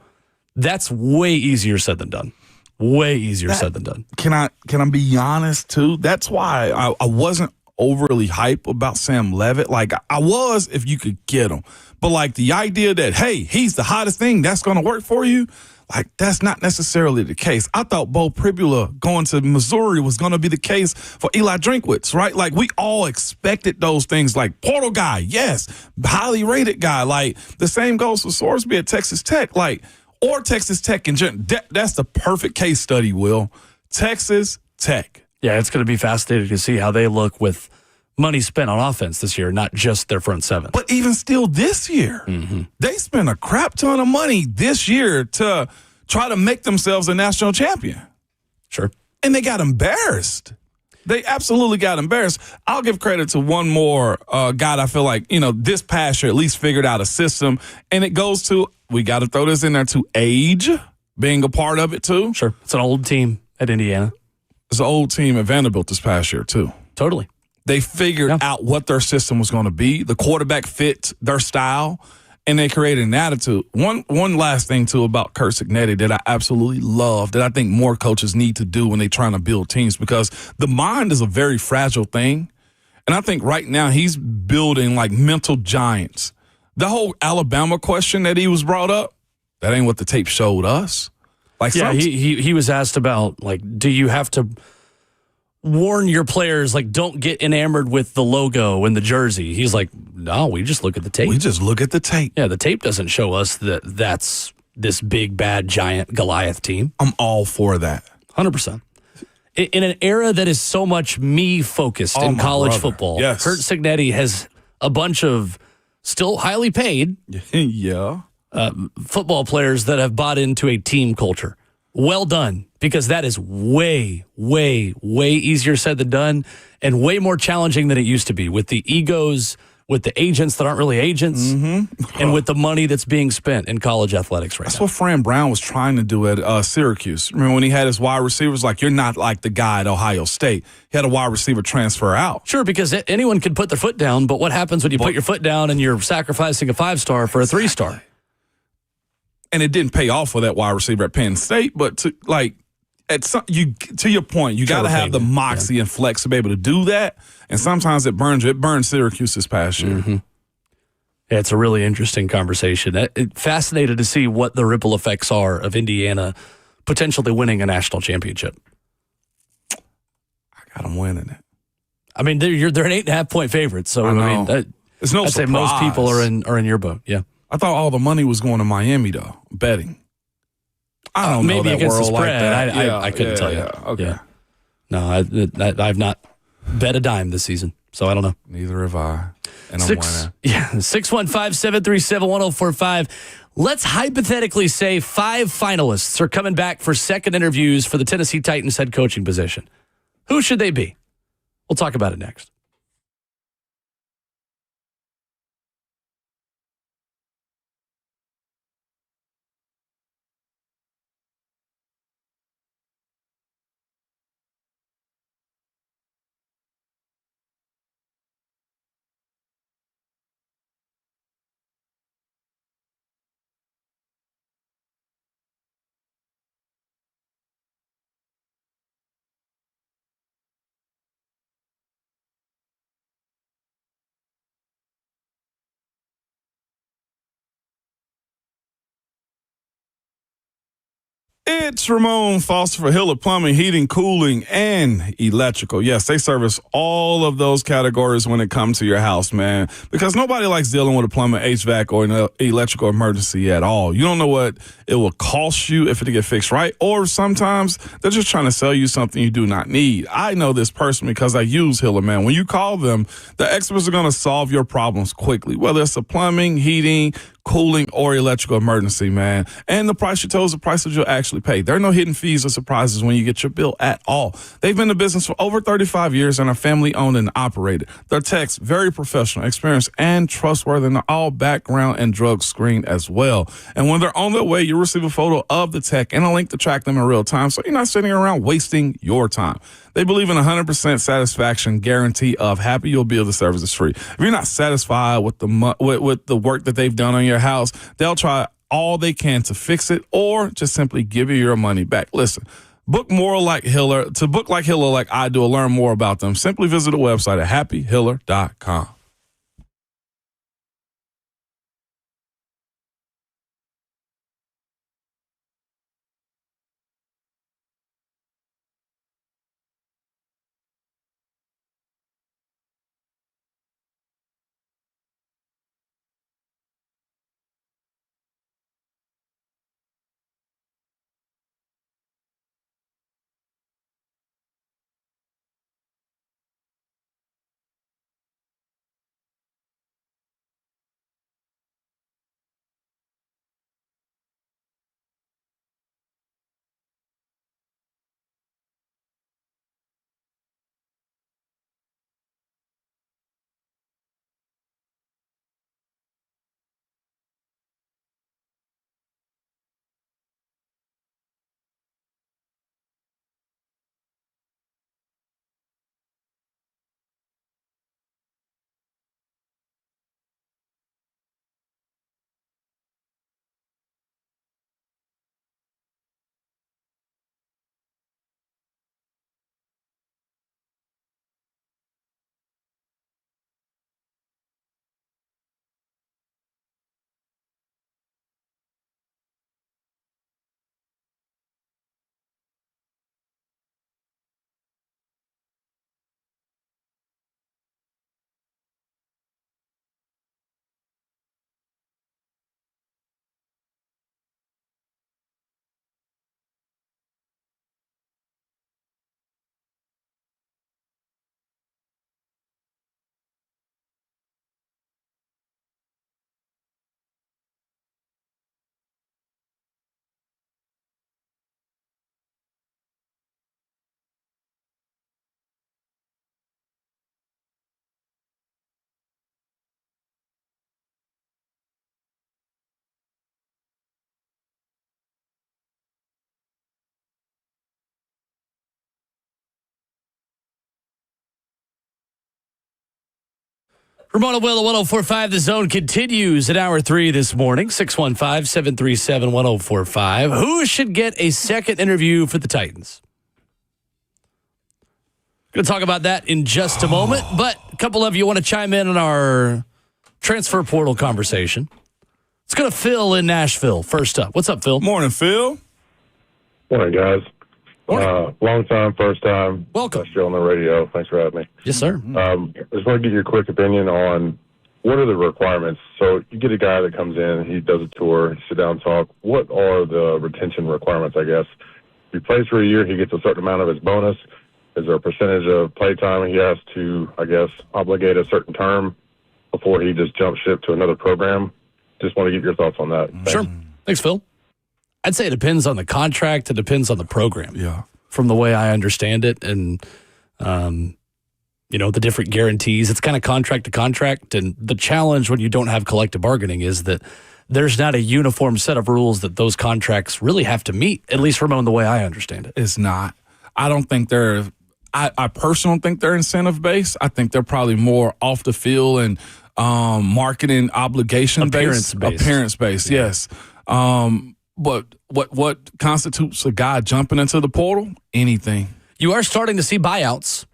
That's way easier said than done. Way easier said than done. Can I be honest, too? That's why I wasn't overly hype about Sam Levitt. Like, I was if you could get him. But, like, the idea that, hey, he's the hottest thing, that's going to work for you, like, that's not necessarily the case. I thought Bo Pribula going to Missouri was going to be the case for Eli Drinkwitz, right? Like, we all expected those things, like, portal guy, yes, highly rated guy. Like, the same goes for Sorsby at Texas Tech, like, or Texas Tech in general. That's the perfect case study, Will. Texas Tech. Yeah, it's going to be fascinating to see how they look with money spent on offense this year, not just their front seven. But even still this year, they spent a crap ton of money this year to try to make themselves a national champion. Sure. And they got embarrassed. They absolutely got embarrassed. I'll give credit to one more guy that I feel like, this past year at least figured out a system. And it goes to, we got to throw this in there, to age being a part of it too. Sure. It's an old team at Indiana. It's an old team at Vanderbilt this past year too. Totally. They figured out what their system was going to be. The quarterback fit their style, and they created an attitude. One last thing, too, about Curt Cignetti that I absolutely love, that I think more coaches need to do when they're trying to build teams, because the mind is a very fragile thing. And I think right now he's building, like, mental giants. The whole Alabama question that he was brought up, that ain't what the tape showed us. Like, he was asked about, like, do you have to warn your players, like, don't get enamored with the logo and the jersey? He's like, no, we just look at the tape. We just look at the tape. Yeah, the tape doesn't show us that that's this big, bad, giant Goliath team. I'm all for that. 100%. In an era that is so much me-focused in college football, Curt Cignetti has a bunch of still highly paid football players that have bought into a team culture. Well done, because that is way, way, way easier said than done, and way more challenging than it used to be, with the egos, with the agents that aren't really agents, and with the money that's being spent in college athletics right now. That's what Fran Brown was trying to do at Syracuse. Remember when he had his wide receivers? Like, you're not like the guy at Ohio State. He had a wide receiver transfer out. Sure, because anyone can put their foot down, but what happens when you put your foot down and you're sacrificing a 5-star for a 3-star? And it didn't pay off for that wide receiver at Penn State, but to your point, you got to have the moxie and flex to be able to do that. And sometimes it burns you. It burned Syracuse this past year. Yeah, it's a really interesting conversation. Fascinated to see what the ripple effects are of Indiana potentially winning a national championship. I got them winning it. I mean, they're an 8.5-point favorite, so I mean, it's no I'd say most people are in your boat. Yeah. I thought all the money was going to Miami, though, betting. I don't know maybe that against world the spread. like that. I couldn't tell you. Okay. Yeah. No, I've not bet a dime this season, so I don't know. Neither have I. And I'm winning. Yeah, 615-737-1045. Let's hypothetically say 5 finalists are coming back for second interviews for the Tennessee Titans head coaching position. Who should they be? We'll talk about it next. It's Ramon Foster for Hiller Plumbing, Heating, Cooling, and Electrical. Yes, they service all of those categories when it comes to your house, man, because nobody likes dealing with a plumbing, HVAC, or an electrical emergency at all. You don't know what it will cost you if it get fixed right, or sometimes they're just trying to sell you something you do not need. I know this personally because I use Hiller, man. When you call them, the experts are going to solve your problems quickly, whether it's a plumbing, heating, cooling, or electrical emergency, man. And the price you told is the price that you'll actually pay. There are no hidden fees or surprises when you get your bill at all. They've been in business for over 35 years and are family owned and operated. Their techs, very professional, experienced, and trustworthy, and all background and drug screened as well. And when they're on their way, you'll receive a photo of the tech and a link to track them in real time, so you're not sitting around wasting your time. They believe in 100% satisfaction guarantee of happy you'll be, the service is free. If you're not satisfied with the work that they've done on your house, they'll try all they can to fix it or just simply give you your money back. Listen, book more like Hiller. To book like Hiller like I do or learn more about them, simply visit the website at happyhiller.com. Ramona Will at 1045. The Zone continues at hour 3 this morning. 615-737-1045. Who should get a second interview for the Titans? Going to talk about that in just a moment, but a couple of you want to chime in on our transfer portal conversation. Let's go to Phil in Nashville first up. What's up, Phil? Morning, Phil. Morning, guys. Long time, first time. Welcome. You're on the radio. Thanks for having me. Yes, sir. I just want to give you a quick opinion on what are the requirements. So you get a guy that comes in, he does a tour, sit down, talk. What are the retention requirements, I guess? If he plays for a year, he gets a certain amount of his bonus. Is there a percentage of play time he has to, I guess, obligate a certain term before he just jumps ship to another program? Just want to get your thoughts on that. Thanks. Sure. Thanks, Phil. I'd say it depends on the contract. It depends on the program. Yeah. From the way I understand it, and the different guarantees, it's kind of contract to contract. And the challenge when you don't have collective bargaining is that there's not a uniform set of rules that those contracts really have to meet. At least, Ramon, the way I understand it, it's not. I don't think they're. I personally think they're incentive based. I think they're probably more off the field and marketing obligation based, appearance based. Yeah. Yes. But what constitutes a guy jumping into the portal? Anything. You are starting to see buyouts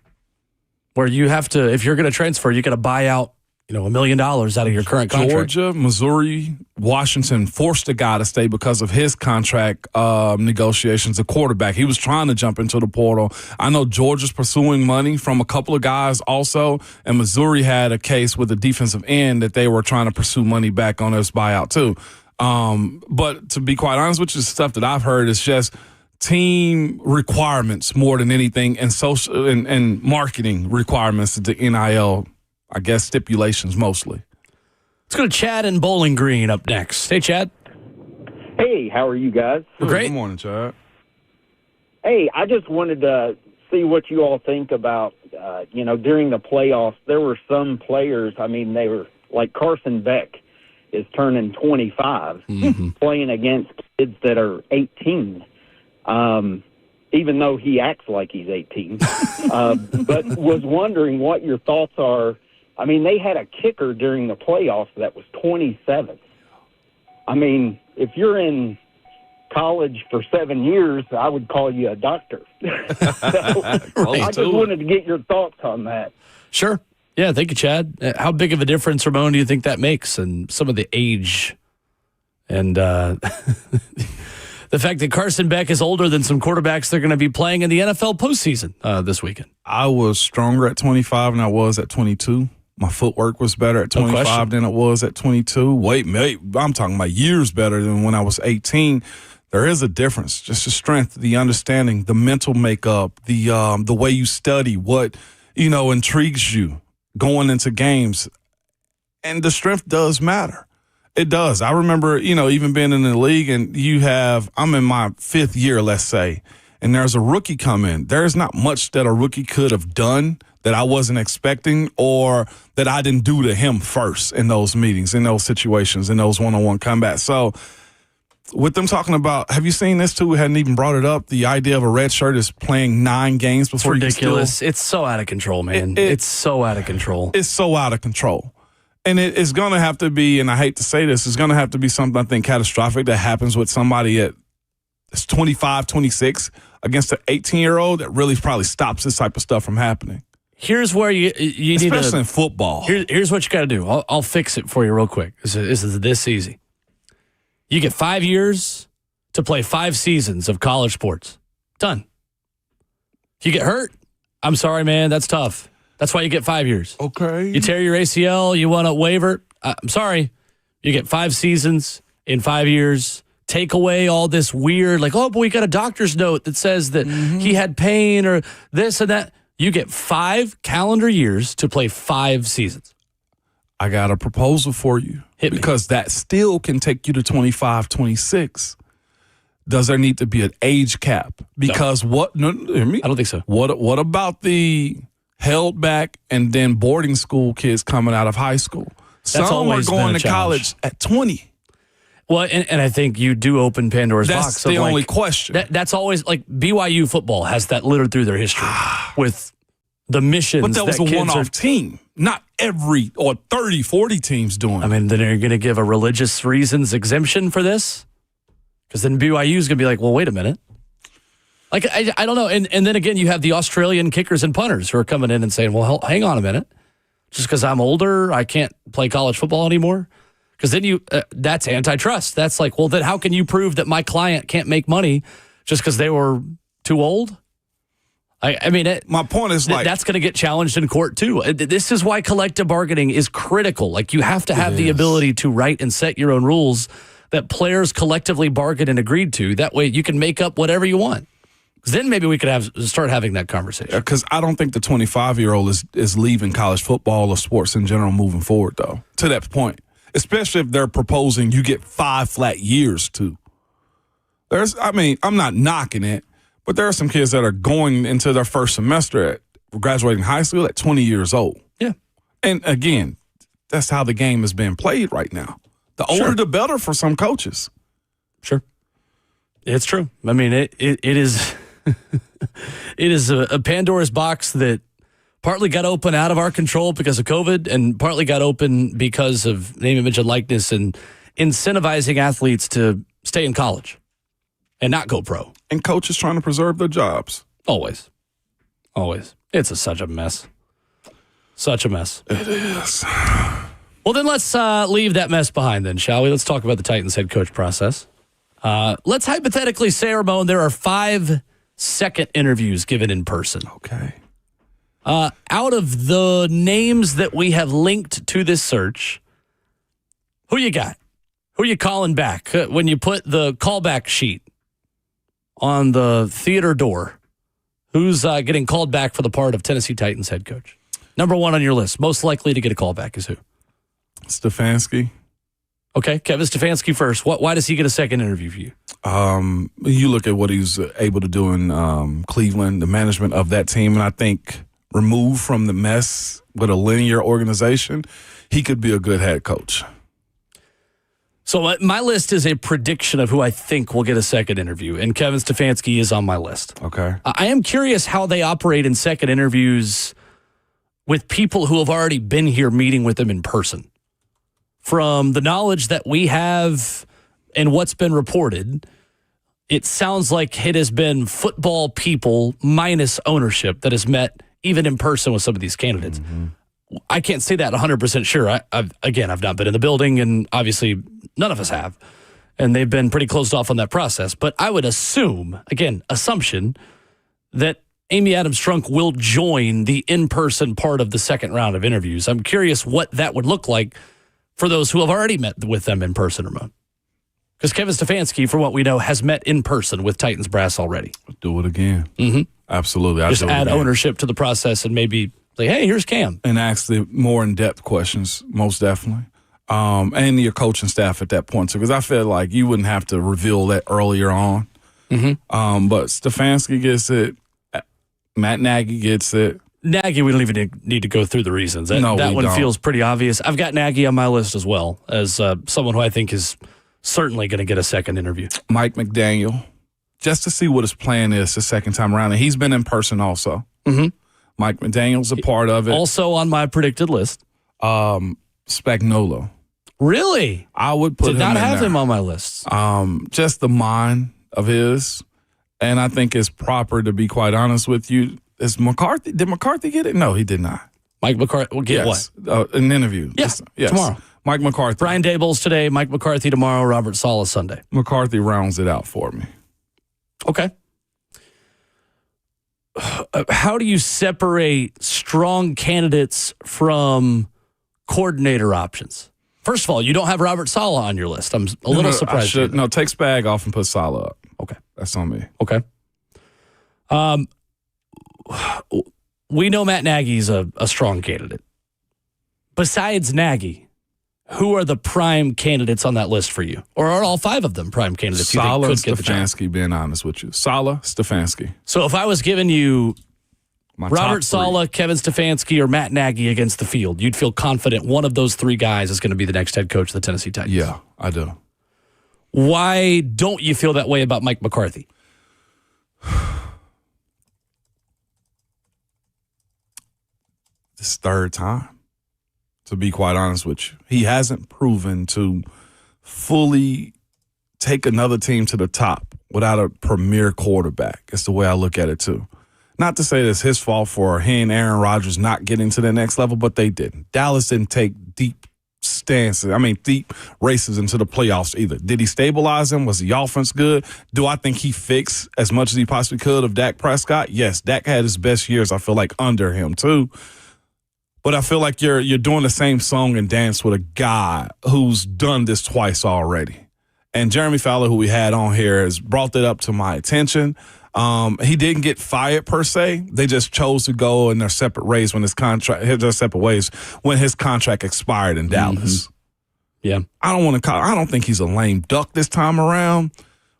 where you have to, if you're going to transfer, you got to buy out $1 million out of your current contract. Georgia, Missouri, Washington forced a guy to stay because of his contract negotiations, a quarterback. He was trying to jump into the portal. I know Georgia's pursuing money from a couple of guys also, and Missouri had a case with a defensive end that they were trying to pursue money back on his buyout too. But to be quite honest with you, the stuff that I've heard is just team requirements more than anything, and social and marketing requirements to the NIL, I guess, stipulations mostly. Let's go to Chad in Bowling Green up next. Hey, Chad. Hey, how are you guys? We're great. Good morning, Chad. Hey, I just wanted to see what you all think about, during the playoffs, there were some players, they were like Carson Beck is turning 25, playing against kids that are 18. Even though he acts like he's 18, but was wondering what your thoughts are. They had a kicker during the playoffs that was 27. If you're in college for 7 years, I would call you a doctor. I just wanted to get your thoughts on that. Sure. Yeah, thank you, Chad. How big of a difference, Ramon, do you think that makes in some of the age and the fact that Carson Beck is older than some quarterbacks they're going to be playing in the NFL postseason this weekend? I was stronger at 25 than I was at 22. My footwork was better at 25 than it was at 22. Wait, I'm talking about years better than when I was 18. There is a difference. Just the strength, the understanding, the mental makeup, the way you study, what, intrigues you going into games. And the strength does matter. It does. I remember, even being in the league, and I'm in my 5th year, let's say, and there's a rookie come in. There's not much that a rookie could have done that I wasn't expecting or that I didn't do to him first in those meetings, in those situations, in those one-on-one combats. So with them talking about, have you seen this too? We hadn't even brought it up. The idea of a red shirt is playing 9 games before it's ridiculous. It's so out of control, man. It's so out of control. It's so out of control. And it's going to have to be, and I hate to say this, it's going to have to be something, I think, catastrophic that happens with somebody that's 25, 26 against an 18-year-old that really probably stops this type of stuff from happening. Here's where you need to, especially in football. Here's what you got to do. I'll fix it for you real quick. This is this easy. You get 5 years to play 5 seasons of college sports. Done. If you get hurt, I'm sorry, man. That's tough. That's why you get 5 years. Okay. You tear your ACL, you want to waiver. I'm sorry. You get 5 seasons in 5 years. Take away all this weird, but we got a doctor's note that says that he had pain or this and that. You get 5 calendar years to play 5 seasons. I got a proposal for you. Hit me. Because that still can take you to 25, 26. Does there need to be an age cap? Because No, hear me? I don't think so. What about the held back and then boarding school kids coming out of high school? Some are going to college at 20. Well, and I think you do open Pandora's box. That's the only question. That's always like BYU football has that littered through their history with the missions. But that was a one-off team. Not every or 30, 40 teams doing it. Then are you going to give a religious reasons exemption for this? Because then BYU is going to be like, well, wait a minute. I don't know. And then again, you have the Australian kickers and punters who are coming in and saying, well, hang on a minute. Just because I'm older, I can't play college football anymore? Because then that's antitrust. That's like, well, then how can you prove that my client can't make money just because they were too old? My point is that's going to get challenged in court too. This is why collective bargaining is critical. You have to have the ability to write and set your own rules that players collectively bargained and agreed to. That way you can make up whatever you want. Because then maybe we could start having that conversation. Because I don't think the 25-year-old is leaving college football or sports in general moving forward, though, to that point. Especially if they're proposing you get 5 flat years, too. I'm not knocking it, but there are some kids that are going into their first semester graduating high school at 20 years old. Yeah. And again, that's how the game is being played right now. The older, the better for some coaches. Sure. It's true. It is it is a Pandora's box that partly got open out of our control because of COVID and partly got open because of name, image, and likeness and incentivizing athletes to stay in college and not go pro. And coaches trying to preserve their jobs. Always. It's such a mess. Such a mess. It is. Well, then let's leave that mess behind then, shall we? Let's talk about the Titans head coach process. Let's hypothetically say, Ramon, there are 5 second interviews given in person. Okay. Out of the names that we have linked to this search, who you got? Who are you calling back? When you put the callback sheet on the theater door, who's getting called back for the part of Tennessee Titans head coach? Number 1 on your list, most likely to get a call back is who? Stefanski. Okay, Kevin Stefanski first. Why does he get a second interview for you? You look at what he's able to do in Cleveland, the management of that team, and I think removed from the mess with a linear organization, he could be a good head coach. So my list is a prediction of who I think will get a second interview, and Kevin Stefanski is on my list. Okay. I am curious how they operate in second interviews with people who have already been here meeting with them in person. From the knowledge that we have and what's been reported, it sounds like it has been football people minus ownership that has met even in person with some of these candidates. Mm-hmm. I can't say that 100% sure. I've not been in the building, and obviously none of us have. And they've been pretty closed off on that process. But I would assume, again, assumption, that Amy Adams-Strunk will join the in-person part of the second round of interviews. I'm curious what that would look like for those who have already met with them in person, Ramon. Because Kevin Stefanski, for what we know, has met in person with Titans brass already. Do it again. Mm-hmm. Absolutely. Just add ownership to the process and maybe say, hey, here's Cam. And ask the more in-depth questions, most definitely. And your coaching staff at that point, too. Because I feel like you wouldn't have to reveal that earlier on. Mm-hmm. But Stefanski gets it. Matt Nagy gets it. Nagy, we don't even need to go through the reasons. That one feels pretty obvious. I've got Nagy on my list as well as someone who I think is certainly going to get a second interview. Mike McDaniel, just to see what his plan is the second time around. And he's been in person also. Mm-hmm. Mike McDaniel's a part of it. Also on my predicted list. Spagnuolo. Really? I would put Did him not in have there. him on my list. Just the mind of his. And I think it's proper, to be quite honest with you. Is McCarthy? Did McCarthy get it? No, he did not. Mike McCarthy will get what? An interview. Yes, tomorrow. Mike McCarthy. Brian Daboll's today, Mike McCarthy tomorrow, Robert Saleh Sunday. McCarthy rounds it out for me. Okay. How do you separate strong candidates from coordinator options? First of all, you don't have Robert Saleh on your list. I'm a little surprised. No, take Spag off and put Saleh up. Okay. That's on me. Okay. We know Matt Nagy's a strong candidate. Besides Nagy, who are the prime candidates on that list for you? Or are all 5 of them prime candidates you think could get the job? Stefanski, being honest with you. Saleh, Stefanski. So if I was giving you Robert Saleh, Kevin Stefanski, or Matt Nagy against the field, you'd feel confident one of those 3 guys is going to be the next head coach of the Tennessee Titans? Yeah, I do. Why don't you feel that way about Mike McCarthy? This third time, to be quite honest with you. He hasn't proven to fully take another team to the top without a premier quarterback. It's the way I look at it, too. Not to say that it's his fault for he and Aaron Rodgers not getting to the next level, but they didn't. Dallas didn't take deep races into the playoffs either. Did he stabilize them? Was the offense good? Do I think he fixed as much as he possibly could of Dak Prescott? Yes, Dak had his best years, I feel like, under him, too. But I feel like you're doing the same song and dance with a guy who's done this twice already. And Jeremy Fowler, who we had on here, has brought that up to my attention. He didn't get fired per se. They just chose to go in their separate ways when his contract expired in Dallas. Mm-hmm. Yeah, I don't think he's a lame duck this time around.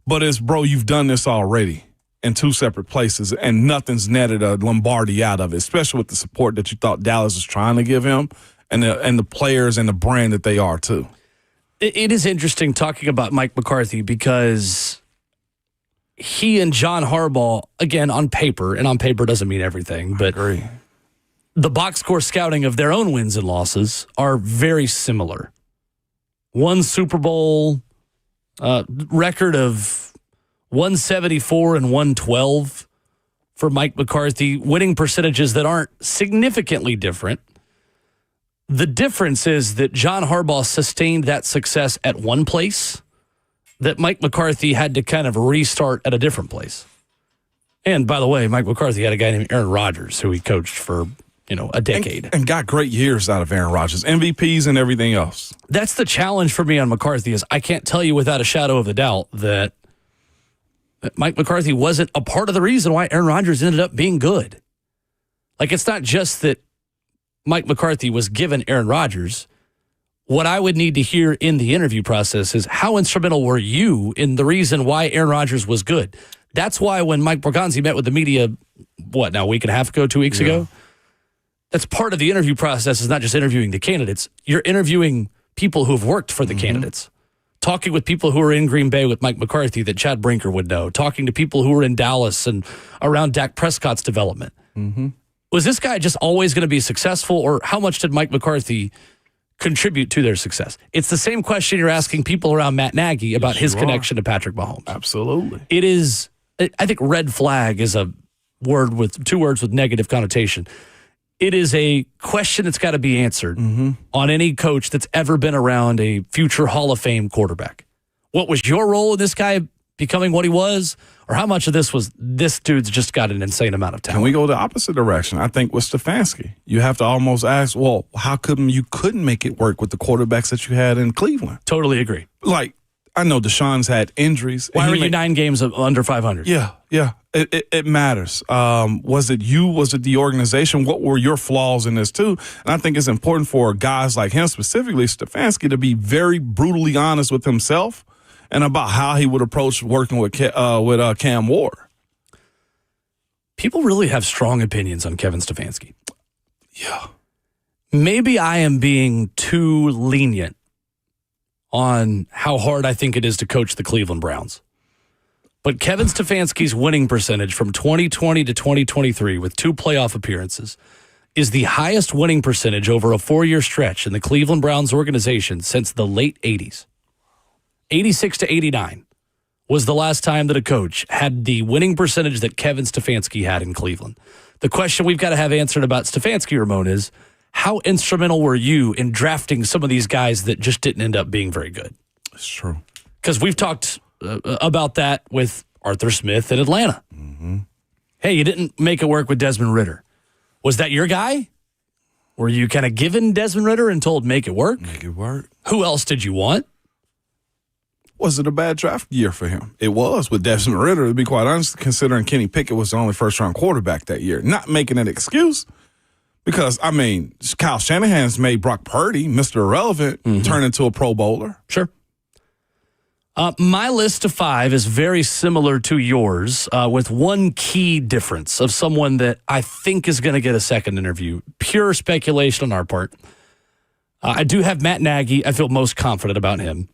But you've done this already in 2 separate places, and nothing's netted a Lombardi out of it, especially with the support that you thought Dallas was trying to give him, and the players and the brand that they are too. It is interesting talking about Mike McCarthy because he and John Harbaugh, again, on paper doesn't mean everything, but I agree. The box score scouting of their own wins and losses are very similar. 1 Super Bowl record of 174 and 112 for Mike McCarthy, winning percentages that aren't significantly different. The difference is that John Harbaugh sustained that success at one place, that Mike McCarthy had to kind of restart at a different place. And by the way, Mike McCarthy had a guy named Aaron Rodgers who he coached for, a decade. And got great years out of Aaron Rodgers, MVPs and everything else. That's the challenge for me on McCarthy is I can't tell you without a shadow of a doubt that Mike McCarthy wasn't a part of the reason why Aaron Rodgers ended up being good. Like, it's not just that Mike McCarthy was given Aaron Rodgers. What I would need to hear in the interview process is how instrumental were you in the reason why Aaron Rodgers was good? That's why when Mike Borgonzi met with the media, a week and a half ago, 2 weeks ago, that's part of the interview process is not just interviewing the candidates. You're interviewing people who have worked for the candidates. Talking with people who are in Green Bay with Mike McCarthy that Chad Brinker would know. Talking to people who are in Dallas and around Dak Prescott's development. Was this guy just always going to be successful, or how much did Mike McCarthy contribute to their success? It's the same question you're asking people around Matt Nagy about his connection to Patrick Mahomes. Absolutely. It is, I think red flag is a word with 2 words with negative connotation. It is a question that's got to be answered on any coach that's ever been around a future Hall of Fame quarterback. What was your role in this guy becoming what he was? Or how much of this was this dude's just got an insane amount of talent? Can we go the opposite direction? I think with Stefanski, you have to almost ask, well, how come you couldn't make it work with the quarterbacks that you had in Cleveland? Totally agree. Like, I know Deshaun's had injuries. Why were you 9 games under 500? Yeah. It matters. Was it you? Was it the organization? What were your flaws in this too? And I think it's important for guys like him, specifically Stefanski, to be very brutally honest with himself and about how he would approach working with Cam Ward. People really have strong opinions on Kevin Stefanski. Yeah. Maybe I am being too lenient on how hard I think it is to coach the Cleveland Browns. But Kevin Stefanski's winning percentage from 2020 to 2023 with 2 playoff appearances is the highest winning percentage over a 4-year stretch in the Cleveland Browns organization since the late 80s. 86 to 89 was the last time that a coach had the winning percentage that Kevin Stefanski had in Cleveland. The question we've got to have answered about Stefanski, Ramon, is how instrumental were you in drafting some of these guys that just didn't end up being very good? It's true. Because we've talked about that with Arthur Smith in Atlanta. Hey, you didn't make it work with Desmond Ridder. Was that your guy? Were you kind of given Desmond Ridder and told make it work? Make it work. Who else did you want? Was it a bad draft year for him? It was with Desmond Ridder, to be quite honest, considering Kenny Pickett was the only first-round quarterback that year. Not making an excuse. Because, Kyle Shanahan's made Brock Purdy, Mr. Irrelevant, turn into a Pro Bowler. Sure. My list of 5 is very similar to yours, with one key difference of someone that I think is going to get a second interview. Pure speculation on our part. I do have Matt Nagy. I feel most confident about him.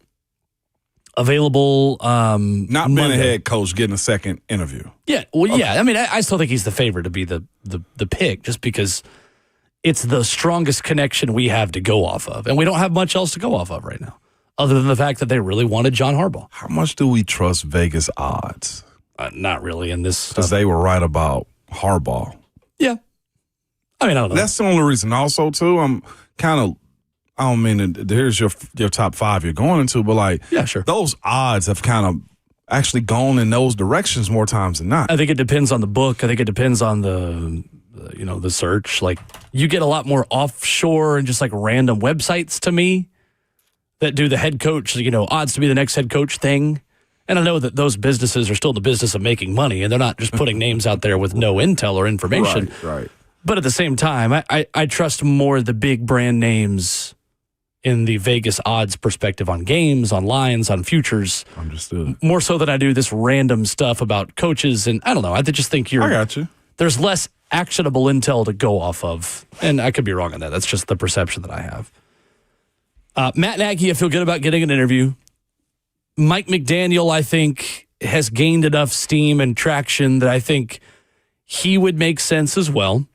Available Not being a head coach, getting a second interview. Yeah, well, okay. Yeah. I still think he's the favorite to be the pick just because it's the strongest connection we have to go off of. And we don't have much else to go off of right now, other than the fact that they really wanted John Harbaugh. How much do we trust Vegas odds? Not really in this. Because they were right about Harbaugh. Yeah. I don't know. That's the only reason. Also, too, I'm kind of, I don't mean, here's your top 5 you're going into, but yeah, sure. Those odds have kind of actually gone in those directions more times than not. I think it depends on the book. I think it depends on the search. Like, you get a lot more offshore and just random websites to me that do the head coach, odds to be the next head coach thing. And I know that those businesses are still in the business of making money, and they're not just putting names out there with no intel or information. Right. But at the same time, I trust more the big brand names in the Vegas odds perspective on games, on lines, on futures. Understood. More so than I do this random stuff about coaches. And I don't know. I just think I got you. There's less actionable intel to go off of. And I could be wrong on that. That's just the perception that I have. Matt Nagy, I feel good about getting an interview. Mike McDaniel, I think, has gained enough steam and traction that I think he would make sense as well.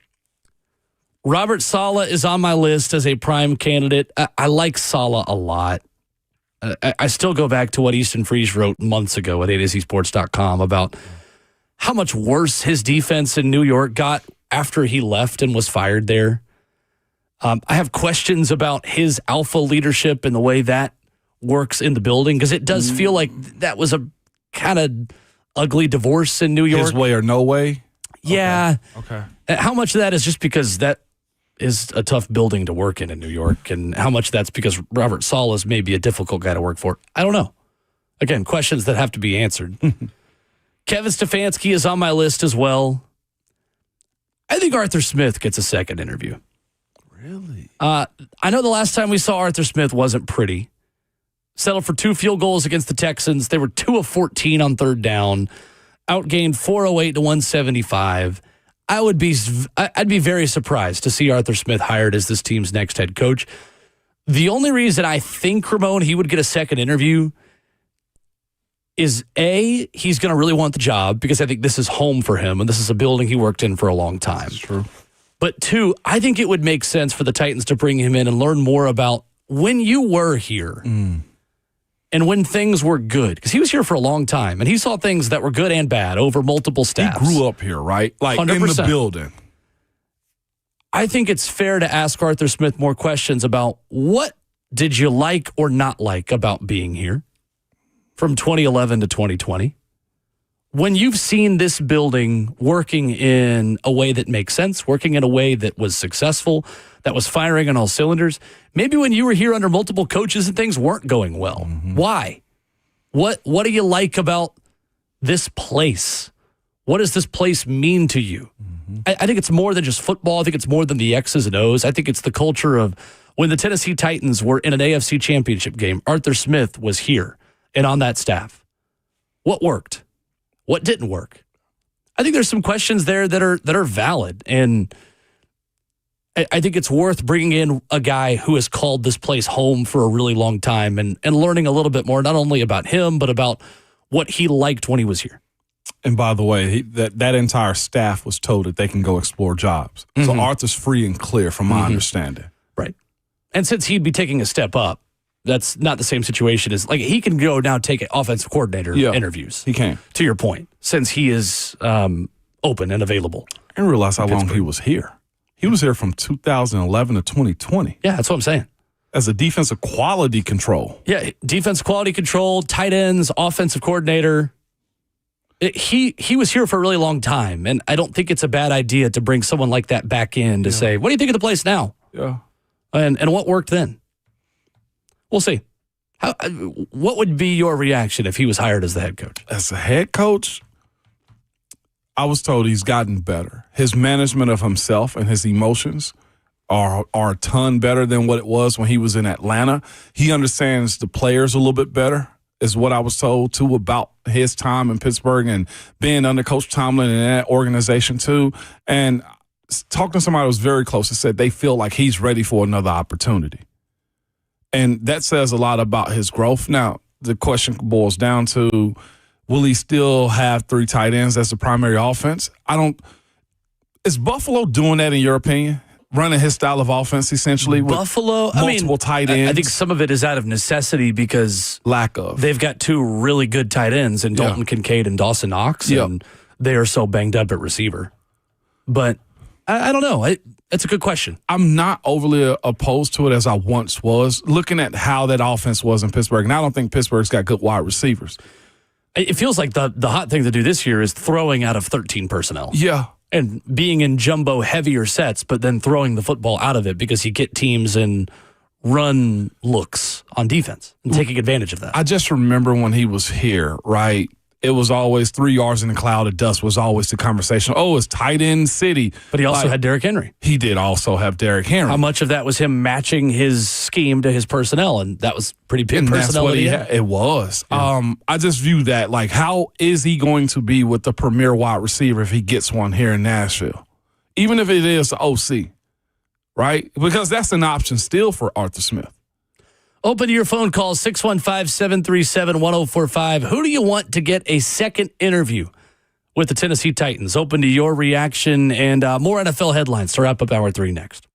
Robert Saleh is on my list as a prime candidate. I like Saleh a lot. I still go back to what Easton Freeze wrote months ago at AtoZSports.com about how much worse his defense in New York got after he left and was fired there. I have questions about his alpha leadership and the way that works in the building, because it does feel like that was a kind of ugly divorce in New York. His way or no way? Yeah. Okay. How much of that is just because that is a tough building to work in New York, and how much that's because Robert Saleh is maybe a difficult guy to work for? I don't know. Again, questions that have to be answered. Kevin Stefanski is on my list as well. I think Arthur Smith gets a second interview. Really? I know the last time we saw Arthur Smith wasn't pretty. Settled for 2 field goals against the Texans. They were 2 of 14 on third down. Outgained 408 to 175. I'd be very surprised to see Arthur Smith hired as this team's next head coach. The only reason I think, Ramon, he would get a second interview is A, he's going to really want the job because I think this is home for him and this is a building he worked in for a long time. That's true. But 2, I think it would make sense for the Titans to bring him in and learn more about when you were here and when things were good. Because he was here for a long time and he saw things that were good and bad over multiple staffs. He grew up here, right? Like 100%. In the building. I think it's fair to ask Arthur Smith more questions about what did you like or not like about being here from 2011 to 2020. When you've seen this building working in a way that makes sense, working in a way that was successful, that was firing on all cylinders, maybe when you were here under multiple coaches and things weren't going well. Why? What do you like about this place? What does this place mean to you? I think it's more than just football. I think it's more than the X's and O's. I think it's the culture of when the Tennessee Titans were in an AFC championship game, Arthur Smith was here and on that staff. What worked? What didn't work? I think there's some questions there that are valid, and I think it's worth bringing in a guy who has called this place home for a really long time and learning a little bit more, not only about him, but about what he liked when he was here. And by the way, that entire staff was told that they can go explore jobs. So Arthur's free and clear from my understanding. Right. And since he'd be taking a step up, that's not the same situation as, like, he can go now take offensive coordinator interviews. He can. To your point, since he is open and available. And realize how long he was here. He was here from 2011 to 2020. Yeah, that's what I'm saying. As a defensive quality control. Yeah, defense quality control, tight ends, offensive coordinator. He was here for a really long time, and I don't think it's a bad idea to bring someone like that back in to say, what do you think of the place now? Yeah. And what worked then? We'll see. What would be your reaction if he was hired as the head coach? As a head coach, I was told he's gotten better. His management of himself and his emotions are a ton better than what it was when he was in Atlanta. He understands the players a little bit better, is what I was told, too, about his time in Pittsburgh and being under Coach Tomlin and that organization, too. And talking to somebody who was very close, and said they feel like he's ready for another opportunity. And that says a lot about his growth. Now, the question boils down to, will he still have 3 tight ends as the primary offense? Is Buffalo doing that in your opinion? Running his style of offense essentially with multiple tight ends? I think some of it is out of necessity because lack of. They've got 2 really good tight ends in Dalton Kincaid and Dawson Knox, and they are so banged up at receiver. But I don't know. It's a good question. I'm not overly opposed to it as I once was, looking at how that offense was in Pittsburgh. And I don't think Pittsburgh's got good wide receivers. It feels like the hot thing to do this year is throwing out of 13 personnel. Yeah. And being in jumbo heavier sets, but then throwing the football out of it because you get teams in run looks on defense and taking advantage of that. I just remember when he was here, right? It was always 3 yards in a cloud of dust was always the conversation. Oh, it's tight end city. But he also had Derrick Henry. He did also have Derrick Henry. How much of that was him matching his scheme to his personnel? And that was pretty big personnel. That's what he had. It was. Yeah. I just view that like, how is he going to be with the premier wide receiver if he gets one here in Nashville? Even if it is the OC, right? Because that's an option still for Arthur Smith. Open to your phone call, 615-737-1045. Who do you want to get a second interview with the Tennessee Titans? Open to your reaction and more NFL headlines to wrap up Hour 3 next.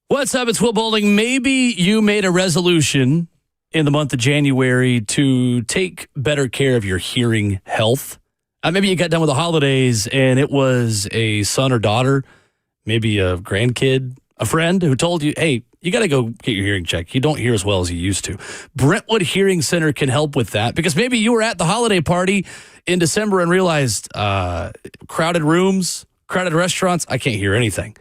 What's up? It's Will Bowling. Maybe you made a resolution in the month of January to take better care of your hearing health. Maybe you got done with the holidays and it was a son or daughter, maybe a grandkid, a friend who told you, hey, you got to go get your hearing checked. You don't hear as well as you used to. Brentwood Hearing Center can help with that because maybe you were at the holiday party in December and realized crowded rooms, crowded restaurants, I can't hear anything.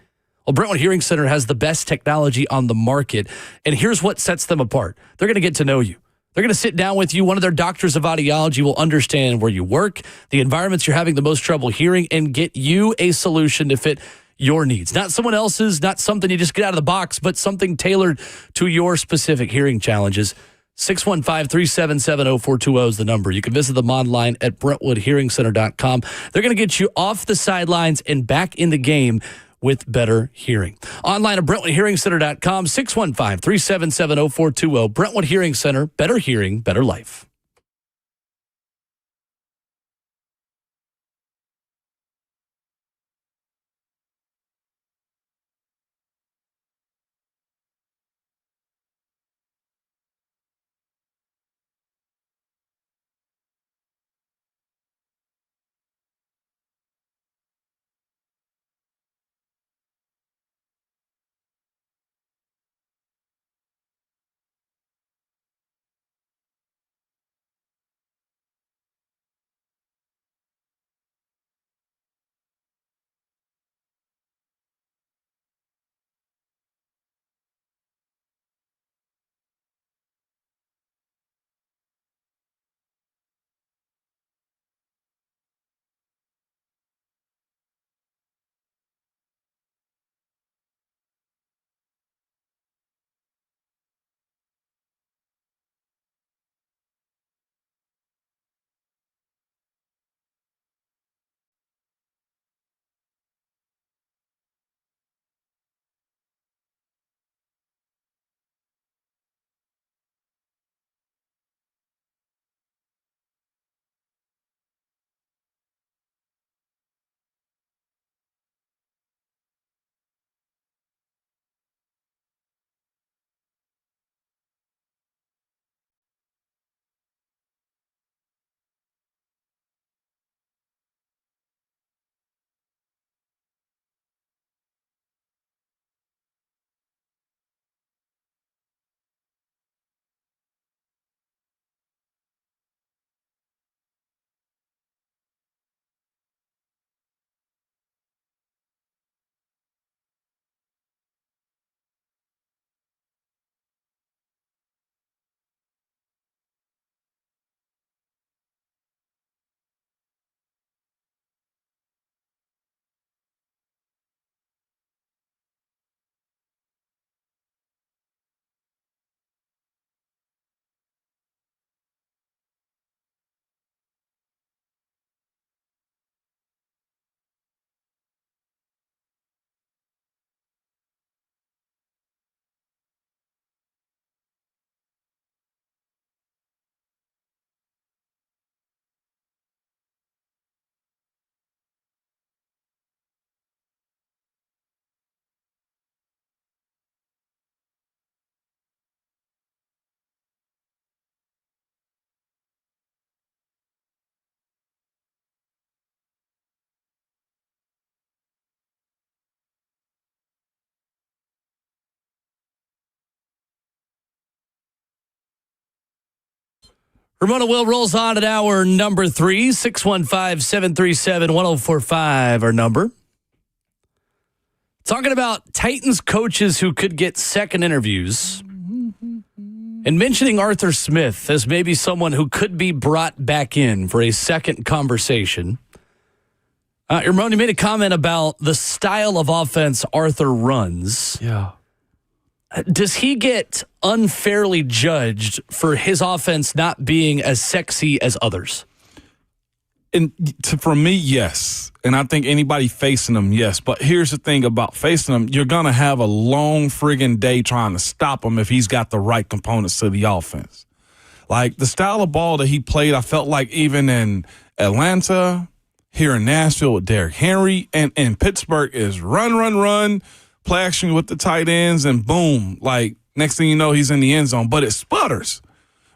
Well, Brentwood Hearing Center has the best technology on the market, and here's what sets them apart. They're going to get to know you. They're going to sit down with you. One of their doctors of audiology will understand where you work, the environments you're having the most trouble hearing, and get you a solution to fit your needs. Not someone else's, not something you just get out of the box, but something tailored to your specific hearing challenges. 615-377-0420 is the number. You can visit them online at BrentwoodHearingCenter.com. They're going to get you off the sidelines and back in the game with better hearing. Online at BrentwoodHearingCenter.com, 615-377-0420. Brentwood Hearing Center, better hearing, better life. Ramona Will rolls on at hour number 3, 615-737-1045, our number. Talking about Titans coaches who could get second interviews and mentioning Arthur Smith as maybe someone who could be brought back in for a second conversation. Ramona made a comment about the style of offense Arthur runs. Yeah. Does he get unfairly judged for his offense not being as sexy as others? And for me, yes. And I think anybody facing him, yes. But here's the thing about facing him. You're going to have a long friggin' day trying to stop him if he's got the right components to the offense. Like the style of ball that he played, I felt like even in Atlanta, here in Nashville with Derrick Henry, and in Pittsburgh is run, play action with the tight ends, and boom, like next thing you know, he's in the end zone. But it sputters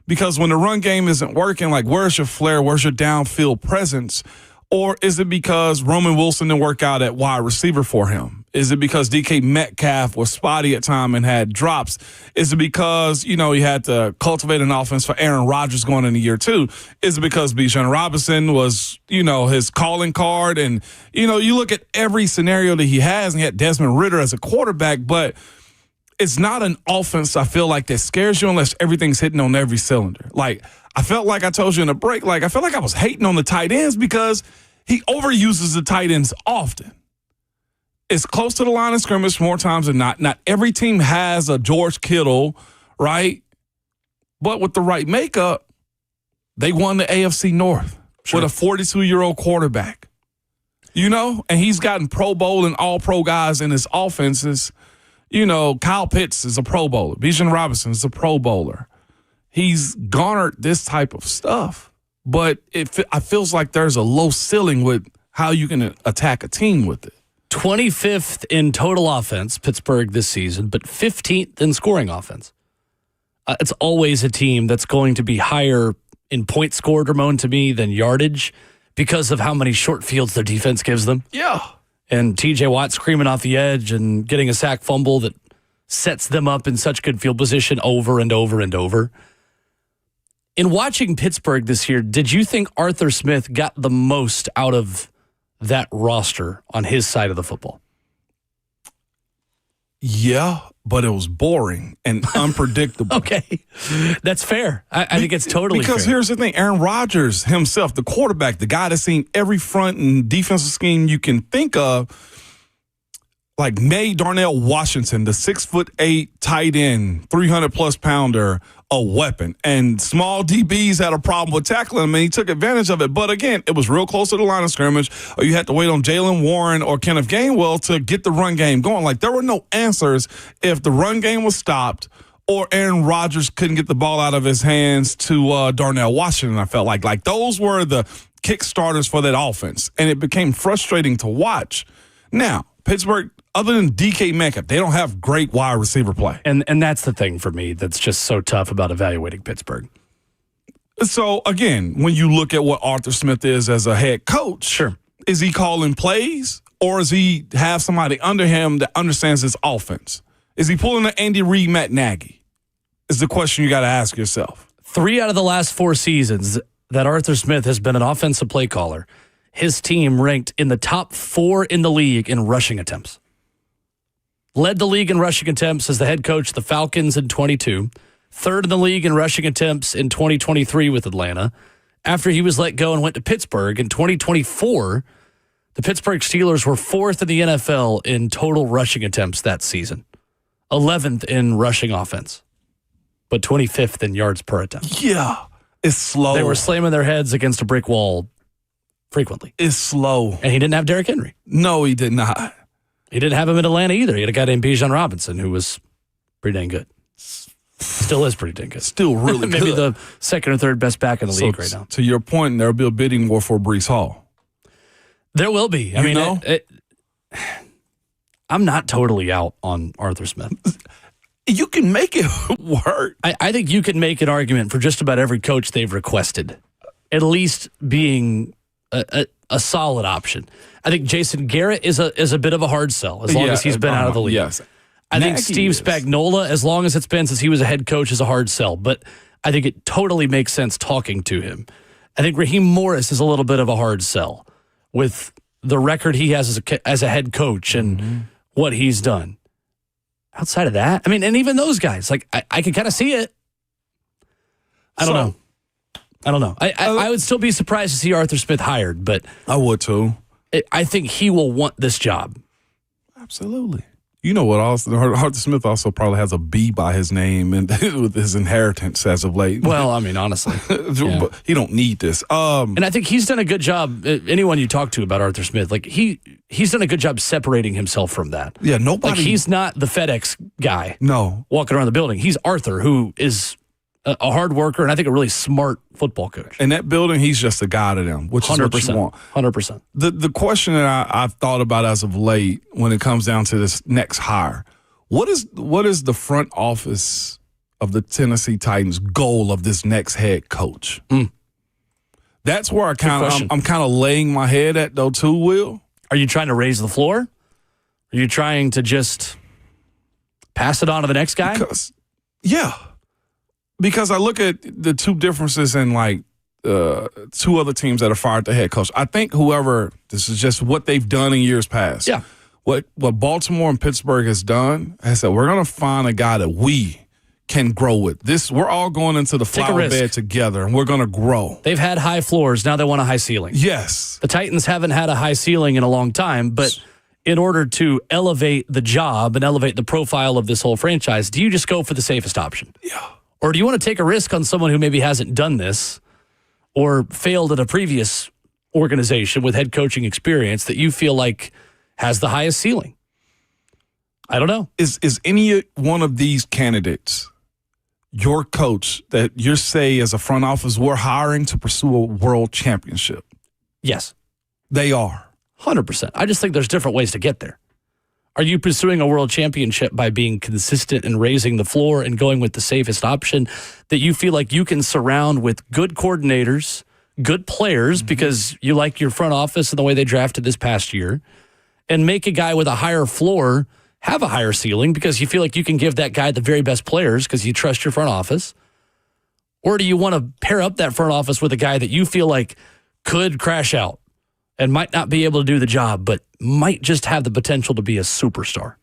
because when the run game isn't working, like where's your flair? Where's your downfield presence? Or is it because Roman Wilson didn't work out at wide receiver for him? Is it because DK Metcalf was spotty at time and had drops? Is it because, he had to cultivate an offense for Aaron Rodgers going into year 2? Is it because Bijan Robinson was, his calling card? And, you look at every scenario that he has, and he had Desmond Ridder as a quarterback, but it's not an offense, I feel like, that scares you unless everything's hitting on every cylinder. Like, I felt like I told you in the break, like, I felt like I was hating on the tight ends because he overuses the tight ends often. It's close to the line of scrimmage more times than not. Not every team has a George Kittle, right? But with the right makeup, they won the AFC North with a 42-year-old quarterback. And he's gotten Pro Bowl and all-pro guys in his offenses. Kyle Pitts is a Pro Bowler. Bijan Robinson is a Pro Bowler. He's garnered this type of stuff, but I feels like there's a low ceiling with how you can attack a team with it. 25th in total offense, Pittsburgh this season, but 15th in scoring offense. It's always a team that's going to be higher in points scored, Ramon, to me, than yardage because of how many short fields their defense gives them. Yeah. And T.J. Watt screaming off the edge and getting a sack fumble that sets them up in such good field position over and over and over. In watching Pittsburgh this year, did you think Arthur Smith got the most out of that roster on his side of the football? Yeah, but it was boring and unpredictable. Okay, that's fair. I think it's totally because fair. Here's the thing. Aaron Rodgers himself, the quarterback, the guy that's seen every front and defensive scheme you can think of, like made Darnell Washington, the 6'8" tight end, 300-plus pounder, a weapon. And small DBs had a problem with tackling him, and he took advantage of it. But again, it was real close to the line of scrimmage, or you had to wait on Jalen Warren or Kenneth Gainwell to get the run game going. Like, there were no answers if the run game was stopped or Aaron Rodgers couldn't get the ball out of his hands to Darnell Washington, I felt like. Like, those were the kick-starters for that offense, and it became frustrating to watch. Now, Pittsburgh, other than DK Metcalf, they don't have great wide receiver play. And that's the thing for me that's just so tough about evaluating Pittsburgh. So, again, when you look at what Arthur Smith is as a head coach, sure, is he calling plays or does he have somebody under him that understands his offense? Is he pulling an Andy Reid, Matt Nagy? Is the question you got to ask yourself. 3 out of the last 4 seasons that Arthur Smith has been an offensive play caller, his team ranked in the top 4 in the league in rushing attempts. Led the league in rushing attempts as the head coach of the Falcons in 22. 3rd in the league in rushing attempts in 2023 with Atlanta. After he was let go and went to Pittsburgh in 2024, the Pittsburgh Steelers were 4th in the NFL in total rushing attempts that season. 11th in rushing offense, but 25th in yards per attempt. Yeah, it's slow. They were slamming their heads against a brick wall frequently. It's slow. And he didn't have Derrick Henry. No, he did not. He didn't have him in Atlanta either. He had a guy named Bijan Robinson who was pretty dang good. Still is pretty dang good. Still really good. Maybe the 2nd or 3rd best back in the league right now. To your point, there'll be a bidding war for Breece Hall. There will be. I mean, I'm not totally out on Arthur Smith. You can make it work. I think you can make an argument for just about every coach they've requested, at least being a solid option. I think Jason Garrett is a bit of a hard sell as long as he's been out of the league. Yes. I think Steve Spagnuolo, as long as it's been since he was a head coach, is a hard sell. But I think it totally makes sense talking to him. I think Raheem Morris is a little bit of a hard sell with the record he has as a head coach and what he's done. Outside of that, I mean, and even those guys, like I can kind of see it. I don't know. I would still be surprised to see Arthur Smith hired, but I would too. I think he will want this job. Absolutely. You know what? Also, Arthur Smith also probably has a B by his name and with his inheritance as of late. Well, I mean, honestly, yeah. He don't need this. And I think he's done a good job. Anyone you talk to about Arthur Smith, like he's done a good job separating himself from that. Yeah, nobody. Like he's not the FedEx guy. No, walking around the building. He's Arthur, who is a hard worker, and I think a really smart football coach. In that building, he's just a guy to them, which 100%, is what you want. 100%. The question that I've thought about as of late when it comes down to this next hire, what is the front office of the Tennessee Titans' goal of this next head coach? That's where I'm kind of laying my head at, though, too, Will. Are you trying to raise the floor? Are you trying to just pass it on to the next guy? Because I look at the two differences in, like, two other teams that are fired the head coach. I think this is just what they've done in years past. Yeah. What Baltimore and Pittsburgh has done has said, we're going to find a guy that we can grow with. We're all going into the flower bed together, and we're going to grow. They've had high floors. Now they want a high ceiling. Yes. The Titans haven't had a high ceiling in a long time, but in order to elevate the job and elevate the profile of this whole franchise, do you just go for the safest option? Yeah. Or do you want to take a risk on someone who maybe hasn't done this or failed at a previous organization with head coaching experience that you feel like has the highest ceiling? I don't know. Is any one of these candidates your coach that you say as a front office we're hiring to pursue a world championship? Yes. They are. 100%. I just think there's different ways to get there. Are you pursuing a world championship by being consistent and raising the floor and going with the safest option that you feel like you can surround with good coordinators, good players, because you like your front office and the way they drafted this past year, and make a guy with a higher floor have a higher ceiling because you feel like you can give that guy the very best players because you trust your front office? Or do you want to pair up that front office with a guy that you feel like could crash out and might not be able to do the job, but might just have the potential to be a superstar?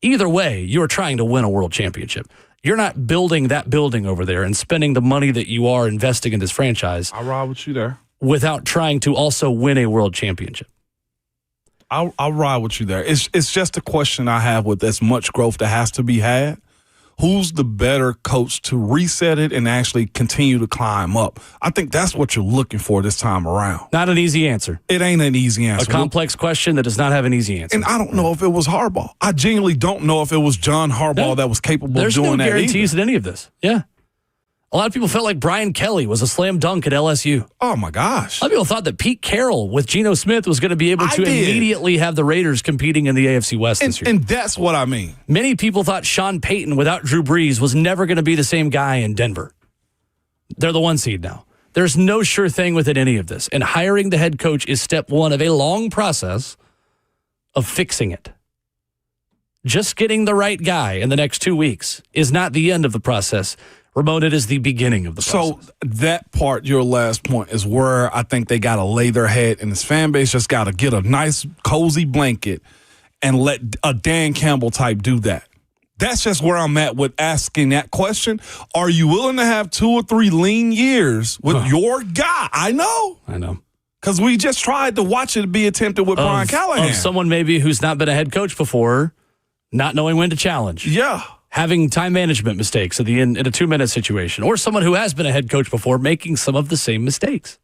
Either way, you're trying to win a world championship. You're not building that building over there and spending the money that you are investing in this franchise. I'll ride with you there. Without trying to also win a world championship. I'll ride with you there. It's just a question I have with as much growth that has to be had. Who's the better coach to reset it and actually continue to climb up? I think that's what you're looking for this time around. Not an easy answer. It ain't an easy answer. A complex question that does not have an easy answer. And I don't know if it was Harbaugh. I genuinely don't know if it was John Harbaugh that was capable of doing that. There's no guarantees either. in any of this. Yeah. A lot of people felt like Brian Kelly was a slam dunk at LSU. Oh, my gosh. A lot of people thought that Pete Carroll with Geno Smith was going to be able to immediately have the Raiders competing in the AFC West this year. And that's what I mean. Many people thought Sean Payton without Drew Brees was never going to be the same guy in Denver. They're the 1 seed now. There's no sure thing within any of this. And hiring the head coach is step one of a long process of fixing it. Just getting the right guy in the next 2 weeks is not the end of the process. Ramon, it is the beginning of the process. So that part, your last point, is where I think they got to lay their head, and this fan base just got to get a nice, cozy blanket and let a Dan Campbell type do that. That's just where I'm at with asking that question. Are you willing to have 2 or 3 lean years with your guy? I know. Because we just tried to watch it be attempted with Brian Callahan. Of someone maybe who's not been a head coach before, not knowing when to challenge. Yeah. Having time management mistakes at the end in a 2-minute situation, or someone who has been a head coach before making some of the same mistakes.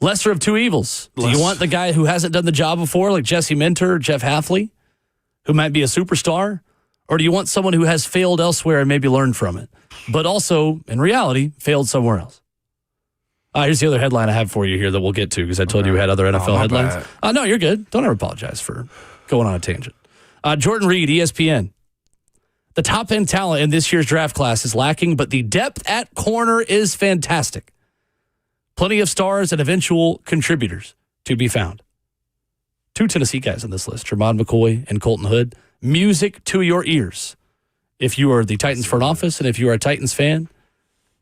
Lesser of two evils. Do you want the guy who hasn't done the job before, like Jesse Minter, Jeff Hafley, who might be a superstar? Or do you want someone who has failed elsewhere and maybe learned from it, but also, in reality, failed somewhere else? Here's the other headline I have for you here that we'll get to because I told you we had other NFL headlines. No, you're good. Don't ever apologize for going on a tangent. Jordan Reed, ESPN. The top-end talent in this year's draft class is lacking, but the depth at corner is fantastic. Plenty of stars and eventual contributors to be found. 2 Tennessee guys on this list, Tremont McCoy and Colton Hood. Music to your ears. If you are the Titans front office and if you are a Titans fan,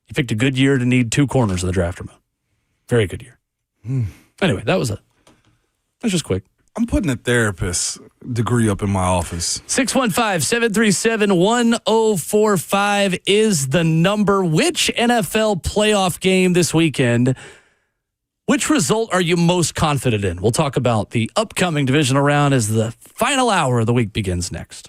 you picked a good year to need 2 corners in the draft, Ramon. Very good year. Anyway, that was just quick. I'm putting a therapist degree up in my office. 615-737-1045 is the number. Which NFL playoff game this weekend, which result are you most confident in? We'll talk about the upcoming divisional round as the final hour of the week begins next.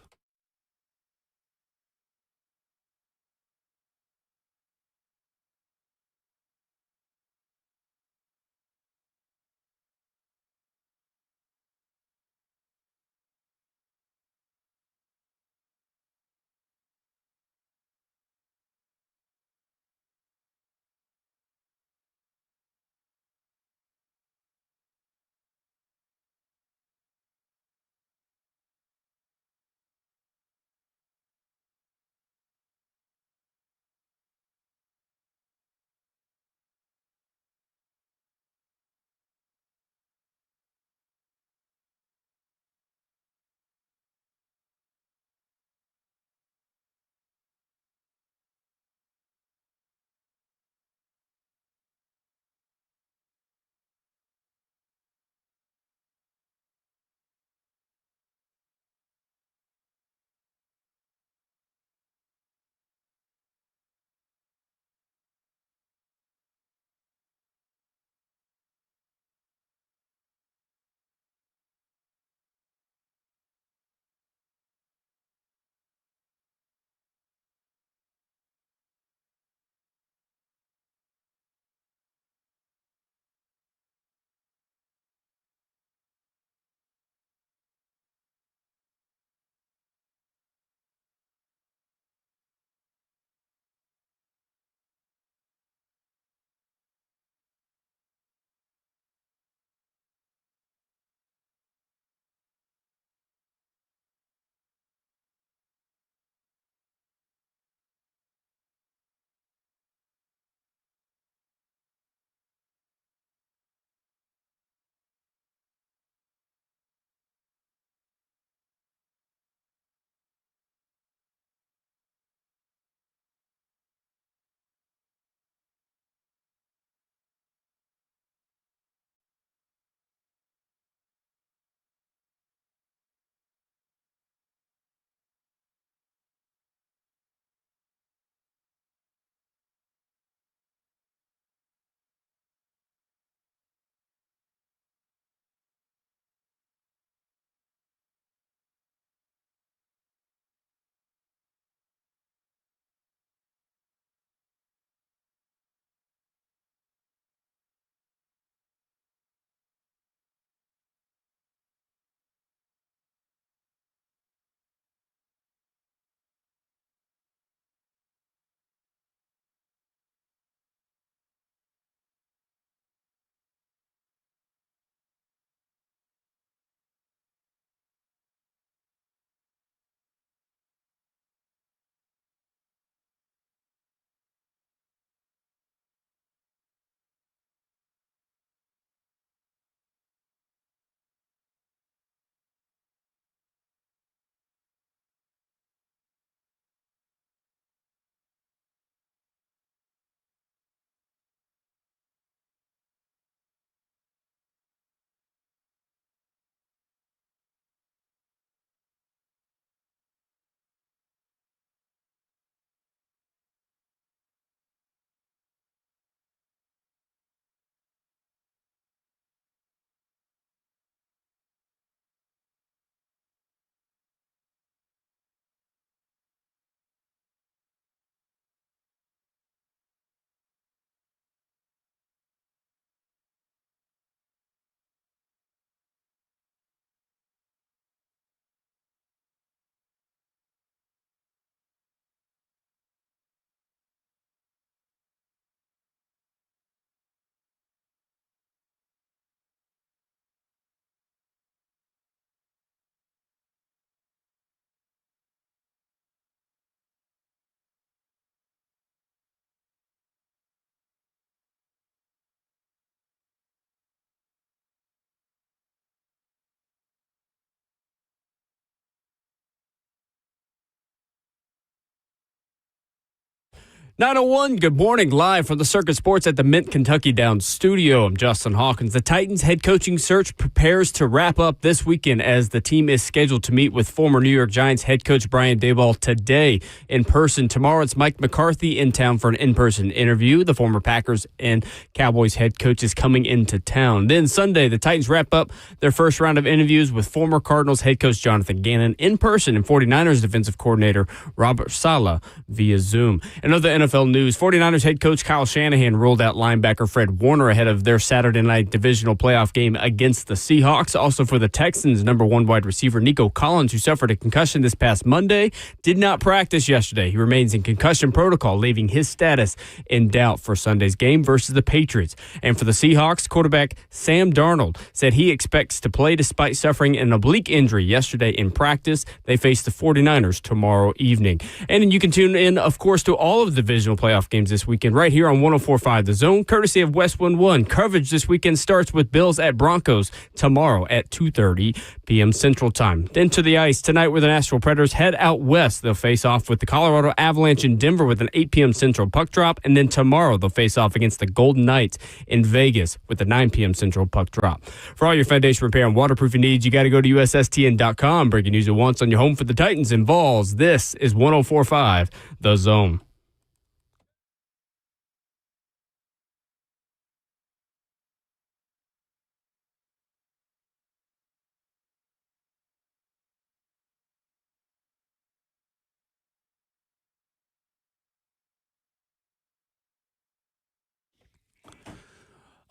901, good morning, live from the Circuit Sports at the Mint Kentucky Downs studio. I'm Justin Hawkins. The Titans head coaching search prepares to wrap up this weekend as the team is scheduled to meet with former New York Giants head coach Brian Daboll today in person. Tomorrow, it's Mike McCarthy in town for an in-person interview. The former Packers and Cowboys head coach is coming into town. Then Sunday, the Titans wrap up their first round of interviews with former Cardinals head coach Jonathan Gannon in person and 49ers defensive coordinator Robert Saleh via Zoom. Another NFL news, 49ers head coach Kyle Shanahan ruled out linebacker Fred Warner ahead of their Saturday night divisional playoff game against the Seahawks. Also for the Texans, number one wide receiver Nico Collins, who suffered a concussion this past Monday, did not practice yesterday. He remains in concussion protocol, leaving his status in doubt for Sunday's game versus the Patriots. And for the Seahawks, quarterback Sam Darnold said he expects to play despite suffering an oblique injury yesterday in practice. They face the 49ers tomorrow evening. And you can tune in, of course, to all of the divisional playoff games this weekend right here on 104.5 The Zone, courtesy of Westwind One. Coverage this weekend starts with Bills at Broncos tomorrow at 2:30 p.m. Central Time. Then to the ice tonight where the Nashville Predators head out west. They'll face off with the Colorado Avalanche in Denver with an 8 p.m. Central puck drop. And then tomorrow they'll face off against the Golden Knights in Vegas with a 9 p.m. Central puck drop. For all your foundation repair and waterproofing needs, you got to go to USSTN.com. Breaking news at once on your home for the Titans and Vols. This is 104.5 The Zone.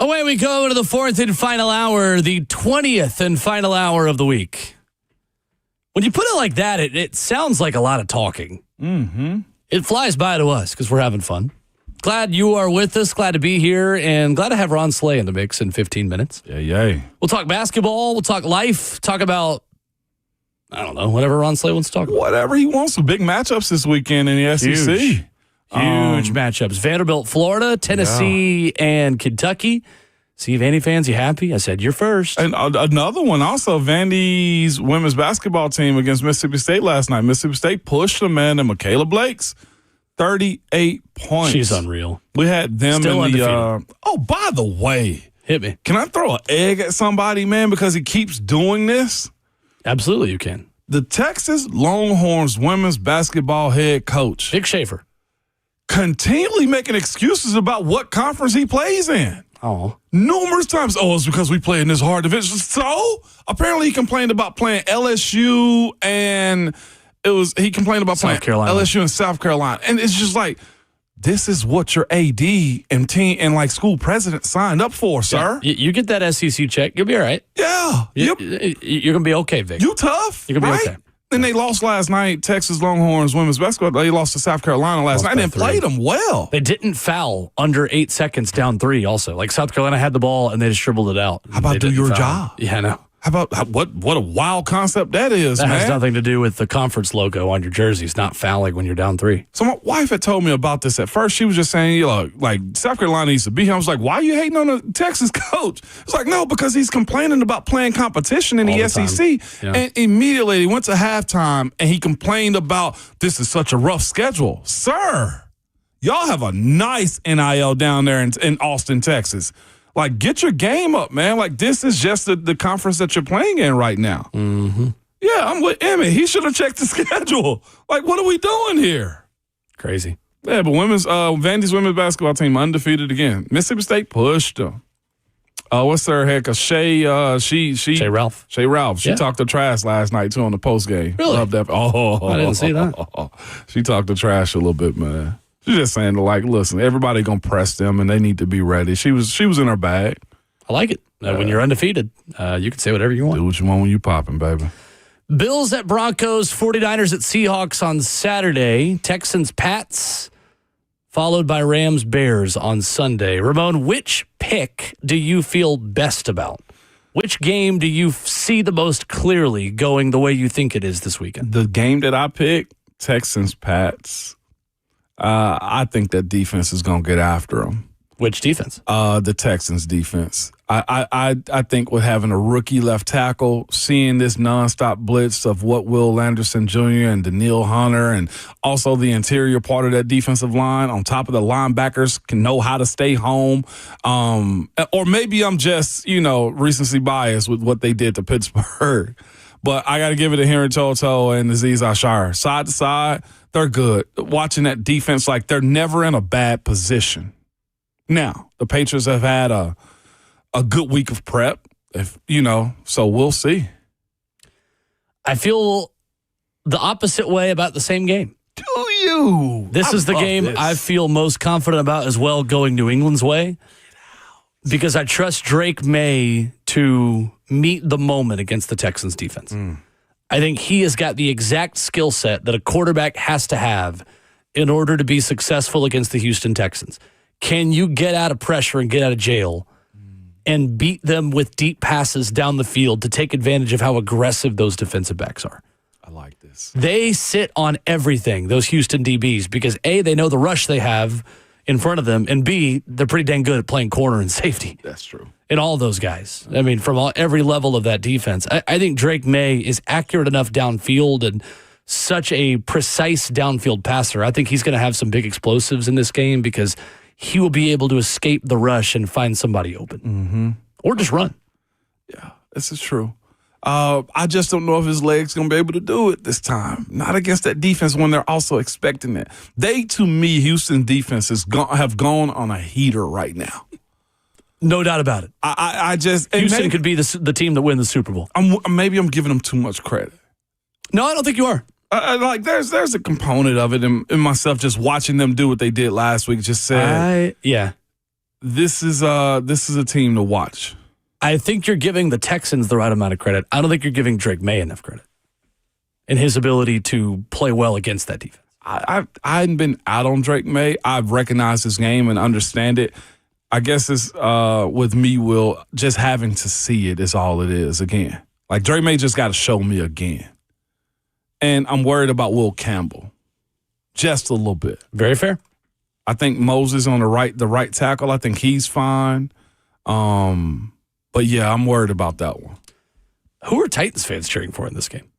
Away we go to the fourth and final hour, the 20th and final hour of the week. When you put it like that, it sounds like a lot of talking. Mm-hmm. It flies by to us because we're having fun. Glad you are with us. Glad to be here. And glad to have Ron Slay in the mix in 15 minutes. Yay. We'll talk basketball. We'll talk life. Talk about, I don't know, whatever Ron Slay wants to talk about. Whatever he wants. Some big matchups this weekend in the SEC. Huge matchups. Vanderbilt, Florida, Tennessee, and Kentucky. See, Vandy fans, you happy? I said you're first. And another one also, Vandy's women's basketball team against Mississippi State last night. Mississippi State pushed them, man, and Michaela Blake's 38 points. She's unreal. We had them Still in the undefeated. oh, by the way. Hit me. Can I throw an egg at somebody, man, because he keeps doing this? Absolutely, you can. The Texas Longhorns women's basketball head coach, Vic Schaefer, continually making excuses about what conference he plays in. Oh, Numerous times. Oh, it's because we play in this hard division. So apparently he complained about playing LSU and he complained about playing LSU and South Carolina. And it's just like, this is what your AD and team and like school president signed up for, sir. Yeah, you get that SEC check, you'll be all right. Yeah. You're going to be okay, Vic. You tough. You're going to be right? okay. And they lost last night, Texas Longhorns women's basketball. They lost to South Carolina last night and played them well. They didn't foul under 8 seconds down 3 also. Like South Carolina had the ball and they just dribbled it out. How about do your job? Yeah, I know. How about what a wild concept that is, that man. Has nothing to do with the conference logo on your jerseys, not fouling when you're down 3. So my wife had told me about this at first. She was just saying, you know, like South Carolina needs to be here. I was like, why are you hating on the Texas coach? It's like, no, because he's complaining about playing competition in the SEC. Yeah. And immediately he went to halftime and he complained about this is such a rough schedule. Sir, y'all have a nice NIL down there in Austin, Texas. Like, get your game up, man. Like, this is just the conference that you're playing in right now. Mm-hmm. Yeah, I'm with Emmy. He should have checked the schedule. Like, what are we doing here? Crazy. Yeah, but Vandy's women's basketball team undefeated again. Mississippi State pushed them. What's her head? Cause Shay Ralph. Shay Ralph. She talked to trash last night too on the post game. Really? Loved that. Oh, I didn't see that. She talked to trash a little bit, man. She's just saying, like, listen, everybody gonna press them, and they need to be ready. She was in her bag. I like it. When you're undefeated, you can say whatever you want. Do what you want when you popping, baby. Bills at Broncos, 49ers at Seahawks on Saturday, Texans Pats, followed by Rams Bears on Sunday. Ramon, which pick do you feel best about? Which game do you see the most clearly going the way you think it is this weekend? The game that I picked, Texans Pats. I think that defense is going to get after them. Which defense? The Texans defense. I think with having a rookie left tackle, seeing this nonstop blitz of what Will Anderson Jr. and Daniil Hunter, and also the interior part of that defensive line, on top of the linebackers can know how to stay home. Or maybe I'm just, recency bias with what they did to Pittsburgh. But I got to give it to Henry Toto and Azeez Ashar. Side to side, they're good. Watching that defense, like they're never in a bad position. Now, the Patriots have had a good week of prep, so we'll see. I feel the opposite way about the same game. Do you? This is the game I feel most confident about as well, going New England's way, because I trust Drake May to meet the moment against the Texans defense. I think he has got the exact skill set that a quarterback has to have in order to be successful against the Houston Texans. Can you get out of pressure and get out of jail and beat them with deep passes down the field to take advantage of how aggressive those defensive backs are? I like this. They sit on everything, those Houston DBs, because A, they know the rush they have in front of them, and B, they're pretty dang good at playing corner and safety. That's true. And all those guys. I mean, from every level of that defense. I think Drake May is accurate enough downfield and such a precise downfield passer. I think he's going to have some big explosives in this game because he will be able to escape the rush and find somebody open. Or just run. Yeah, this is true. I just don't know if his leg's going to be able to do it this time. Not against that defense when they're also expecting it. They, to me, Houston defense have gone on a heater right now. No doubt about it. I just Houston could be the team that win the Super Bowl. Maybe I'm giving them too much credit. No, I don't think you are. There's a component of it in myself just watching them do what they did last week. Just said, this is a team to watch. I think you're giving the Texans the right amount of credit. I don't think you're giving Drake May enough credit in his ability to play well against that defense. I hadn't been out on Drake May. I've recognized his game and understand it. I guess it's with me, Will, just having to see it is all it is again. Like Drake May just got to show me again. And I'm worried about Will Campbell. Just a little bit. Very fair. I think Moses on the right tackle, I think he's fine. But yeah, I'm worried about that one. Who are Titans fans cheering for in this game?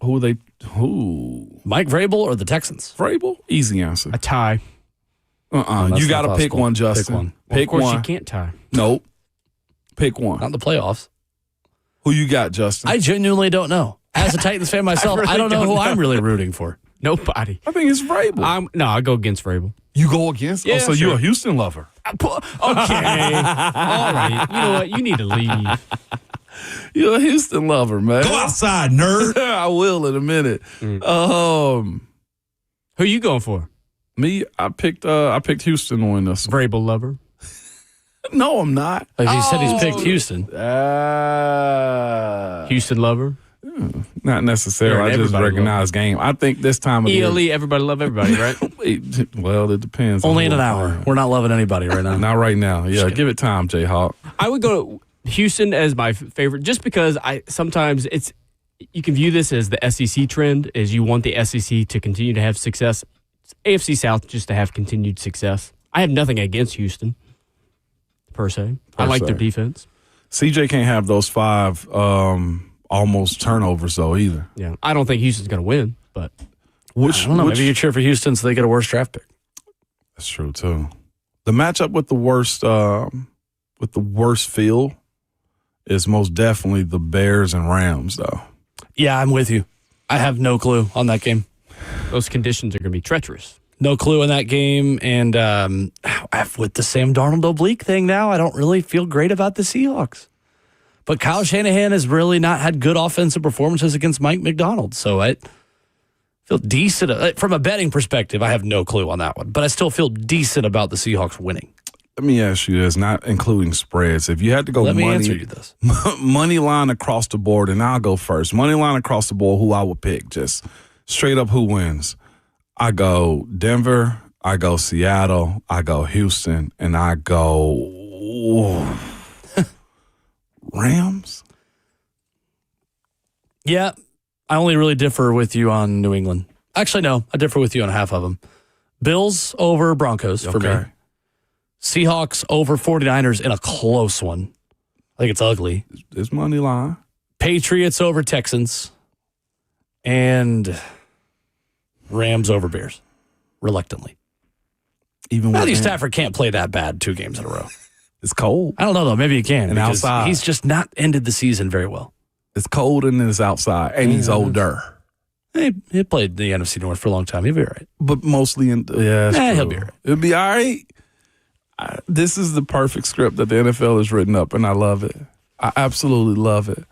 Who? Mike Vrabel or the Texans? Vrabel? Easy answer. A tie. You got to pick one, Justin. Pick one. Of course you can't tie. Nope. Pick one. Not in the playoffs. Who you got, Justin? I genuinely don't know. As a Titans fan myself, I don't know who I'm really rooting for. Nobody. I think it's Vrabel. I go against Vrabel. You go against? Yeah, so you're a Houston lover. Okay. All right. You know what? You need to leave. You're a Houston lover, man. Go outside, nerd. I will in a minute. Who you going for? Me, I picked Houston to win this one. Vrabel lover. No, I'm not. He said he's picked Houston. Houston lover. Not necessarily. I just recognize game. I think this time of year, everybody love everybody, right? Well, it depends. Only in an hour. We're not loving anybody right now. Not right now. Yeah, give it time, Jayhawk. I would go Houston as my favorite, just because sometimes you can view this as the SEC trend, is you want the SEC to continue to have success. It's AFC South just to have continued success. I have nothing against Houston, per se. I like their defense. CJ can't have those 5 almost turnovers, though, either. Yeah, I don't think Houston's going to win, but I don't know. Maybe you cheer for Houston so they get a worse draft pick. That's true, too. The matchup with the worst feel is most definitely the Bears and Rams, though. Yeah, I'm with you. I have no clue on that game. Those conditions are going to be treacherous. No clue in that game. And with the Sam Darnold oblique thing now, I don't really feel great about the Seahawks. But Kyle Shanahan has really not had good offensive performances against Mike McDaniel. So I feel decent. From a betting perspective, I have no clue on that one. But I still feel decent about the Seahawks winning. Let me ask you this, not including spreads. If you had to go answer you this. Money line across the board, and I'll go first. Money line across the board, who I would pick, just straight up who wins. I go Denver, I go Seattle, I go Houston, and I go Rams. Yeah, I only really differ with you on New England. Actually, no, I differ with you on half of them. Bills over Broncos for me. Seahawks over 49ers in a close one. I think it's ugly. It's money line. Patriots over Texans. And Rams over Bears, reluctantly. Even Matthew Stafford can't play that bad 2 games in a row. It's cold. I don't know, though. Maybe he can. And because outside. he's just not ended the season very well. It's cold and it's outside, and he's older. He played the NFC North for a long time. He'll be all right. But mostly he'll be all right. It'll be all right. This is the perfect script that the NFL has written up, and I love it. I absolutely love it.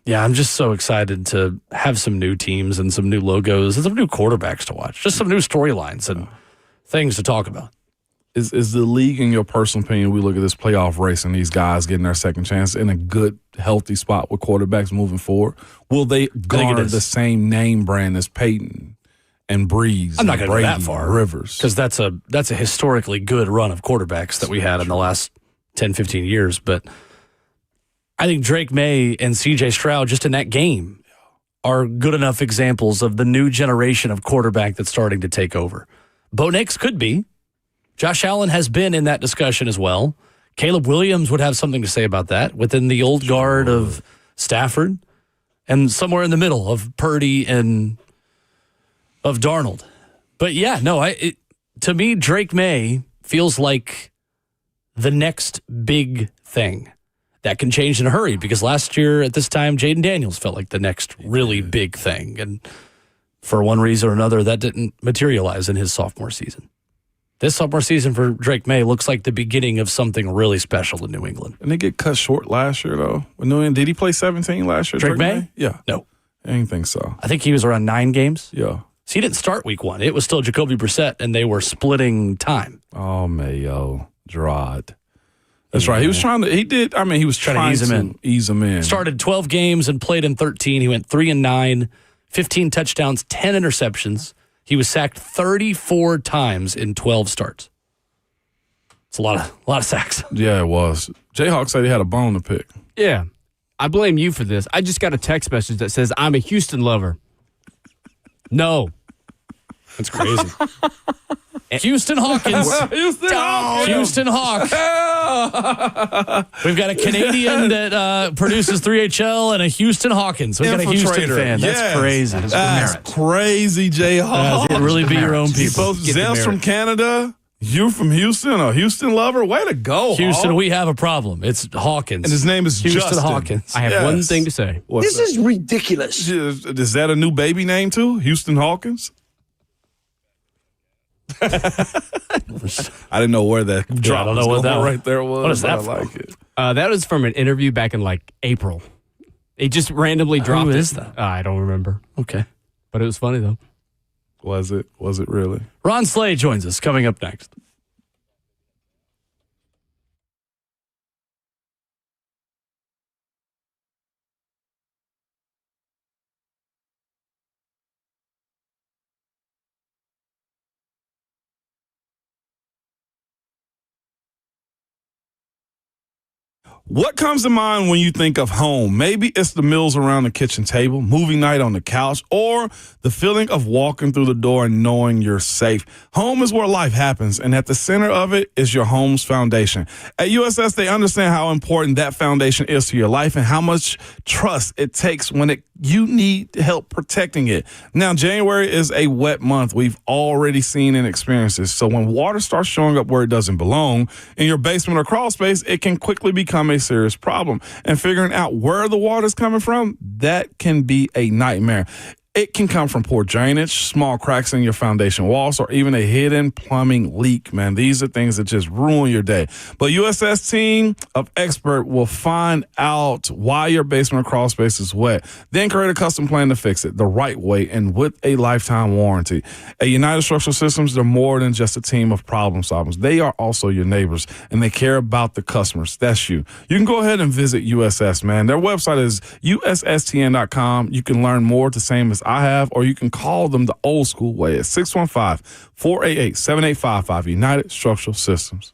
Yeah, I'm just so excited to have some new teams and some new logos and some new quarterbacks to watch. Just some new storylines and things to talk about. Is the league, in your personal opinion, we look at this playoff race and these guys getting their second chance in a good, healthy spot with quarterbacks moving forward? Will they garner the same name brand as Peyton and Breeze? I'm not going to go that far. Rivers. Because that's a historically good run of quarterbacks that we had in the last 10, 15 years. But I think Drake May and C.J. Stroud, just in that game, are good enough examples of the new generation of quarterback that's starting to take over. Bo Nix could be. Josh Allen has been in that discussion as well. Caleb Williams would have something to say about that within the old guard of Stafford and somewhere in the middle of Purdy and of Darnold. But yeah, no, to me, Drake May feels like the next big thing that can change in a hurry because last year at this time, Jaden Daniels felt like the next really big thing. And for one reason or another, that didn't materialize in his sophomore season. This sophomore season for Drake May looks like the beginning of something really special in New England. And they get cut short last year, though. Did he play 17 last year? Drake May? Yeah. No. I didn't think so. I think he was around 9 games. Yeah. So he didn't start week 1. It was still Jacoby Brissett, and they were splitting time. Oh, Mayo. Gerard. That's right. He was trying to ease him in. Started 12 games and played in 13. He went 3-9, 15 touchdowns, 10 interceptions. He was sacked 34 times in 12 starts. It's a lot of sacks. Yeah, it was. Jayhawk said he had a bone to pick. Yeah. I blame you for this. I just got a text message that says, I'm a Houston lover. No. That's crazy. Houston Hawkins. Houston Hawk. We've got a Canadian that produces 3HL and a Houston Hawkins. We've got a Houston fan. That's crazy. That's crazy, Jayhawk. It'd really be your own people. Zell's from Canada. You from Houston, a Houston lover? Way to go, Houston, Hawk. we have a problem. It's Hawkins. And his name is Houston Justin Hawkins. I have one thing to say. This is ridiculous. Is that a new baby name, too? Houston Hawkins? I didn't know where that drop I don't know what that right there was. What is that I from? like it. That was from an interview back in April. It just randomly dropped. Who is that? I don't remember. Okay. But it was funny, though. Was it? Was it really? Ron Slade joins us coming up next. What comes to mind when you think of home? Maybe it's the meals around the kitchen table, movie night on the couch, or the feeling of walking through the door and knowing you're safe. Home is where life happens, and at the center of it is your home's foundation. At USS, they understand how important that foundation is to your life and how much trust it takes when you need help protecting it. Now, January is a wet month. We've already seen and experienced this. So when water starts showing up where it doesn't belong, in your basement or crawl space, it can quickly become a serious problem. And figuring out where the water's coming from, that can be a nightmare. It can come from poor drainage, small cracks in your foundation walls, or even a hidden plumbing leak, man. These are things that just ruin your day. But USS team of expert will find out why your basement or crawl space is wet, then create a custom plan to fix it the right way and with a lifetime warranty. At United Structural Systems, they're more than just a team of problem solvers. They are also your neighbors, and they care about the customers. That's you. You can go ahead and visit USS, man. Their website is USSTN.com. You can learn more the same as I have, or you can call them the old school way at 615-488-7855. United Structural Systems.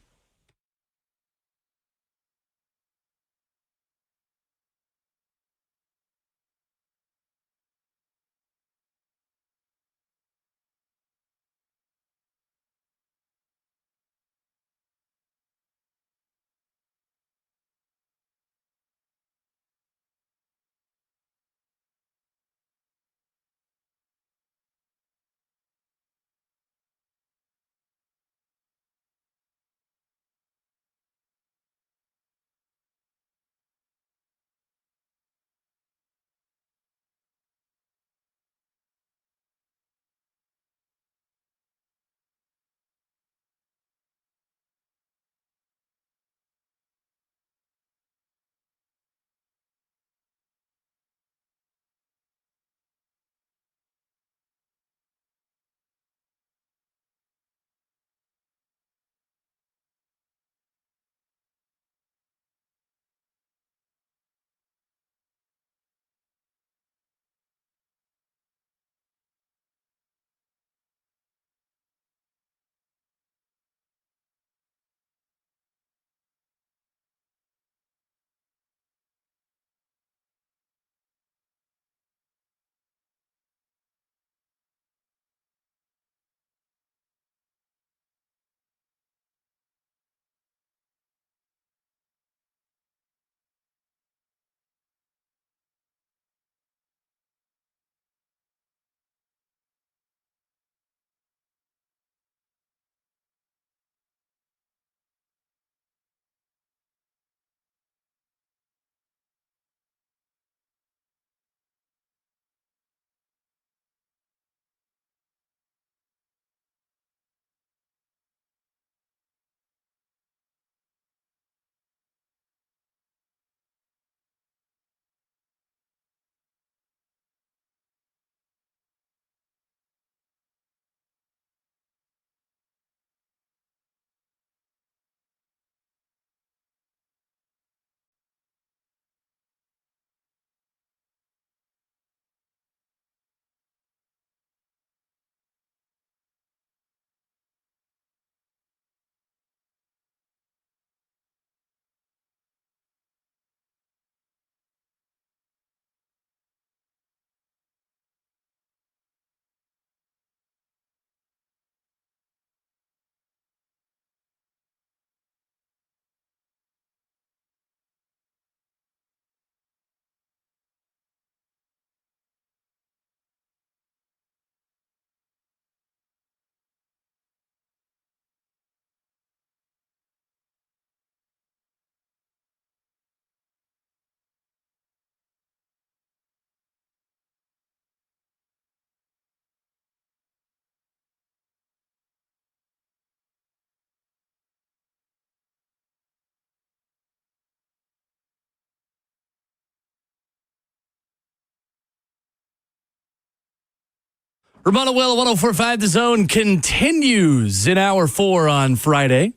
Ramona Will, 104.5 The Zone continues in hour 4 on Friday.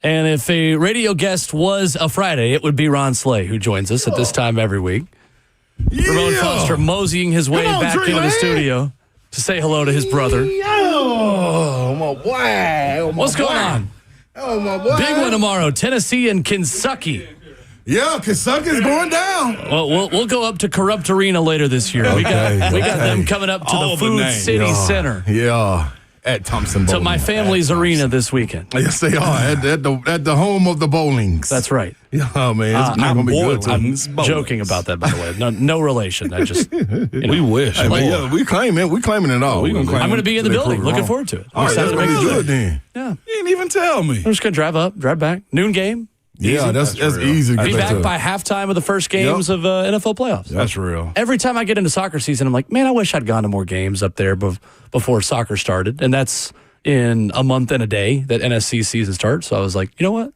And if a radio guest was a Friday, it would be Ron Slay, who joins us at this time every week. Ramon Foster moseying his way back into the studio to say hello to his brother. Oh, my boy. What's going on? Oh, my boy. Big one tomorrow, Tennessee and Kentucky. Yeah, Kentucky's going down. Well, we'll go up to Corrupt Arena later this year. We got them coming up to the Food City Center. Yeah, at Thompson Bowling. To my family's arena this weekend. Yes, they are at the home of the Bowlings. That's right. Yeah, man, it's not gonna be good. I'm joking about that, by the way. No relation. I just we wish. Hey, man, yeah, we claiming it all. I'm going to be in the building. Looking forward to it. I'm excited to make it good then. Yeah, you didn't even tell me. I'm just gonna drive up, drive back. Noon game. Yeah, that's easy. I'll be back by halftime of the first games of NFL playoffs. That's real. Every time I get into soccer season, I'm like, man, I wish I'd gone to more games up there before soccer started. And that's in a month and a day that NSC season starts. So I was like, you know what?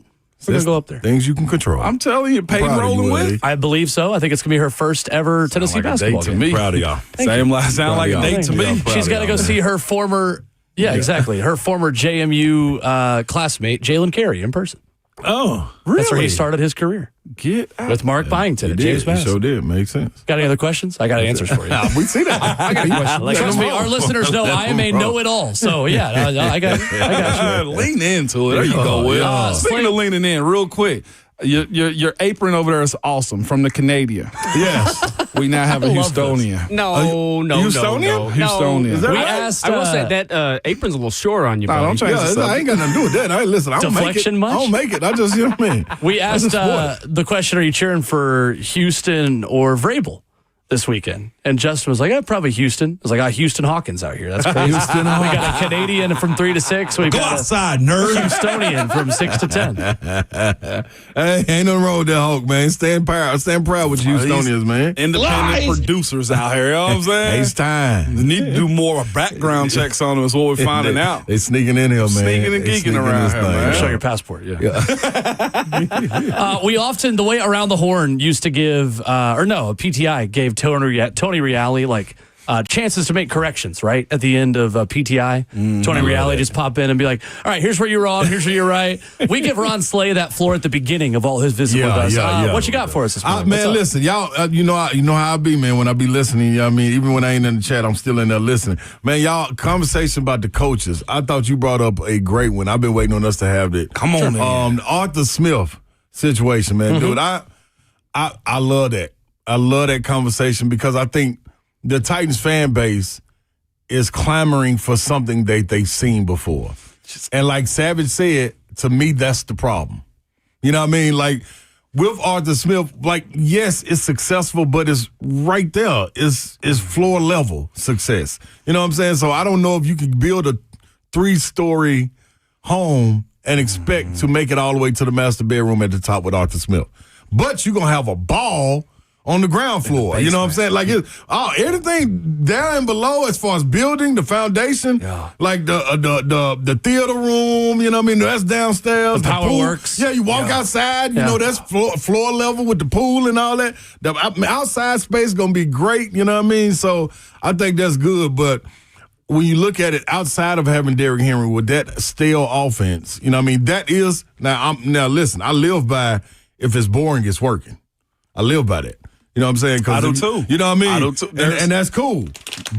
We're going to go up there. Things you can control. I'm telling you, Peyton rolling with. I believe so. I think it's going to be her first ever Tennessee basketball game. Me. Proud of y'all. Sound like a date to me. She's got to go see her former, exactly, her former JMU classmate, Jalen Carey, in person. Oh, really? That's where he started his career. Get out. With Mark Byington at James Madison. Sure did. Makes sense. Got any other questions? I got answers for you. We see that. I got questions. Trust me, our listeners know I am a know-it-all. So, yeah, I got you. Lean into it. There you go, Will. Speaking of leaning in, real quick, your apron over there is awesome from the Canadian. Yes. We now have a Houstonian. No. Houstonian? Is that We right? asked. I will say that apron's a little short on you, buddy. don't change the subject. I ain't got nothing to do with that. Listen, I don't make it. Deflection much? I don't make it. I just, you know what I mean? We asked the question, are you cheering for Houston or Vrabel this weekend? And Justin was like, probably Houston. I was like, Houston Hawkins out here. That's crazy. We got a Canadian from 3 to 6. We got outside, nerd. Houstonian from 6 to 10. Hey, ain't nothing wrong with that Hawk, man. Stand proud with you Houstonians, man. Independent producers out here, you know what I'm saying? It's time. They need to do more background checks on them is what we're finding out. They sneaking in here, man. Sneaking and geeking around here, man. Show your passport, we often, the way Around the Horn used to give, PTI gave Tony Reale like chances to make corrections, right? At the end of PTI, Tony Reale just pop in and be like, all right, here's where you're wrong, here's where you're right. We give Ron Slay that floor at the beginning of all his visits with us. What you got for us this morning? Man, listen, y'all, you know how I be, man, when I be listening, you know what I mean? Even when I ain't in the chat, I'm still in there listening. Man, y'all, conversation about the coaches. I thought you brought up a great one. I've been waiting on us to have it. Come on, man. The Arthur Smith situation, man. Dude, I love that. I love that conversation because I think the Titans fan base is clamoring for something they've seen before. And like Savage said, to me, that's the problem. You know what I mean? Like, with Arthur Smith, like, yes, it's successful, but it's right there. It's floor level success. You know what I'm saying? So I don't know if you can build a 3-story home and expect to make it all the way to the master bedroom at the top with Arthur Smith. But you're going to have a ball on the ground floor. You know what I'm saying? Like, everything down and below as far as building, the foundation, like the theater room, you know what I mean? That's downstairs. The power works. Yeah, you walk outside, you know, that's floor level with the pool and all that. The outside space is going to be great, you know what I mean? So I think that's good, but when you look at it outside of having Derrick Henry with that stale offense, you know what I mean? That is, now listen, I live by if it's boring, it's working. I live by that. You know what I'm saying? I do too. You know what I mean? I do too. And that's cool.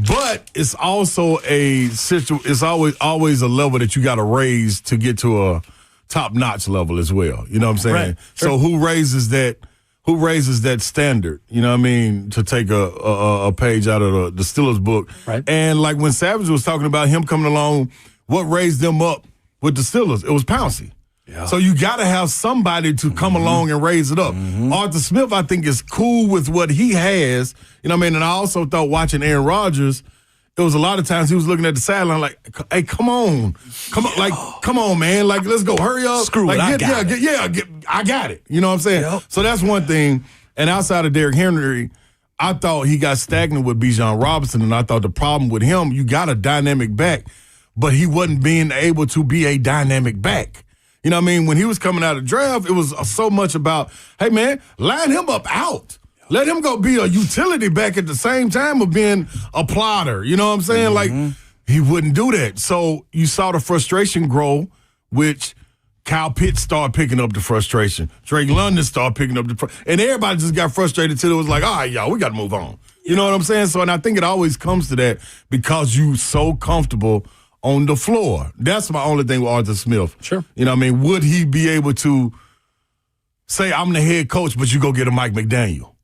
But it's also it's always a level that you got to raise to get to a top-notch level as well. You know what I'm saying? Right. Sure. So who raises that standard, you know what I mean, to take a page out of the Steelers book. Right. And like when Savage was talking about him coming along, what raised them up with the Steelers? It was Pouncey. Yeah. So you got to have somebody to come along and raise it up. Arthur Smith, I think, is cool with what he has. You know what I mean? And I also thought watching Aaron Rodgers, it was a lot of times he was looking at the sideline like, hey, come on, man. Like, let's go. Hurry up. Screw it. I got it. You know what I'm saying? Yep. So that's one thing. And outside of Derrick Henry, I thought he got stagnant with Bijan Robinson, and I thought the problem with him, you got a dynamic back, but he wasn't being able to be a dynamic back. You know what I mean? When he was coming out of the draft, it was so much about, hey, man, line him up out. Let him go be a utility back at the same time of being a plotter. You know what I'm saying? Like, he wouldn't do that. So you saw the frustration grow, which Kyle Pitts started picking up the frustration. Drake London started picking up and everybody just got frustrated until it was like, all right, y'all, we got to move on. You know what I'm saying? So, and I think it always comes to that because you so comfortable on the floor. That's my only thing with Arthur Smith. Sure. You know what I mean? Would he be able to say, I'm the head coach, but you go get a Mike McDaniel?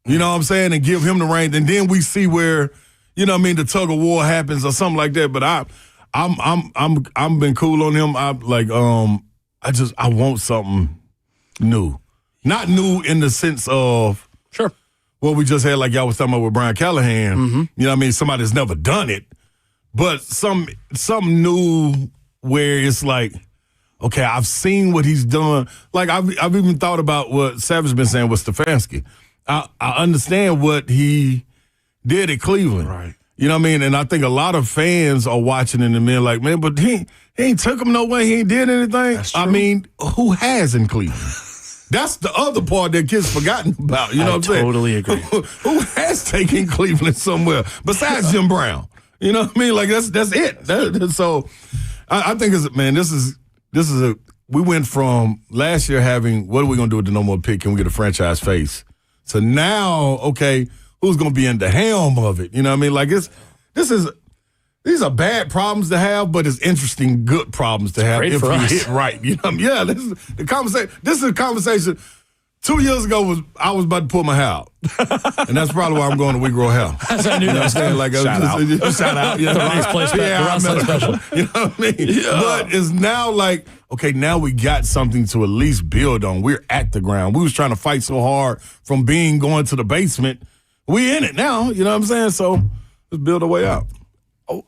You know what I'm saying? And give him the reins. And then we see where, you know what I mean, the tug of war happens or something like that. But I'm been cool on him. I want something new. Not new in the sense of sure what we just had, like y'all was talking about with Brian Callahan. You know what I mean? Somebody that's never done it. But something new where it's like, okay, I've seen what he's done. Like I've even thought about what Savage been saying with Stefanski. I understand what he did at Cleveland. Right. You know what I mean? And I think a lot of fans are watching and they're like, man, but he ain't took him nowhere. He ain't did anything. That's true. I mean, who has in Cleveland? That's the other part that kids forgotten about. You know what I'm saying? I totally agree. Who has taken Cleveland somewhere besides Jim Brown? You know what I mean? Like that's it. So I think this is we went from last year having what are we gonna do with the no more pick? Can we get a franchise face? So now, okay, who's gonna be in the helm of it? You know what I mean? Like these are bad problems to have, but it's interesting, good problems to have if you hit right. You know what I mean? Yeah, this is the conversation. This is a conversation. 2 years ago I was about to pull my hair out. And that's probably why I'm going to We Grow Hair. I knew that. Like, shout out. You know what I mean? Place back, special. You know what I mean? Yeah. But it's now like, okay, now we got something to at least build on. We're at the ground. We was trying to fight so hard from going to the basement. We in it now. You know what I'm saying? So let's build our way out.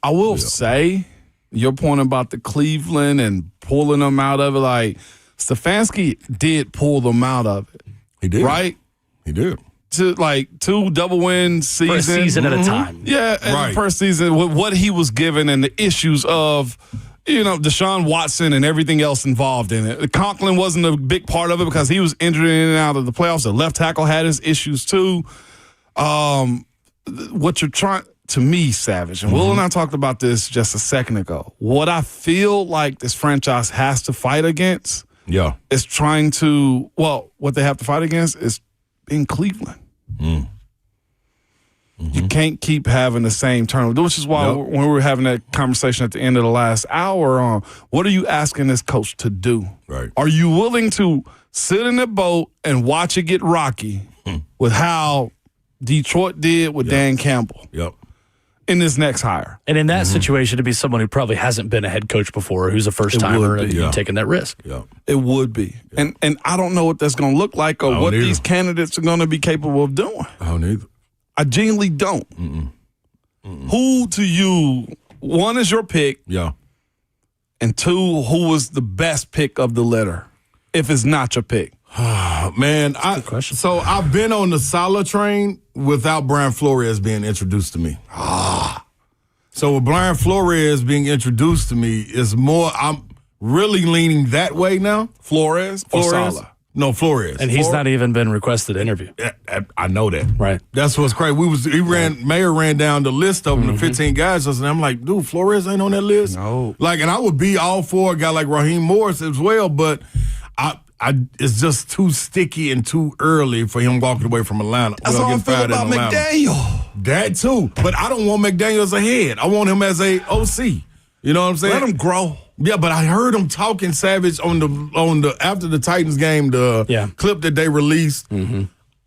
I will say, your point about the Cleveland and pulling them out of it, like Stefanski did pull them out of it. He did. Right? He did. To like 2 double-win seasons. For a season at a time. Yeah, right. Per season, with what he was given and the issues of, Deshaun Watson and everything else involved in it. Conklin wasn't a big part of it because he was injured in and out of the playoffs. The left tackle had his issues too. What you're trying, to me, Savage, and Will and I talked about this just a second ago. What I feel like this franchise has to fight against is trying to, what they have to fight against is in Cleveland. You can't keep having the same turnover, which is why when we were having that conversation at the end of the last hour on what are you asking this coach to do? Right. Are you willing to sit in the boat and watch it get rocky with how Detroit did with Dan Campbell in this next hire? And in that situation, to be someone who probably hasn't been a head coach before, who's a first-timer and taking that risk. It would be. And I don't know what that's going to look like or what these candidates are going to be capable of doing. I don't either. I genuinely don't. Who to you, one is your pick, and 2, who was the best pick of the litter if it's not your pick? Man, so I've been on the Salah train without Brian Flores being introduced to me. So with Brian Flores being introduced to me, is more, I'm really leaning that way now. Flores or Salah? No, Flores. And he's not even been requested to interview. I know that. Right. That's what's crazy. Mayor ran down the list of them, the 15 guys, and I'm like, dude, Flores ain't on that list. No. Like, and I would be all for a guy like Raheem Morris as well, but it's just too sticky and too early for him walking away from Atlanta. That's how I feel about McDaniel. That too. But I don't want McDaniel as a head. I want him as a OC. You know what I'm saying? Let him grow. Yeah, but I heard him talking Savage on the after the Titans game, the clip that they released.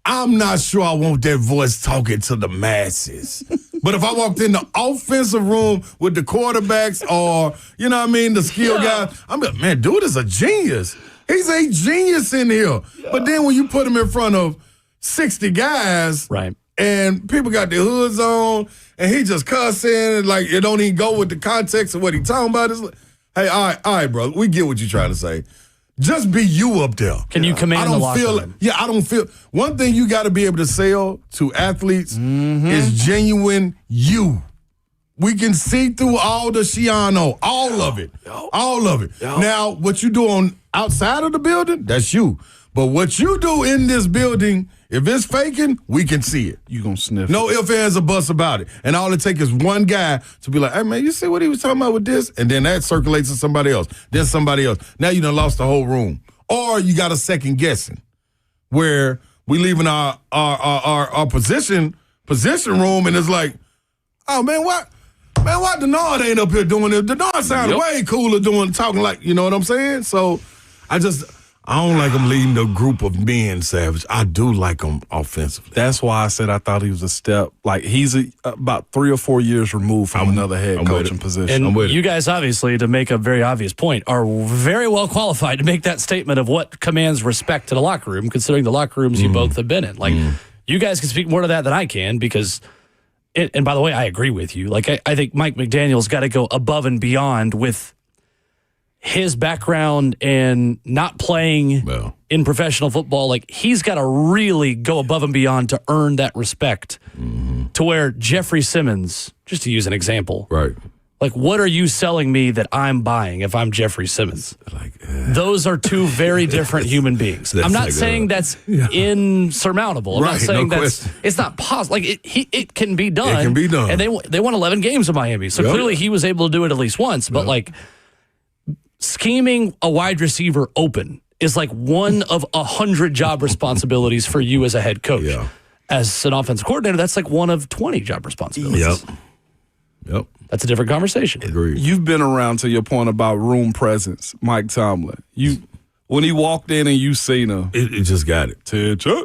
I'm not sure I want that voice talking to the masses. But if I walked in the offensive room with the quarterbacks or, you know what I mean, the skill guys, I'm like, man, dude is a genius. He's a genius in here. Yeah. But then when you put him in front of 60 guys, right, and people got their hoods on, and he just cussing, and like it don't even go with the context of what he talking about. It's like, hey, all right, bro, we get what you're trying to say. Just be you up there. Can you command the locker room? I don't feel. One thing you got to be able to sell to athletes is genuine you. We can see through all the Shiano, all of it. Now, what you do on outside of the building, that's you. But what you do in this building If it's faking, we can see it. You gonna sniff No ifs, ands, or buts about it. And all it takes is one guy to be like, hey, man, you see what he was talking about with this? And then that circulates to somebody else. Then somebody else. Now you done lost the whole room. Or you got a second guessing where we leaving our position room and it's like, oh, man, what? Man, why Denard ain't up here doing this? Denard sounded way cooler talking like, you know what I'm saying? So I don't like him leading the group of men, Savage. I do like him offensively. That's why I said I thought he was a step. Like, he's about 3 or 4 years removed from another head coaching position. And you guys, obviously, to make a very obvious point, are very well qualified to make that statement of what commands respect to the locker room, considering the locker rooms you both have been in. Like, you guys can speak more to that than I can because, and by the way, I agree with you. Like, I think Mike McDaniel's got to go above and beyond with his background and not playing in professional football. Like, he's got to really go above and beyond to earn that respect to where Jeffrey Simmons, just to use an example, right? Like, what are you selling me that I'm buying if I'm Jeffrey Simmons? Those are two very different human beings. I'm not saying that's insurmountable. I'm not saying it's not possible. Like, it can be done. It can be done. And they won 11 games in Miami. So clearly he was able to do it at least once. But like, scheming a wide receiver open is like one of 100 job responsibilities for you as a head coach. Yeah. As an offensive coordinator, that's like one of 20 job responsibilities. Yep. That's a different conversation. Agreed. You've been around to your point about room presence, Mike Tomlin. When he walked in and you seen him, it just got it.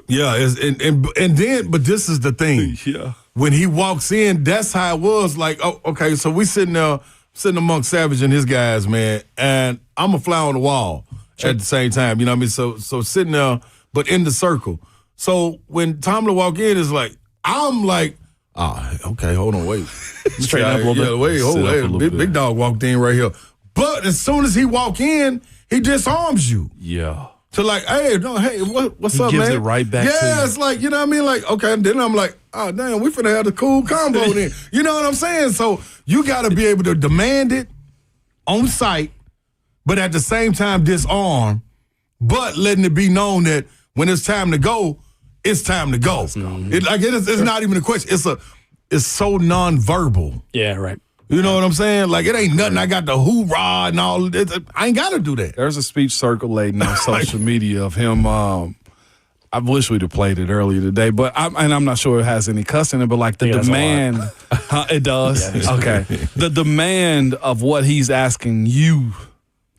Yeah, and then, but this is the thing. Yeah. When he walks in, that's how it was. Like, oh, okay, so we sitting amongst Savage and his guys, man, and I'm a fly on the wall at the same time. You know what I mean? So sitting there, but in the circle. So when Tomlin walk in, it's like, I'm like, oh, okay, hold on, wait. Straighten up a little bit. Big dog walked in right here. But as soon as he walk in, he disarms you. Yeah. To like, hey, what's up, man? He gives it right back to you. Yeah, it's like, you know what I mean? Like, okay, and then I'm like, oh, damn, we finna have the cool combo then. You know what I'm saying? So you got to be able to demand it on site, but at the same time disarm, but letting it be known that when it's time to go, it's time to go. It's not even a question. It's so nonverbal. Yeah, right. You know what I'm saying? Like, it ain't nothing. I got the hoorah and all. I ain't got to do that. There's a speech circulating on social media of him. I wish we'd have played it earlier today, but I'm not sure it has any cuss in it, but like the demand. It does? Yeah, okay. The demand of what he's asking you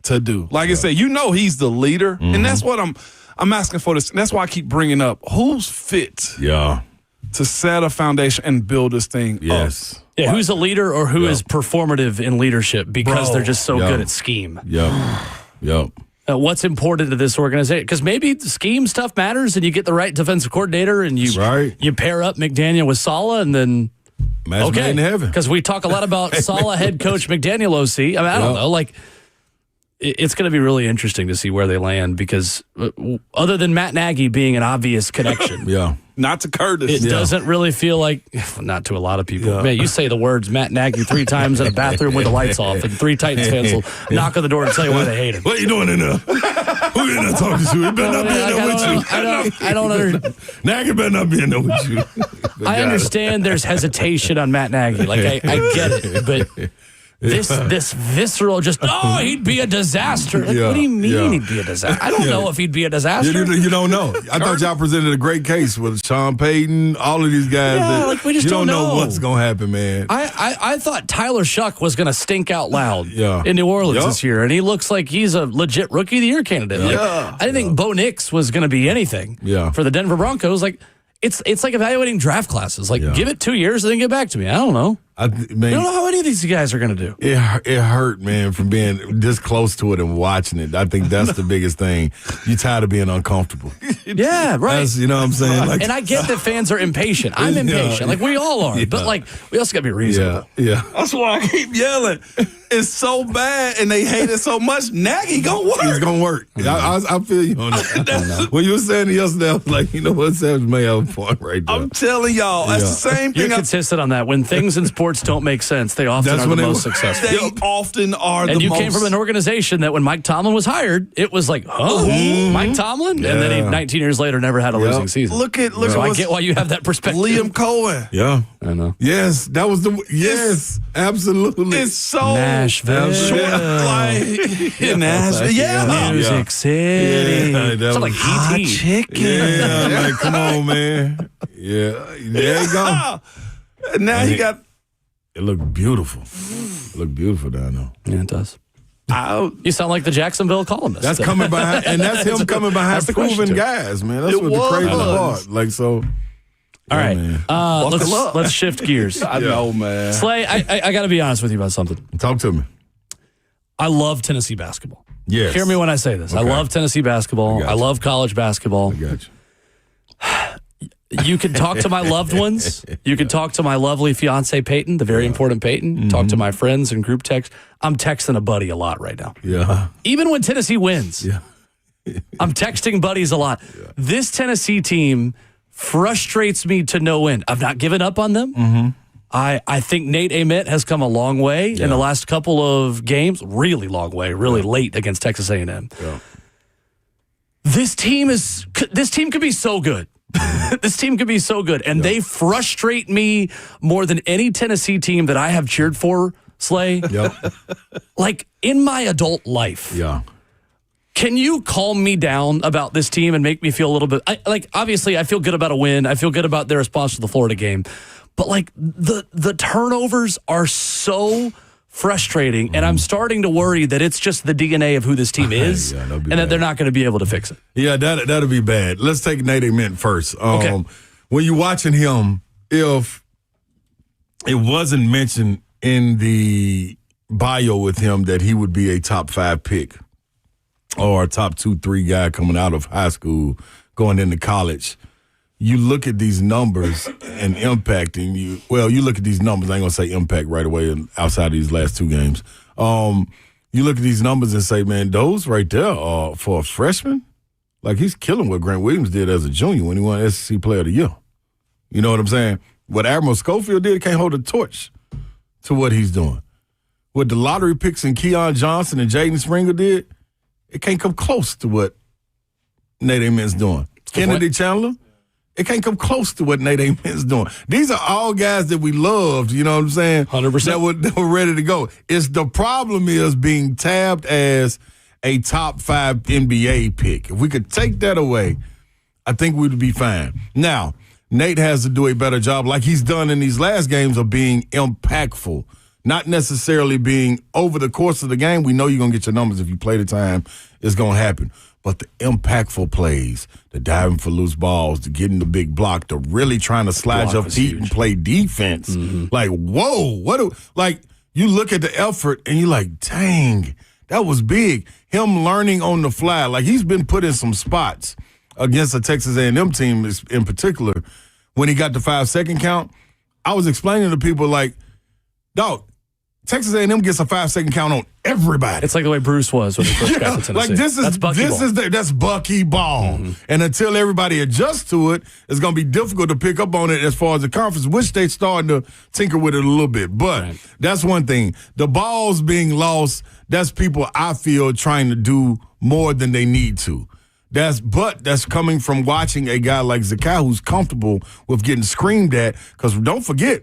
to do. Like I said, he's the leader, and that's what I'm asking for this. That's why I keep bringing up who's fit to set a foundation and build this thing up. Yeah, who's a leader or who is performative in leadership because they're just so good at scheme. Yep. What's important to this organization? Because maybe scheme stuff matters and you get the right defensive coordinator and you pair up McDaniel with Saleh and then match made in heaven. Because we talk a lot about Saleh head coach, McDaniel OC. I don't know. Like, it's going to be really interesting to see where they land because other than Matt Nagy being an obvious connection. Not to Curtis. It doesn't really feel like, not to a lot of people. Man, you say the words Matt Nagy 3 times in a bathroom with the lights off, and 3 Titans fans will knock on the door and tell you why they hate him. What are you doing in there? Who you in there talking to? He better not be in there with you. I don't understand. Nagy better not be in there with you. I understand there's hesitation on Matt Nagy. Like, I get it, but this visceral he'd be a disaster. Like, what do you mean he'd be a disaster? I don't know if he'd be a disaster. You don't know. I thought y'all presented a great case with Sean Payton, all of these guys. We just don't know what's going to happen, man. I thought Tyler Shuck was going to stink out loud in New Orleans this year, and he looks like he's a legit Rookie of the Year candidate. Like, I didn't think Bo Nix was going to be anything for the Denver Broncos. Like, it's like evaluating draft classes. Like, give it 2 years and then get back to me. I don't know. I don't know how any of these guys are going to do. It hurt, man, from being this close to it and watching it. I think that's the biggest thing. You're tired of being uncomfortable. Yeah, right. You know what I'm saying? Like, and I get that fans are impatient. I'm impatient. Like, we all are. But, like, we also got to be reasonable. Yeah. That's why I keep yelling. It's so bad, and they hate it so much. Nagy going to work. It's going to work. I feel you on that. When you were saying it yesterday, I was like, you know what? Savage may have a point right there. I'm telling y'all, that's the same thing. You're consistent on that. When things in sports sports don't make sense, they often are the most successful. They often are the most. And you came from an organization that when Mike Tomlin was hired, it was like, Mike Tomlin? Yeah. And then he, 19 years later, never had a losing season. Look at So I get why you have that perspective. Liam Cohen. Yeah. I know. Yes, that was absolutely. It's so Nashville. short, like in Nashville. Yeah. Music City. Yeah, that Sound like hot E.T. chicken. Yeah, like, come on, man. Yeah, there you go. Now he got. It looked beautiful. It looked beautiful down there. Yeah, it does. You sound like the Jacksonville columnist. That's coming behind, and that's him coming behind That's the question, proven too. guys, man. That's It what the crazy was. part. Like, so. All right. Man. Let's shift gears. I know, man. Slay, I got to be honest with you about something. Talk to me. I love Tennessee basketball. Yes. Hear me when I say this. I Okay. love Tennessee basketball. I love college basketball. I got you. You can talk to my loved ones. You can talk to my lovely fiance, Peyton, the very important Peyton. Talk to my friends and group text. I'm texting a buddy a lot right now. Yeah. Even when Tennessee wins, Yeah. I'm texting buddies a lot. This Tennessee team frustrates me to no end. I've not given up on them. I think Nate Ament has come a long way in the last couple of games. Really long way. Really late against Texas A&M. Yeah. This team could be so good. This team could be so good. And they frustrate me more than any Tennessee team that I have cheered for, Slay. Yep. Like, in my adult life. Yeah. Can you calm me down about this team and make me feel a little bit obviously I feel good about a win. I feel good about their response to the Florida game. But like the turnovers are so frustrating, and I'm starting to worry that it's just the DNA of who this team is, and that they're not going to be able to fix it. Yeah, that'll be bad. Let's take Nate Ament first. Okay. When you're watching him, if it wasn't mentioned in the bio with him that he would be a top 5 pick or a top 2-3 guy coming out of high school, going into college, you look at these numbers and impacting you. Well, you look at these numbers. I ain't going to say impact right away outside of these last 2 games. You look at these numbers and say, man, those right there are for a freshman. Like, he's killing what Grant Williams did as a junior when he won SEC Player of the Year. You know what I'm saying? What Admiral Schofield did can't hold a torch to what he's doing. What the lottery picks and Keon Johnson and Jaden Springer did, it can't come close to what Nate Ament's doing. Kennedy Chandler, it can't come close to what Nate Ament's doing. These are all guys that we loved, you know what I'm saying? 100%. That were ready to go. It's the problem is being tabbed as a top 5 NBA pick. If we could take that away, I think we'd be fine. Now, Nate has to do a better job, like he's done in these last games, of being impactful, not necessarily being over the course of the game. We know you're going to get your numbers if you play the time. It's going to happen. But the impactful plays, the diving for loose balls, the getting the big block, the really trying to slide your feet and play defense. Like, whoa, like, you look at the effort and you're like, dang, that was big. Him learning on the fly. Like, he's been put in some spots against the Texas A&M team in particular. When he got the 5-second count, I was explaining to people, like, dog, Texas A&M gets a 5-second count on everybody. It's like the way Bruce was when he first got to Tennessee. Like, that's Bucky ball. And until everybody adjusts to it, it's going to be difficult to pick up on it as far as the conference, which they starting to tinker with it a little bit. But that's one thing. The balls being lost, that's people, I feel, trying to do more than they need to. That's coming from watching a guy like Zakai who's comfortable with getting screamed at. Because don't forget,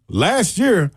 last year,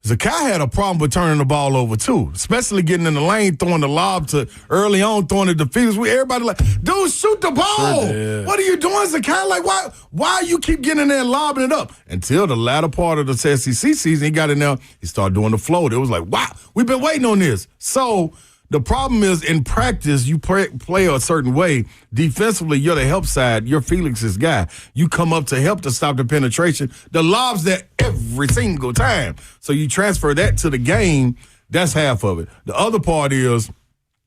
Zakai had a problem with turning the ball over, too, especially getting in the lane, throwing the lob to early on, throwing it to defeaters. Everybody like, dude, shoot the ball. What are you doing, Zakai? Like, why you keep getting in there and lobbing it up? Until the latter part of the SEC season, he got in there, he started doing the float. It was like, wow, we've been waiting on this. So the problem is, in practice, you play a certain way. Defensively, you're the help side. You're Felix's guy. You come up to help to stop the penetration. The lob's there every single time. So you transfer that to the game. That's half of it. The other part is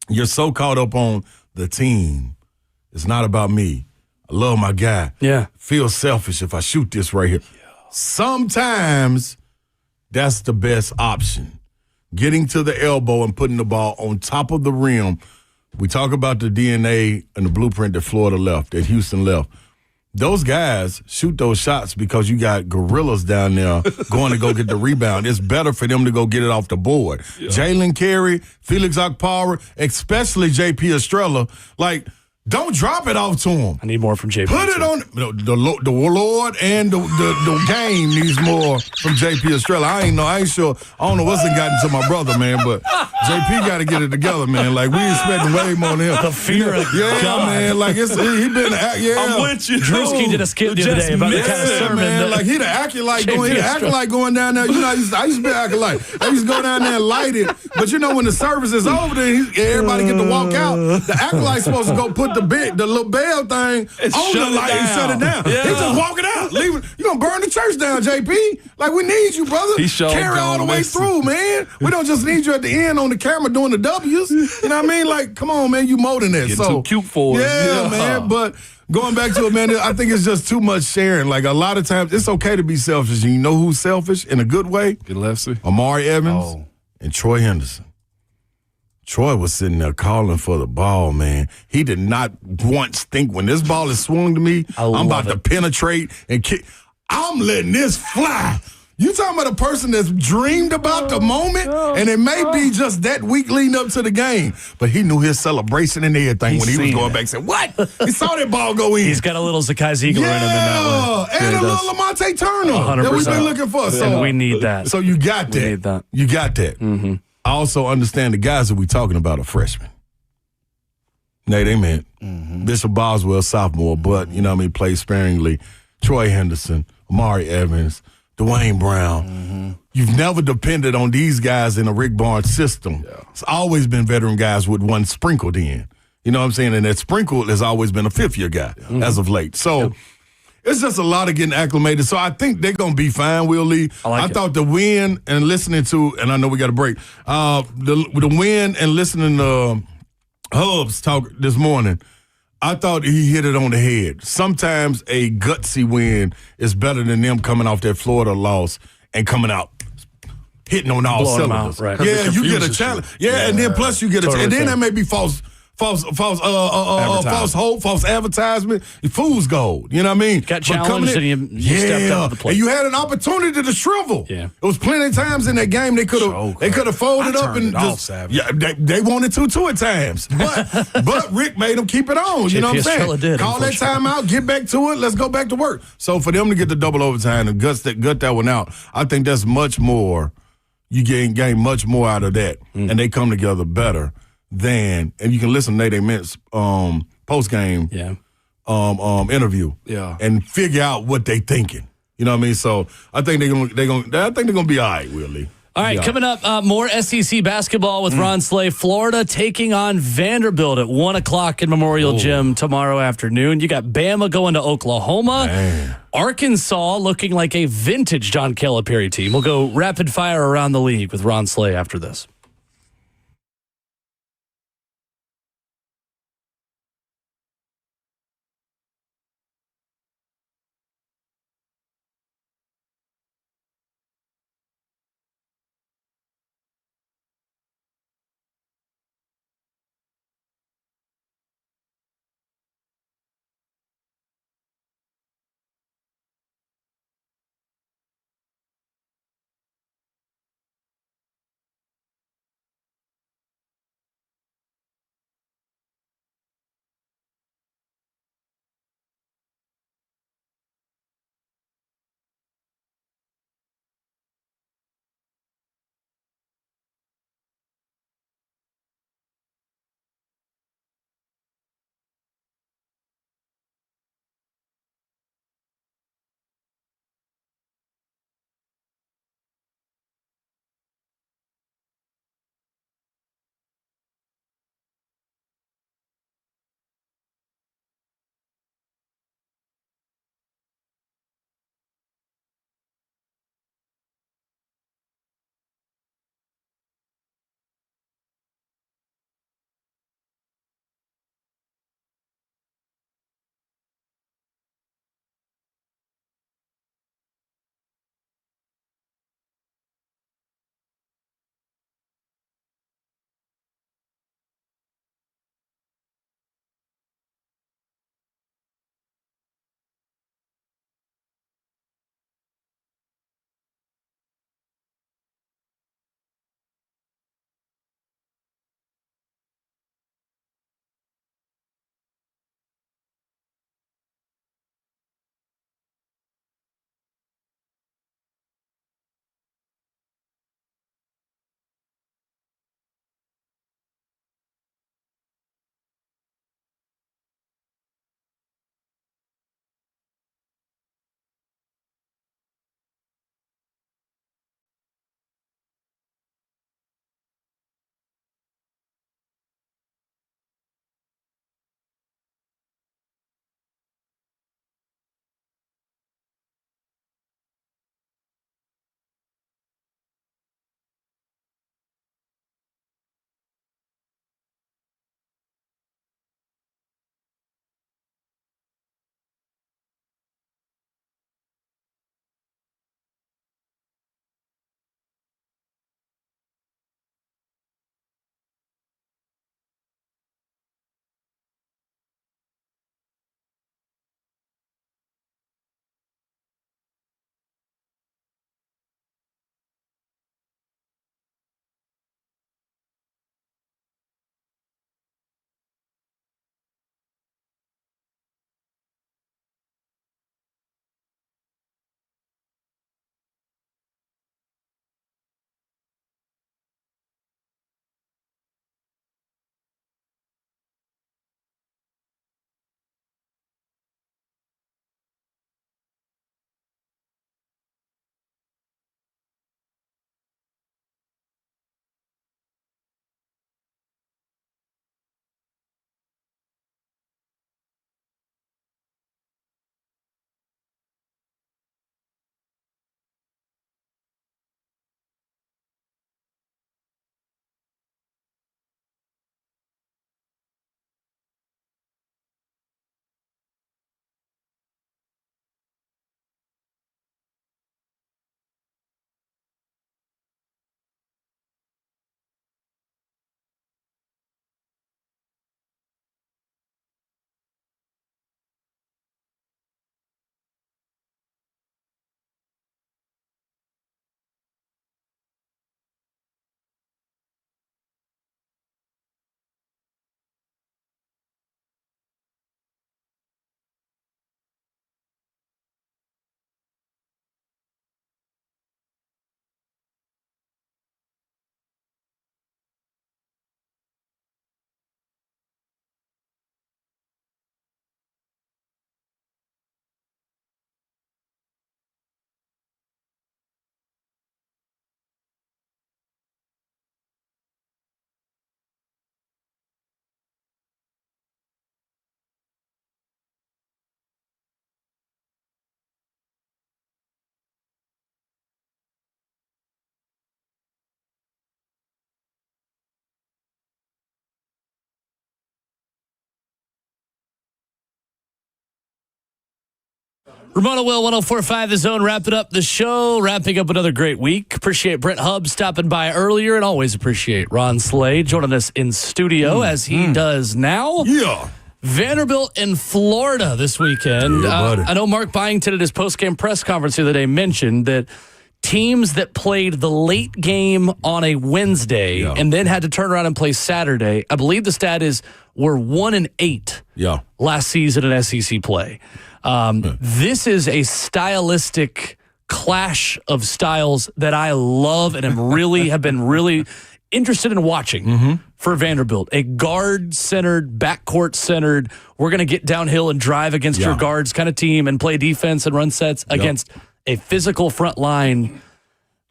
you're so caught up on the team. It's not about me. I love my guy. Yeah. Feel selfish if I shoot this right here. Sometimes that's the best option. Getting to the elbow and putting the ball on top of the rim. We talk about the DNA and the blueprint that Florida left, that Houston left. those guys shoot those shots because you got gorillas down there going to go get the rebound. It's better for them to go get it off the board. Yeah. Jalen Carey, Felix Okpara, especially J.P. Estrella, like, don't drop it off to him. I need more from JP. Put it on the Lord and the game needs more from JP Estrella. I ain't sure. I don't know what's gotten to my brother, man, but JP got to get it together, man. Like, we expecting way more than him. The fear of God. Man. Like, he been I'm with you. Drewski did a skit the other day about the kind of sermon. Man. Like, he'd acting like going down there. You know, I used to be acting like. I used to go down there and light it. But you know, when the service is over, then everybody get to walk out. The acolyte's supposed to go put the little bell thing on the light and shut it down. Yeah. He just walking out, leaving. You gonna burn the church down, JP? Like, we need you, brother. Carry all the way through, man. We don't just need you at the end on the camera doing the W's. You know what I mean? Like, come on, man, you more than that. Getting too cute for it. Yeah, man. But going back to it, man, I think it's just too much sharing. Like, a lot of times, it's okay to be selfish. And you know who's selfish in a good way? Get Lefty. Amari Evans and Troy Henderson. Troy was sitting there calling for the ball, man. He did not once think, when this ball is swung to me, I'm about to penetrate and kick. I'm letting this fly. You talking about a person that's dreamed about the moment, and it may be just that week leading up to the game. But he knew his celebration and everything when he was going back and said, what? He saw that ball go in. He's got a little Zakai Ziegler in him in that one. And a little Lamonte Turner 100%. That we've been looking for. And we need that. So you got that. We need that. You got that. Mm-hmm. I also understand the guys that we're talking about are freshmen. Nate, they meant Bishop Boswell, sophomore, but, you know what I mean, played sparingly. Troy Henderson, Amari Evans, Dwayne Brown. Mm-hmm. You've never depended on these guys in a Rick Barnes system. Yeah. It's always been veteran guys with one sprinkled in. You know what I'm saying? And that sprinkled has always been a fifth-year guy as of late. So it's just a lot of getting acclimated. So I think they're going to be fine, Will Lee. I thought the win and listening to, and I know we got a break, the win and listening to Hubs talk this morning, I thought he hit it on the head. Sometimes a gutsy win is better than them coming off that Florida loss and coming out hitting on all cylinders. Right. Yeah, you get a challenge. Yeah, and then plus you get a and then that may be false hope, false advertisement. Fool's gold. You know what I mean? Got challenged and you stepped up to the plate. And you had an opportunity to shrivel. Yeah. It was plenty of times in that game they could have folded up and just they wanted to at times. But Rick made them keep it on. You know what I'm saying? Call that timeout, get back to it, let's go back to work. So for them to get the double overtime and gut that one out, I think that's much more. You gain much more out of that, and they come together better. And you can listen to Nate Ament's post game interview, and figure out what they thinking. You know what I mean? So I think they're gonna be all right, Willie. All right, coming up, more SEC basketball with Ron Slay. Florida taking on Vanderbilt at 1:00 in Memorial Gym tomorrow afternoon. You got Bama going to Oklahoma. Man. Arkansas looking like a vintage John Calipari team. We'll go rapid fire around the league with Ron Slay after this. Ramona Will, 104.5 The Zone, wrapping up the show, wrapping up another great week. Appreciate Brent Hubs stopping by earlier, and always appreciate Ron Slade joining us in studio as he does now. Yeah. Vanderbilt in Florida this weekend. I know Mark Byington at his post-game press conference the other day mentioned that teams that played the late game on a Wednesday and then had to turn around and play Saturday, I believe the stat is were 1-8 last season in SEC play. This is a stylistic clash of styles that I love and have been really interested in watching for Vanderbilt. A guard-centered, backcourt-centered, we're going to get downhill and drive against your guards kind of team and play defense and run sets against a physical front line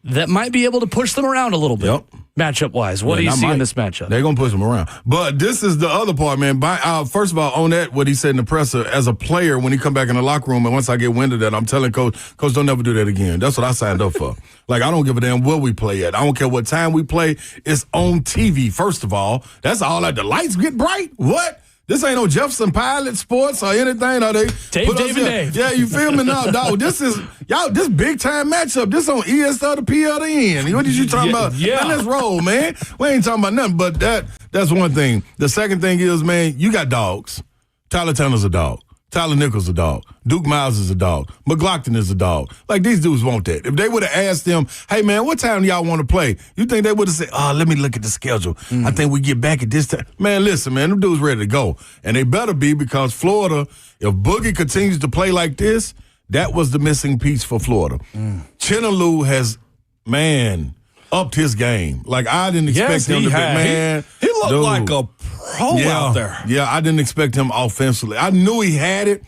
that might be able to push them around a little bit, matchup-wise. What do you see in this matchup? They're going to push them around. But this is the other part, man. First of all, on that, what he said in the presser, as a player, when he come back in the locker room, and once I get wind of that, I'm telling Coach, don't never do that again. That's what I signed up for. Like, I don't give a damn where we play at. I don't care what time we play. It's on TV, first of all. That's all that the lights get bright? What? This ain't no Jefferson Pilot Sports or anything. Are they? Dave. Yeah, you feel me now, dog? This big time matchup. This on ESL to PLN. What did you talking about? Yeah. Man, let's roll, man. We ain't talking about nothing, but that's one thing. The second thing is, man, you got dogs. Tyler Turner's a dog. Tyler Nichols a dog. Duke Miles is a dog. McLaughlin is a dog. Like, these dudes want that. If they would have asked them, hey, man, what time do y'all want to play? You think they would have said, let me look at the schedule. I think we get back at this time. Man, listen, man, them dudes ready to go. And they better be, because Florida, if Boogie continues to play like this, that was the missing piece for Florida. Chinaloo has, man, upped his game. Like, I didn't expect him to be, man. He looked like a pro out there. Yeah, I didn't expect him offensively. I knew he had it.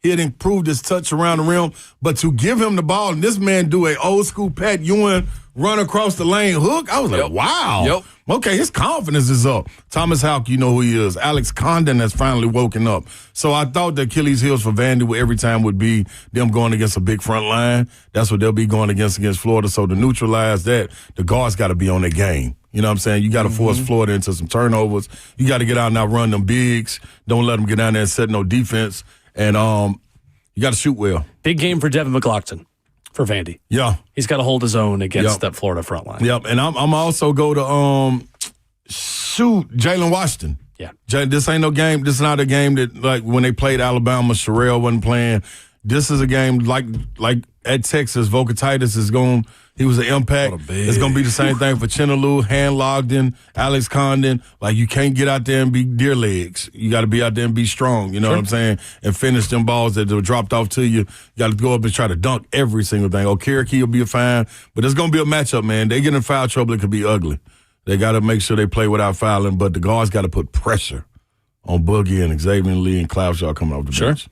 He had improved his touch around the rim. But to give him the ball and this man do a old school Pat Ewing run across the lane hook, I was like, wow. Okay, his confidence is up. Thomas Houck, you know who he is. Alex Condon has finally woken up. So I thought the Achilles heels for Vandy every time would be them going against a big front line. That's what they'll be going against Florida. So to neutralize that, the guards got to be on their game. You know what I'm saying? You got to force Florida into some turnovers. You got to get out and outrun them bigs. Don't let them get down there and set no defense. And you got to shoot well. Big game for Devin McLaughlin for Vandy. Yeah. He's got to hold his own against that Florida front line. Yep. And I'm also go to Jalen Washington. Yeah. This ain't no game. This is not a game that, like, when they played Alabama, Sherrell wasn't playing. This is a game like at Texas, Vokatitis is going. He was an impact. It's going to be the same thing for Chinaloo, Han Logden, Alex Condon. Like, you can't get out there and be deer legs. You got to be out there and be strong, you know what I'm saying, and finish them balls that were dropped off to you. You got to go up and try to dunk every single thing. Cherokee will be fine, but it's going to be a matchup, man. They get in foul trouble, it could be ugly. They got to make sure they play without fouling, but the guards got to put pressure on Boogie and Xavier Lee and Cloudshaw coming off the bench.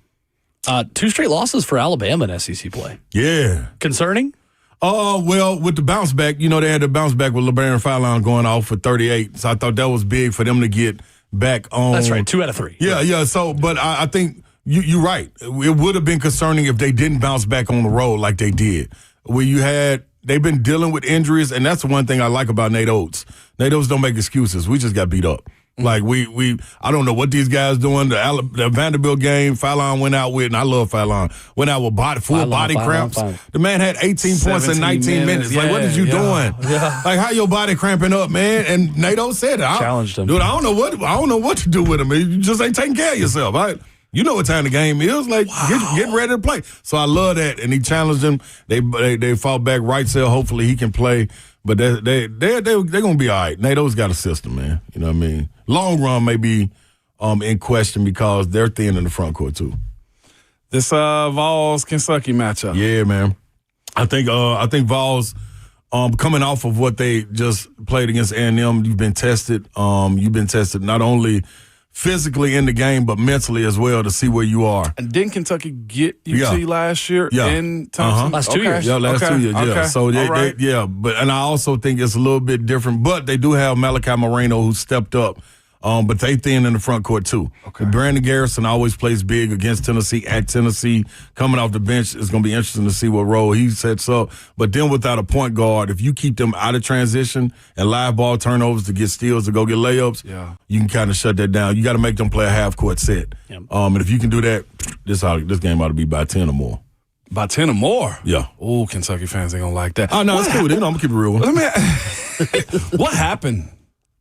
2 straight losses for Alabama in SEC play. Yeah. Concerning? Well, with the bounce back, they had to bounce back with LeBaron Fallon going off for 38. So I thought that was big for them to get back on. That's right, 2 out of 3. Yeah. So, but I think you're right. It would have been concerning if they didn't bounce back on the road like they did. They've been dealing with injuries, and that's the one thing I like about Nate Oates. Nate Oates don't make excuses. We just got beat up. Like, I don't know what these guys doing. The Vanderbilt game, Fallon went out with, and I love Fallon, went out with full body cramps. The man had 18 points in 19 minutes. Like, what is you doing? Yeah. Like, how your body cramping up, man? And Nato said it. Challenged him. Dude, I don't know what to do with him. You just ain't taking care of yourself. You know what time the game is. Like, get ready to play. So I love that. And he challenged him. They fought back. Right side, hopefully he can play. But they're going to be all right. NATO's got a system, man. You know what I mean? Long run may be in question because they're thin in the front court, too. This Vols-Kentucky matchup. Yeah, man. I think Vols, coming off of what they just played against A&M, you've been tested. You've been tested not only physically in the game, but mentally as well to see where you are. And didn't Kentucky get UT last year in Thompson? Last 2 years. Yeah, last 2 years, yeah. Okay. So, and I also think it's a little bit different, but they do have Malachi Moreno who stepped up, but they thin in the front court too. Okay. Brandon Garrison always plays big against Tennessee, at Tennessee. Coming off the bench, it's going to be interesting to see what role he sets up. But then without a point guard, if you keep them out of transition and live ball turnovers to get steals, to go get layups, you can kind of shut that down. You got to make them play a half-court set. And if you can do that, this game ought to be by 10 or more. By 10 or more? Yeah. Oh, Kentucky fans ain't going to like that. Oh, no, it's cool. I'm going to keep it real. What happened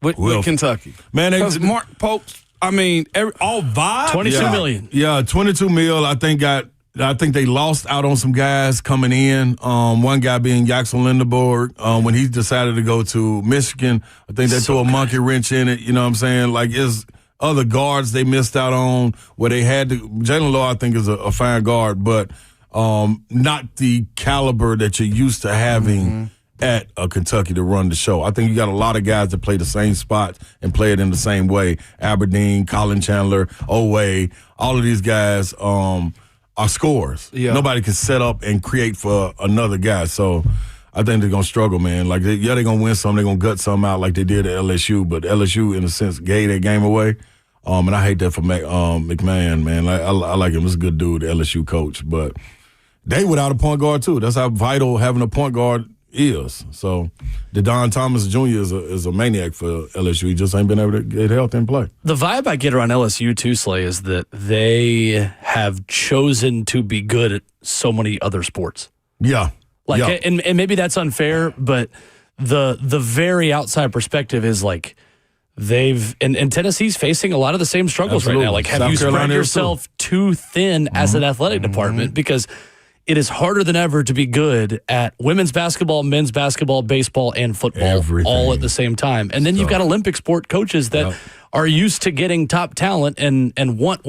with Kentucky? Man, because Mark Pope, all vibe? $22 million. Yeah, $22 million. I think they lost out on some guys coming in. One guy being Jackson Lindeborg. When he decided to go to Michigan, I think they threw a monkey wrench in it. You know what I'm saying? Like, it's other guards they missed out on where they had to. Jalen Law, I think, is a fine guard, but not the caliber that you're used to having at Kentucky to run the show. I think you got a lot of guys that play the same spots and play it in the same way. Aberdeen, Colin Chandler, Owe, all of these guys are scorers. Yeah. Nobody can set up and create for another guy. So I think they're going to struggle, man. Like, they're going to win some. They're going to gut some out like they did at LSU. But LSU, in a sense, gave that game away. And I hate that for McMahon, man. Like, I like him. He's a good dude, LSU coach. But they without a point guard, too. That's how vital having a point guard is. So, Don Thomas Jr. is a maniac for LSU. He just ain't been able to get healthy and play. The vibe I get around LSU, too, Slay, is that they have chosen to be good at so many other sports. Yeah. And maybe that's unfair, but the very outside perspective is like and Tennessee's facing a lot of the same struggles right now. Like, have you spread yourself too thin as an athletic department? Because it is harder than ever to be good at women's basketball, men's basketball, baseball, and football all at the same time. And then you've got Olympic sport coaches that are used to getting top talent and want,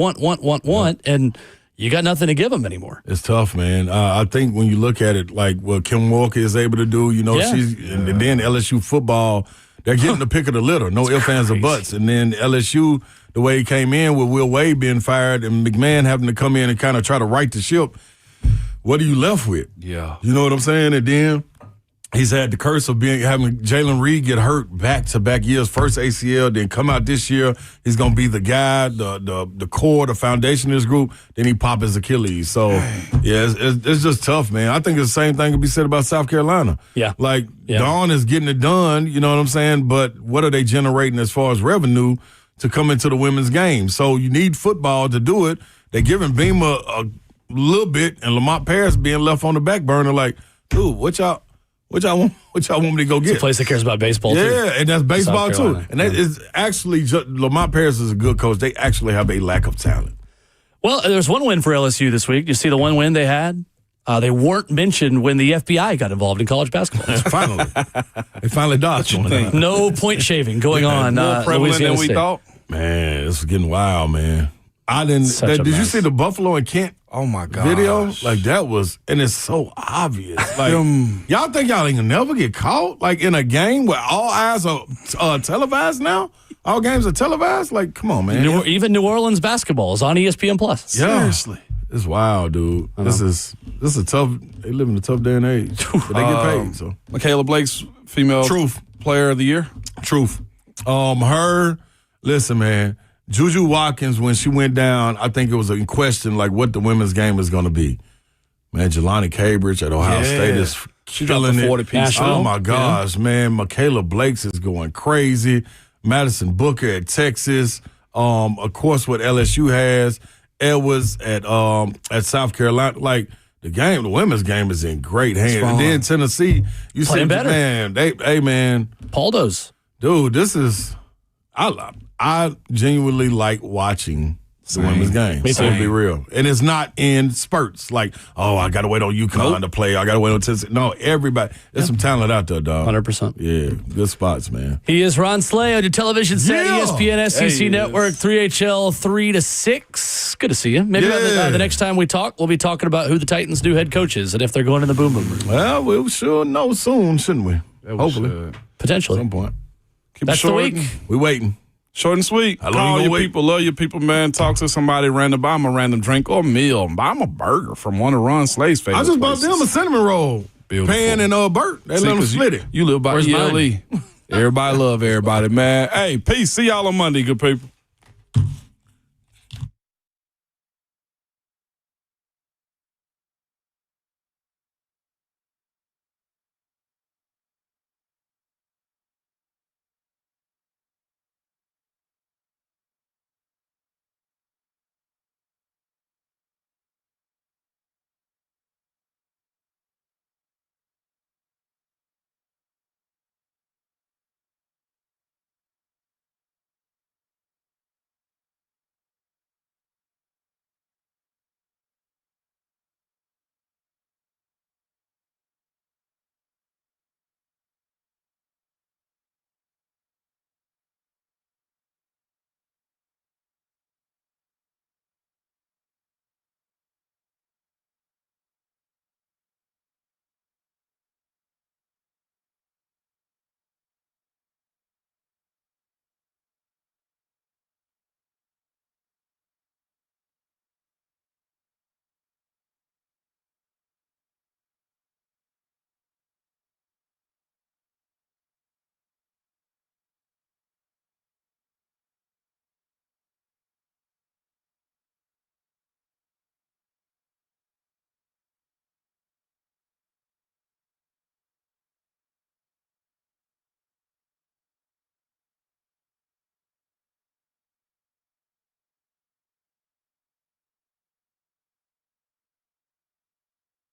and you got nothing to give them anymore. It's tough, man. I think when you look at it, like what Kim Walker is able to do, and then LSU football, they're getting the pick of the litter. No ifs, ands, or buts. And then LSU, the way he came in with Will Wade being fired and McMahon having to come in and kind of try to right the ship, what are you left with? Yeah. You know what I'm saying? And then he's had the curse of having Jalen Reed get hurt back-to-back years, first ACL, then come out this year. He's going to be the guy, the core, the foundation of this group. Then he pop his Achilles. So, it's just tough, man. I think it's the same thing could be said about South Carolina. Yeah. Like, Dawn is getting it done, you know what I'm saying? But what are they generating as far as revenue to come into the women's game? So you need football to do it. They're giving Beamer a little bit, and Lamont Paris being left on the back burner like, dude, what y'all want me to go get? It's a place that cares about baseball, too. Yeah, and that's baseball, too. And that is actually, Lamont Paris is a good coach. They actually have a lack of talent. Well, there's one win for LSU this week. You see the one win they had? They weren't mentioned when the FBI got involved in college basketball. Finally. They finally dodged one. No point shaving going on. More prevalent than we thought. Man, this is getting wild, man. Did you see the Buffalo and Kent video? Like, that was, and it's so obvious. Like, y'all think y'all ain't gonna never get caught? Like, in a game where all eyes are televised now? All games are televised? Like, come on, man. Even New Orleans basketball is on ESPN+. Yeah. Seriously. It's wild, dude. This is a tough, they live in a tough day and age. But they get paid, so. Michaela Blake's female player of the year? Truth. Listen, man. Juju Watkins, when she went down, I think it was in question, like, what the women's game is going to be. Man, Jelani Cambridge at Ohio State is killing it. 40-piece. Oh, my gosh, man. Michaela Blake's is going crazy. Madison Booker at Texas. Of course, what LSU has. Edwards at South Carolina. Like, the women's game is in great hands. And then Tennessee, you see, man, Paldos. Dude, this is, I genuinely like watching the women's game. Me too. To be real. And it's not in spurts. Like, I got to wait on UConn to play. I got to wait on Tennessee. No, everybody. There's some talent out there, dog. 100%. Yeah, good spots, man. He is Ron Slay on your television set, ESPN, SEC Network, 3HL 3 to 6. Good to see you. Maybe the next time we talk, we'll be talking about who the Titans' new head coach is and if they're going in the boom room. Well, we should know soon, shouldn't we? Hopefully. Potentially. At some point. That's the week. We waiting. Short and sweet. Call your people, love your people, man. Talk to somebody random, buy them a random drink or meal. Buy them a burger from one of Ron Slay's favorite I just places. bought them a cinnamon roll. Beautiful. Pan and Bert. They let them split it. You live by ELE. Everybody love everybody, man. Hey, peace. See y'all on Monday, good people.